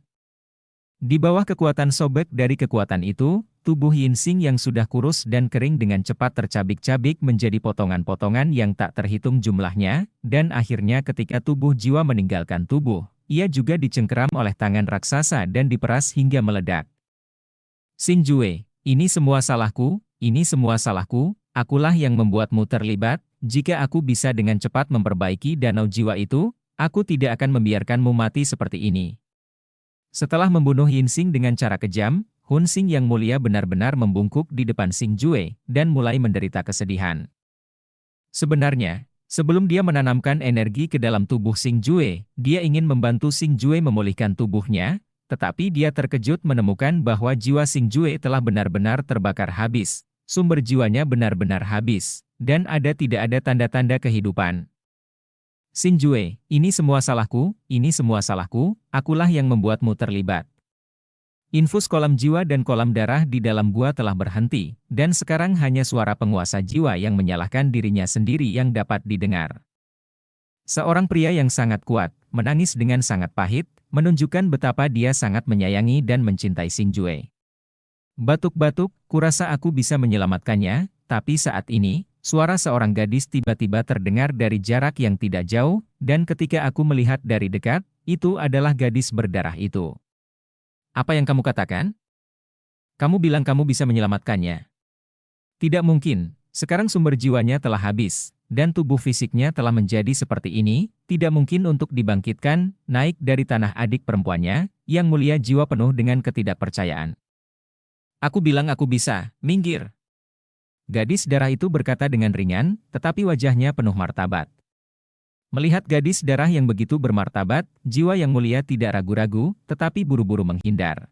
Di bawah kekuatan sobek dari kekuatan itu, tubuh Yinsing yang sudah kurus dan kering dengan cepat tercabik-cabik menjadi potongan-potongan yang tak terhitung jumlahnya, dan akhirnya ketika tubuh jiwa meninggalkan tubuh, ia juga dicengkeram oleh tangan raksasa dan diperas hingga meledak. Xinjue, ini semua salahku, akulah yang membuatmu terlibat, jika aku bisa dengan cepat memperbaiki danau jiwa itu, aku tidak akan membiarkanmu mati seperti ini. Setelah membunuh Yinsing dengan cara kejam, Hunsing yang mulia benar-benar membungkuk di depan Xinjue, dan mulai menderita kesedihan. Sebenarnya, sebelum dia menanamkan energi ke dalam tubuh Xinjue, dia ingin membantu Xinjue memulihkan tubuhnya, tetapi dia terkejut menemukan bahwa jiwa Xinjue telah benar-benar terbakar habis. Sumber jiwanya benar-benar habis, dan tidak ada tanda-tanda kehidupan. Xinjue, ini semua salahku, akulah yang membuatmu terlibat. Infus kolam jiwa dan kolam darah di dalam gua telah berhenti, dan sekarang hanya suara penguasa jiwa yang menyalahkan dirinya sendiri yang dapat didengar. Seorang pria yang sangat kuat, menangis dengan sangat pahit, menunjukkan betapa dia sangat menyayangi dan mencintai Xinjue. Batuk-batuk, kurasa aku bisa menyelamatkannya, tapi saat ini, suara seorang gadis tiba-tiba terdengar dari jarak yang tidak jauh, dan ketika aku melihat dari dekat, itu adalah gadis berdarah itu. Apa yang kamu katakan? Kamu bilang kamu bisa menyelamatkannya. Tidak mungkin, sekarang sumber jiwanya telah habis, dan tubuh fisiknya telah menjadi seperti ini, tidak mungkin untuk dibangkitkan, naik dari tanah adik perempuannya, Yang Mulia jiwa penuh dengan ketidakpercayaan. Aku bilang aku bisa, minggir. Gadis darah itu berkata dengan ringan, tetapi wajahnya penuh martabat. Melihat gadis darah yang begitu bermartabat, jiwa Yang Mulia tidak ragu-ragu, tetapi buru-buru menghindar.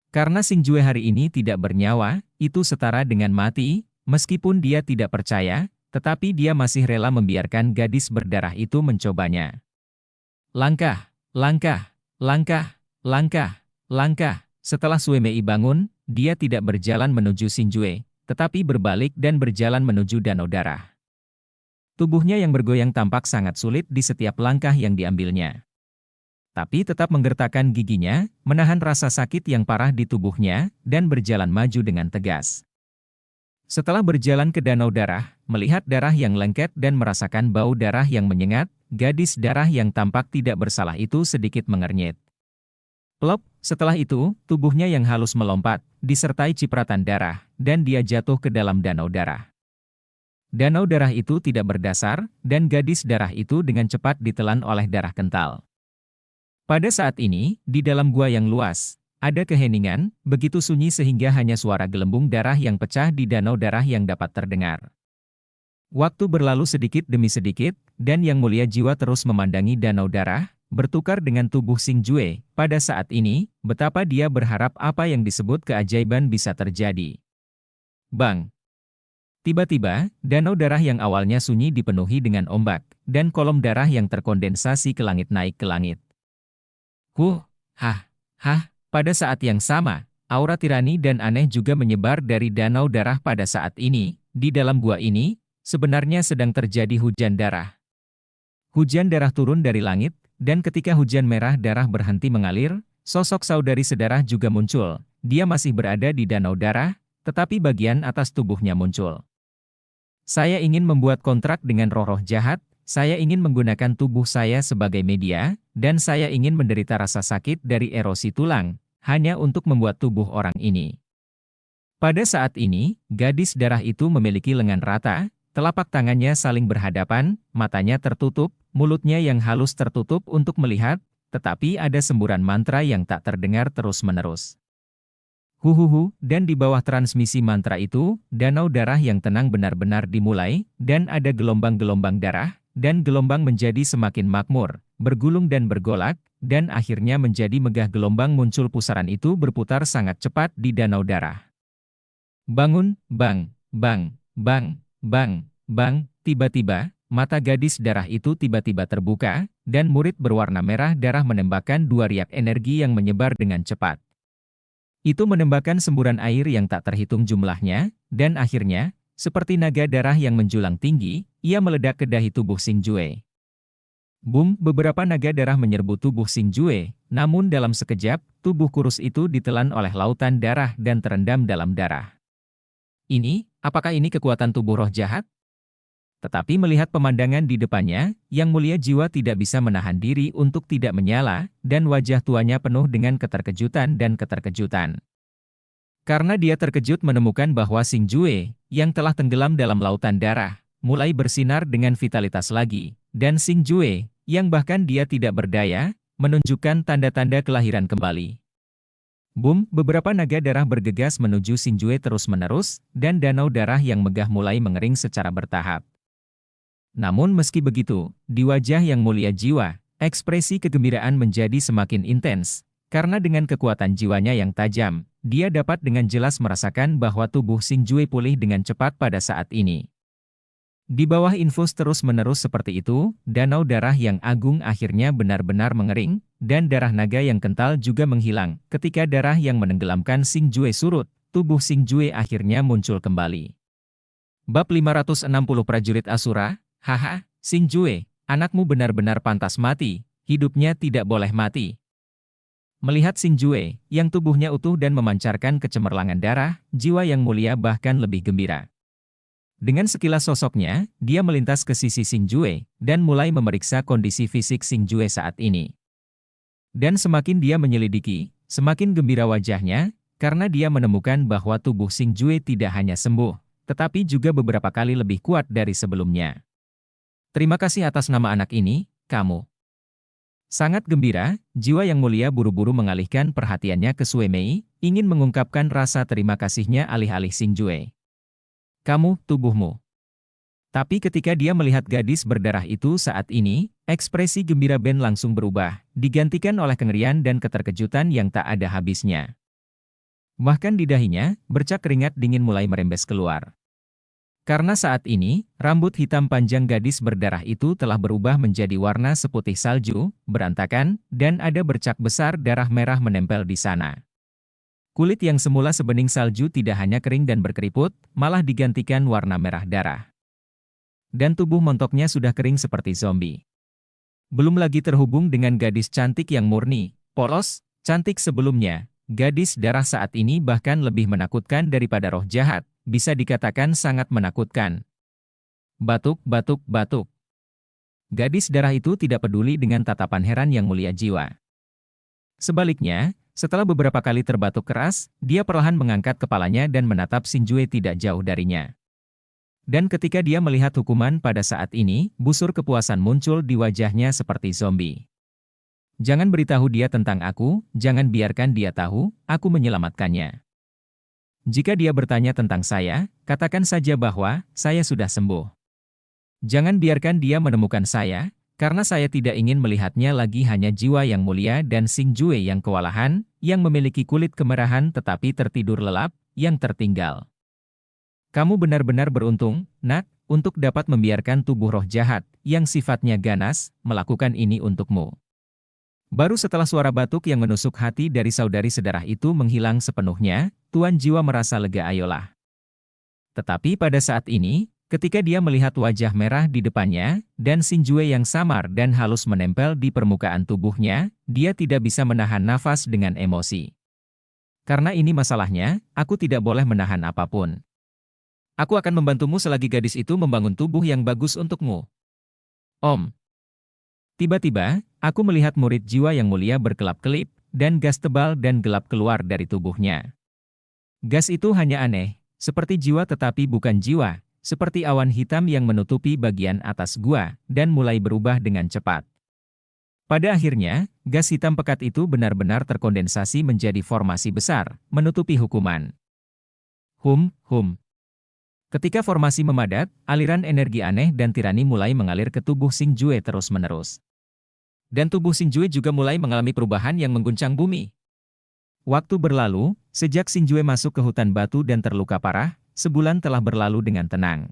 Karena Xing Jue hari ini tidak bernyawa, itu setara dengan mati, meskipun dia tidak percaya, tetapi dia masih rela membiarkan gadis berdarah itu mencobanya. Langkah, langkah, langkah, langkah, langkah. Setelah Sue Mei bangun, dia tidak berjalan menuju Xing Jue, tetapi berbalik dan berjalan menuju danau darah. Tubuhnya yang bergoyang tampak sangat sulit di setiap langkah yang diambilnya. Tapi tetap menggertakkan giginya, menahan rasa sakit yang parah di tubuhnya, dan berjalan maju dengan tegas. Setelah berjalan ke danau darah, melihat darah yang lengket dan merasakan bau darah yang menyengat, gadis darah yang tampak tidak bersalah itu sedikit mengernyit. Plop, setelah itu, tubuhnya yang halus melompat, disertai cipratan darah, dan dia jatuh ke dalam danau darah. Danau darah itu tidak berdasar, dan gadis darah itu dengan cepat ditelan oleh darah kental. Pada saat ini, di dalam gua yang luas, ada keheningan, begitu sunyi sehingga hanya suara gelembung darah yang pecah di danau darah yang dapat terdengar. Waktu berlalu sedikit demi sedikit, dan Yang Mulia jiwa terus memandangi danau darah, bertukar dengan tubuh Xing Jue. Pada saat ini, betapa dia berharap apa yang disebut keajaiban bisa terjadi. Bang! Tiba-tiba, danau darah yang awalnya sunyi dipenuhi dengan ombak, dan kolom darah yang terkondensasi ke langit naik ke langit. Pada saat yang sama, aura tirani dan aneh juga menyebar dari danau darah pada saat ini. Di dalam gua ini, sebenarnya sedang terjadi hujan darah. Hujan darah turun dari langit, dan ketika hujan merah darah berhenti mengalir, sosok saudari sedarah juga muncul. Dia masih berada di danau darah, tetapi bagian atas tubuhnya muncul. Saya ingin membuat kontrak dengan roh-roh jahat, saya ingin menggunakan tubuh saya sebagai media, dan saya ingin menderita rasa sakit dari erosi tulang, hanya untuk membuat tubuh orang ini. Pada saat ini, gadis darah itu memiliki lengan rata, telapak tangannya saling berhadapan, matanya tertutup, mulutnya yang halus tertutup untuk melihat, tetapi ada semburan mantra yang tak terdengar terus-menerus. Dan di bawah transmisi mantra itu, danau darah yang tenang benar-benar dimulai, dan ada gelombang-gelombang darah, dan gelombang menjadi semakin makmur, bergulung dan bergolak, dan akhirnya menjadi megah gelombang muncul pusaran itu berputar sangat cepat di danau darah. Bangun, bang, bang, bang, bang, bang, tiba-tiba, mata gadis darah itu tiba-tiba terbuka, dan murid berwarna merah darah menembakkan dua riak energi yang menyebar dengan cepat. Itu menembakkan semburan air yang tak terhitung jumlahnya, dan akhirnya, seperti naga darah yang menjulang tinggi, ia meledak ke dahi tubuh Xing Jue. Boom, beberapa naga darah menyerbu tubuh Xing Jue, namun dalam sekejap, tubuh kurus itu ditelan oleh lautan darah dan terendam dalam darah. Apakah ini kekuatan tubuh roh jahat? Tetapi melihat pemandangan di depannya, Yang Mulia jiwa tidak bisa menahan diri untuk tidak menyala, dan wajah tuanya penuh dengan keterkejutan dan keterkejutan. Karena dia terkejut menemukan bahwa Xing Jue, yang telah tenggelam dalam lautan darah, mulai bersinar dengan vitalitas lagi, dan Xing Jue, yang bahkan dia tidak berdaya, menunjukkan tanda-tanda kelahiran kembali. Boom, beberapa naga darah bergegas menuju Xing Jue terus-menerus, dan danau darah yang megah mulai mengering secara bertahap. Namun meski begitu, di wajah Yang Mulia jiwa, ekspresi kegembiraan menjadi semakin intens, karena dengan kekuatan jiwanya yang tajam, dia dapat dengan jelas merasakan bahwa tubuh Xing Jue pulih dengan cepat pada saat ini. Di bawah infus terus-menerus seperti itu, danau darah yang agung akhirnya benar-benar mengering, dan darah naga yang kental juga menghilang. Ketika darah yang menenggelamkan Xing Jue surut, tubuh Xing Jue akhirnya muncul kembali. Bab 560 Prajurit Asura. Haha, Xing Jue, anakmu benar-benar pantas mati, hidupnya tidak boleh mati. Melihat Xing Jue, yang tubuhnya utuh dan memancarkan kecemerlangan darah, jiwa Yang Mulia bahkan lebih gembira. Dengan sekilas sosoknya, dia melintas ke sisi Xing Jue, dan mulai memeriksa kondisi fisik Xing Jue saat ini. Dan semakin dia menyelidiki, semakin gembira wajahnya, karena dia menemukan bahwa tubuh Xing Jue tidak hanya sembuh, tetapi juga beberapa kali lebih kuat dari sebelumnya. Terima kasih atas nama anak ini, kamu. Sangat gembira, jiwa yang mulia buru-buru mengalihkan perhatiannya ke Sue Mei, ingin mengungkapkan rasa terima kasihnya alih-alih Xingjue. Kamu, tubuhmu. Tapi ketika dia melihat gadis berdarah itu saat ini, ekspresi gembira Ben langsung berubah, digantikan oleh kengerian dan keterkejutan yang tak ada habisnya. Bahkan di dahinya, bercak keringat dingin mulai merembes keluar. Karena saat ini, rambut hitam panjang gadis berdarah itu telah berubah menjadi warna seputih salju, berantakan, dan ada bercak besar darah merah menempel di sana. Kulit yang semula sebening salju tidak hanya kering dan berkeriput, malah digantikan warna merah darah. Dan tubuh montoknya sudah kering seperti zombie. Belum lagi terhubung dengan gadis cantik yang murni, polos, cantik sebelumnya. Gadis darah saat ini bahkan lebih menakutkan daripada roh jahat, bisa dikatakan sangat menakutkan. Batuk, batuk, batuk. Gadis darah itu tidak peduli dengan tatapan heran yang mulia jiwa. Sebaliknya, setelah beberapa kali terbatuk keras, dia perlahan mengangkat kepalanya dan menatap Xingjue tidak jauh darinya. Dan ketika dia melihat hukuman pada saat ini, busur kepuasan muncul di wajahnya seperti zombie. Jangan beritahu dia tentang aku, jangan biarkan dia tahu, aku menyelamatkannya. Jika dia bertanya tentang saya, katakan saja bahwa saya sudah sembuh. Jangan biarkan dia menemukan saya, karena saya tidak ingin melihatnya lagi hanya jiwa yang mulia dan Xingjue yang kewalahan, yang memiliki kulit kemerahan tetapi tertidur lelap, yang tertinggal. Kamu benar-benar beruntung, nak, untuk dapat membiarkan tubuh roh jahat, yang sifatnya ganas, melakukan ini untukmu. Baru setelah suara batuk yang menusuk hati dari saudari sedarah itu menghilang sepenuhnya, Tuan Jiwa merasa lega ayolah. Tetapi pada saat ini, ketika dia melihat wajah merah di depannya, dan Xingjue yang samar dan halus menempel di permukaan tubuhnya, dia tidak bisa menahan nafas dengan emosi. Karena ini masalahnya, aku tidak boleh menahan apapun. Aku akan membantumu selagi gadis itu membangun tubuh yang bagus untukmu. Om. Tiba-tiba, aku melihat murid jiwa yang mulia berkelap-kelip, dan gas tebal dan gelap keluar dari tubuhnya. Gas itu hanya aneh, seperti jiwa tetapi bukan jiwa, seperti awan hitam yang menutupi bagian atas gua, dan mulai berubah dengan cepat. Pada akhirnya, gas hitam pekat itu benar-benar terkondensasi menjadi formasi besar, menutupi hukuman. Hum. Ketika formasi memadat, aliran energi aneh dan tirani mulai mengalir ke tubuh Xingjue terus-menerus. Dan tubuh Xingjue juga mulai mengalami perubahan yang mengguncang bumi. Waktu berlalu, sejak Xingjue masuk ke hutan batu dan terluka parah, sebulan telah berlalu dengan tenang.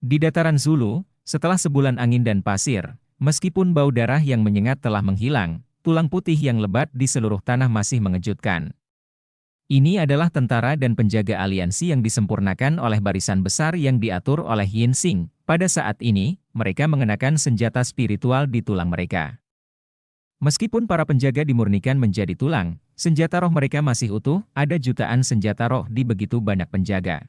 Di dataran Zulu, setelah sebulan angin dan pasir, meskipun bau darah yang menyengat telah menghilang, tulang putih yang lebat di seluruh tanah masih mengejutkan. Ini adalah tentara dan penjaga aliansi yang disempurnakan oleh barisan besar yang diatur oleh Yin Xing. Pada saat ini, mereka mengenakan senjata spiritual di tulang mereka. Meskipun para penjaga dimurnikan menjadi tulang, senjata roh mereka masih utuh, ada jutaan senjata roh di begitu banyak penjaga.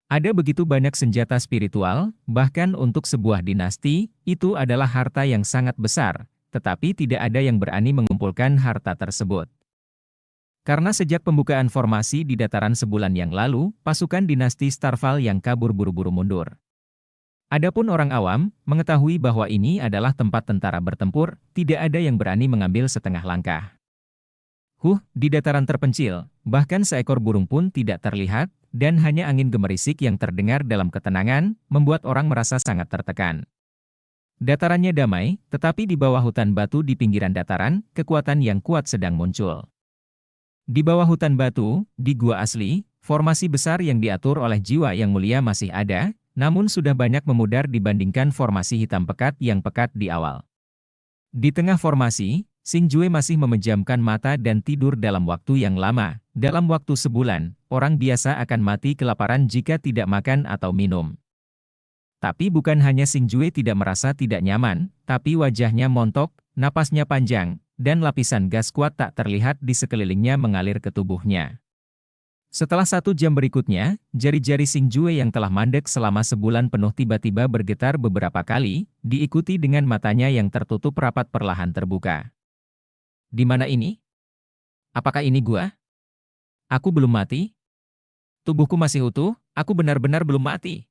Ada begitu banyak senjata spiritual, bahkan untuk sebuah dinasti, itu adalah harta yang sangat besar, tetapi tidak ada yang berani mengumpulkan harta tersebut. Karena sejak pembukaan formasi di dataran sebulan yang lalu, pasukan dinasti Starval yang kabur buru-buru mundur. Adapun orang awam, mengetahui bahwa ini adalah tempat tentara bertempur, tidak ada yang berani mengambil setengah langkah. Di dataran terpencil, bahkan seekor burung pun tidak terlihat, dan hanya angin gemerisik yang terdengar dalam ketenangan, membuat orang merasa sangat tertekan. Datarannya damai, tetapi di bawah hutan batu di pinggiran dataran, kekuatan yang kuat sedang muncul. Di bawah hutan batu, di gua asli, formasi besar yang diatur oleh jiwa yang mulia masih ada, namun sudah banyak memudar dibandingkan formasi hitam pekat yang pekat di awal. Di tengah formasi, Xingjue masih memejamkan mata dan tidur dalam waktu yang lama. Dalam waktu sebulan, orang biasa akan mati kelaparan jika tidak makan atau minum. Tapi bukan hanya Xingjue tidak merasa tidak nyaman, tapi wajahnya montok, napasnya panjang, dan lapisan gas kuat tak terlihat di sekelilingnya mengalir ke tubuhnya. Setelah 1 jam berikutnya, jari-jari Xingjue yang telah mandek selama sebulan penuh tiba-tiba bergetar beberapa kali, diikuti dengan matanya yang tertutup rapat perlahan terbuka. Di mana ini? Apakah ini gua? Aku belum mati? Tubuhku masih utuh, aku benar-benar belum mati.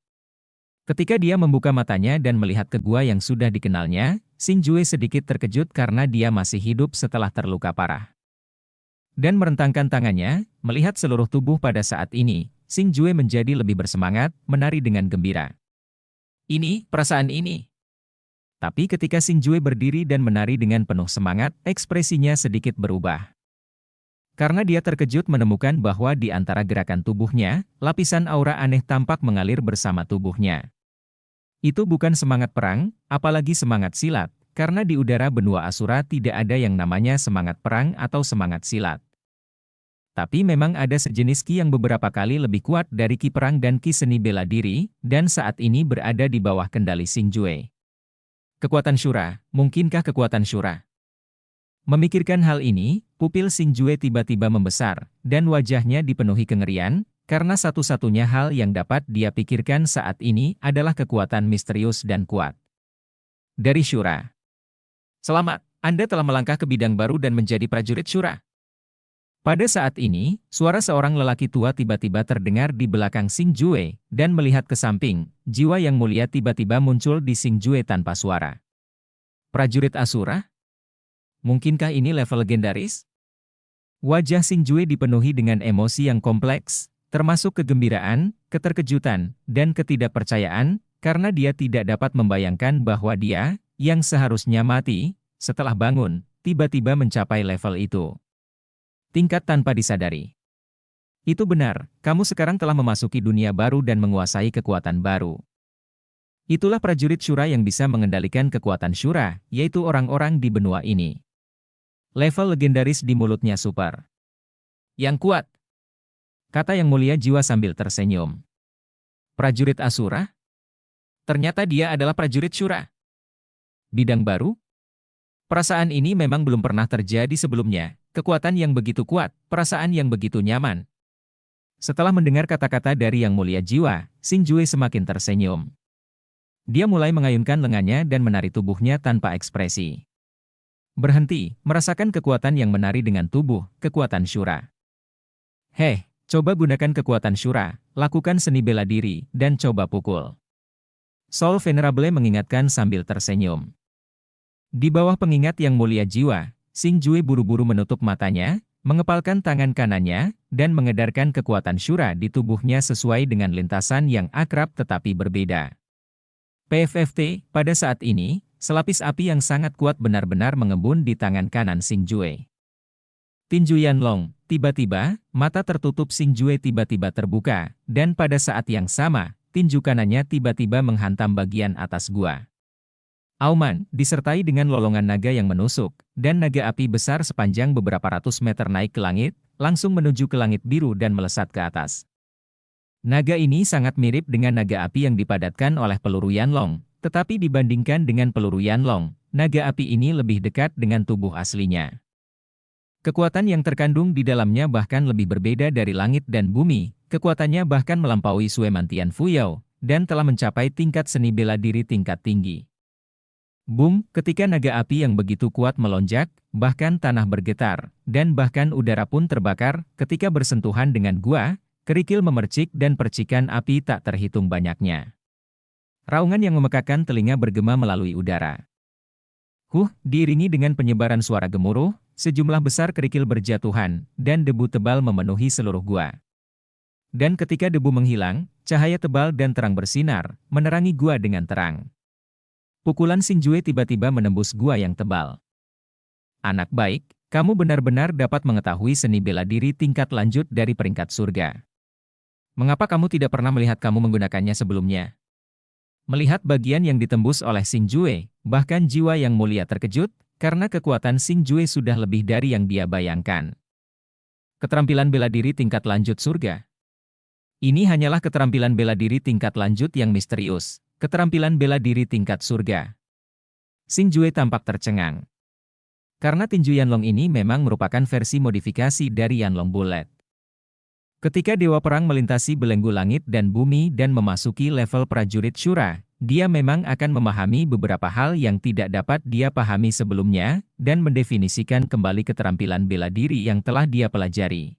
Ketika dia membuka matanya dan melihat ke gua yang sudah dikenalnya, Xing Jue sedikit terkejut karena dia masih hidup setelah terluka parah. Dan merentangkan tangannya, melihat seluruh tubuh pada saat ini, Xing Jue menjadi lebih bersemangat, menari dengan gembira. Ini, perasaan ini. Tapi ketika Xing Jue berdiri dan menari dengan penuh semangat, ekspresinya sedikit berubah. Karena dia terkejut menemukan bahwa di antara gerakan tubuhnya, lapisan aura aneh tampak mengalir bersama tubuhnya. Itu bukan semangat perang, apalagi semangat silat, karena di udara benua Asura tidak ada yang namanya semangat perang atau semangat silat. Tapi memang ada sejenis ki yang beberapa kali lebih kuat dari ki perang dan ki seni bela diri, dan saat ini berada di bawah kendali Xing Jue. Kekuatan Shura, mungkinkah kekuatan Shura? Memikirkan hal ini, pupil Xing Jue tiba-tiba membesar, dan wajahnya dipenuhi kengerian, karena satu-satunya hal yang dapat dia pikirkan saat ini adalah kekuatan misterius dan kuat dari Shura. Selamat, Anda telah melangkah ke bidang baru dan menjadi prajurit Shura. Pada saat ini, suara seorang lelaki tua tiba-tiba terdengar di belakang Xing Jue, dan melihat ke samping, jiwa yang mulia tiba-tiba muncul di Xing Jue tanpa suara. Prajurit Asura? Mungkinkah ini level legendaris? Wajah Xing Jue dipenuhi dengan emosi yang kompleks, termasuk kegembiraan, keterkejutan, dan ketidakpercayaan, karena dia tidak dapat membayangkan bahwa dia, yang seharusnya mati, setelah bangun, tiba-tiba mencapai level itu. Tingkat tanpa disadari. Itu benar, kamu sekarang telah memasuki dunia baru dan menguasai kekuatan baru. Itulah prajurit Shura yang bisa mengendalikan kekuatan Shura, yaitu orang-orang di benua ini. Level legendaris di mulutnya super. Yang kuat. Kata yang mulia jiwa sambil tersenyum. Prajurit Asura? Ternyata dia adalah prajurit Shura. Bidang baru? Perasaan ini memang belum pernah terjadi sebelumnya. Kekuatan yang begitu kuat, perasaan yang begitu nyaman. Setelah mendengar kata-kata dari yang mulia jiwa, Xing Jue semakin tersenyum. Dia mulai mengayunkan lengannya dan menari tubuhnya tanpa ekspresi. Berhenti, merasakan kekuatan yang menari dengan tubuh, kekuatan Shura. Heh, coba gunakan kekuatan Shura, lakukan seni bela diri, dan coba pukul. Soul Venerable mengingatkan sambil tersenyum. Di bawah pengingat yang mulia jiwa, Xing Jue buru-buru menutup matanya, mengepalkan tangan kanannya, dan mengedarkan kekuatan Shura di tubuhnya sesuai dengan lintasan yang akrab tetapi berbeda. PFFT, pada saat ini, selapis api yang sangat kuat benar-benar mengembun di tangan kanan Xing Jue. Tinju Yanlong, tiba-tiba, mata tertutup Xing Jue tiba-tiba terbuka, dan pada saat yang sama, tinju kanannya tiba-tiba menghantam bagian atas gua. Auman, disertai dengan lolongan naga yang menusuk, dan naga api besar sepanjang beberapa ratus meter naik ke langit, langsung menuju ke langit biru dan melesat ke atas. Naga ini sangat mirip dengan naga api yang dipadatkan oleh peluru Yanlong, tetapi dibandingkan dengan peluru Yanlong, naga api ini lebih dekat dengan tubuh aslinya. Kekuatan yang terkandung di dalamnya bahkan lebih berbeda dari langit dan bumi, kekuatannya bahkan melampaui Suemantian Fuyao, dan telah mencapai tingkat seni bela diri tingkat tinggi. Boom, ketika naga api yang begitu kuat melonjak, bahkan tanah bergetar, dan bahkan udara pun terbakar, ketika bersentuhan dengan gua, kerikil memercik dan percikan api tak terhitung banyaknya. Raungan yang memekakan telinga bergema melalui udara. Diiringi dengan penyebaran suara gemuruh, sejumlah besar kerikil berjatuhan, dan debu tebal memenuhi seluruh gua. Dan ketika debu menghilang, cahaya tebal dan terang bersinar, menerangi gua dengan terang. Pukulan Xing Jue tiba-tiba menembus gua yang tebal. Anak baik, kamu benar-benar dapat mengetahui seni bela diri tingkat lanjut dari peringkat surga. Mengapa kamu tidak pernah melihat kamu menggunakannya sebelumnya? Melihat bagian yang ditembus oleh Xing Jue, bahkan jiwa yang mulia terkejut, karena kekuatan Xing Jue sudah lebih dari yang dia bayangkan. Keterampilan bela diri tingkat lanjut surga. Ini hanyalah keterampilan bela diri tingkat lanjut yang misterius, keterampilan bela diri tingkat surga. Xing Jue tampak tercengang. Karena tinju Yanlong ini memang merupakan versi modifikasi dari Yanlong Bullet. Ketika Dewa Perang melintasi belenggu langit dan bumi dan memasuki level prajurit Shura, dia memang akan memahami beberapa hal yang tidak dapat dia pahami sebelumnya, dan mendefinisikan kembali keterampilan bela diri yang telah dia pelajari.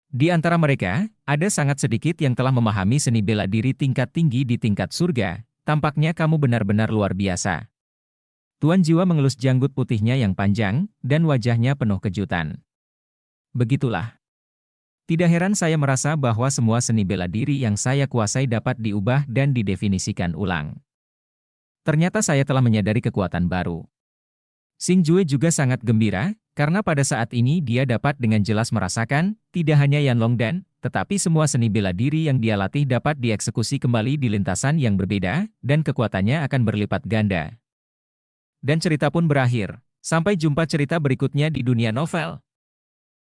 Di antara mereka, ada sangat sedikit yang telah memahami seni bela diri tingkat tinggi di tingkat surga. Tampaknya kamu benar-benar luar biasa. Tuan Jiwa mengelus janggut putihnya yang panjang, dan wajahnya penuh kejutan. Begitulah. Tidak heran saya merasa bahwa semua seni bela diri yang saya kuasai dapat diubah dan didefinisikan ulang. Ternyata saya telah menyadari kekuatan baru. Xing Jue juga sangat gembira, karena pada saat ini dia dapat dengan jelas merasakan, tidak hanya Yan Longdan, tetapi semua seni bela diri yang dia latih dapat dieksekusi kembali di lintasan yang berbeda, dan kekuatannya akan berlipat ganda. Dan cerita pun berakhir. Sampai jumpa cerita berikutnya di dunia novel.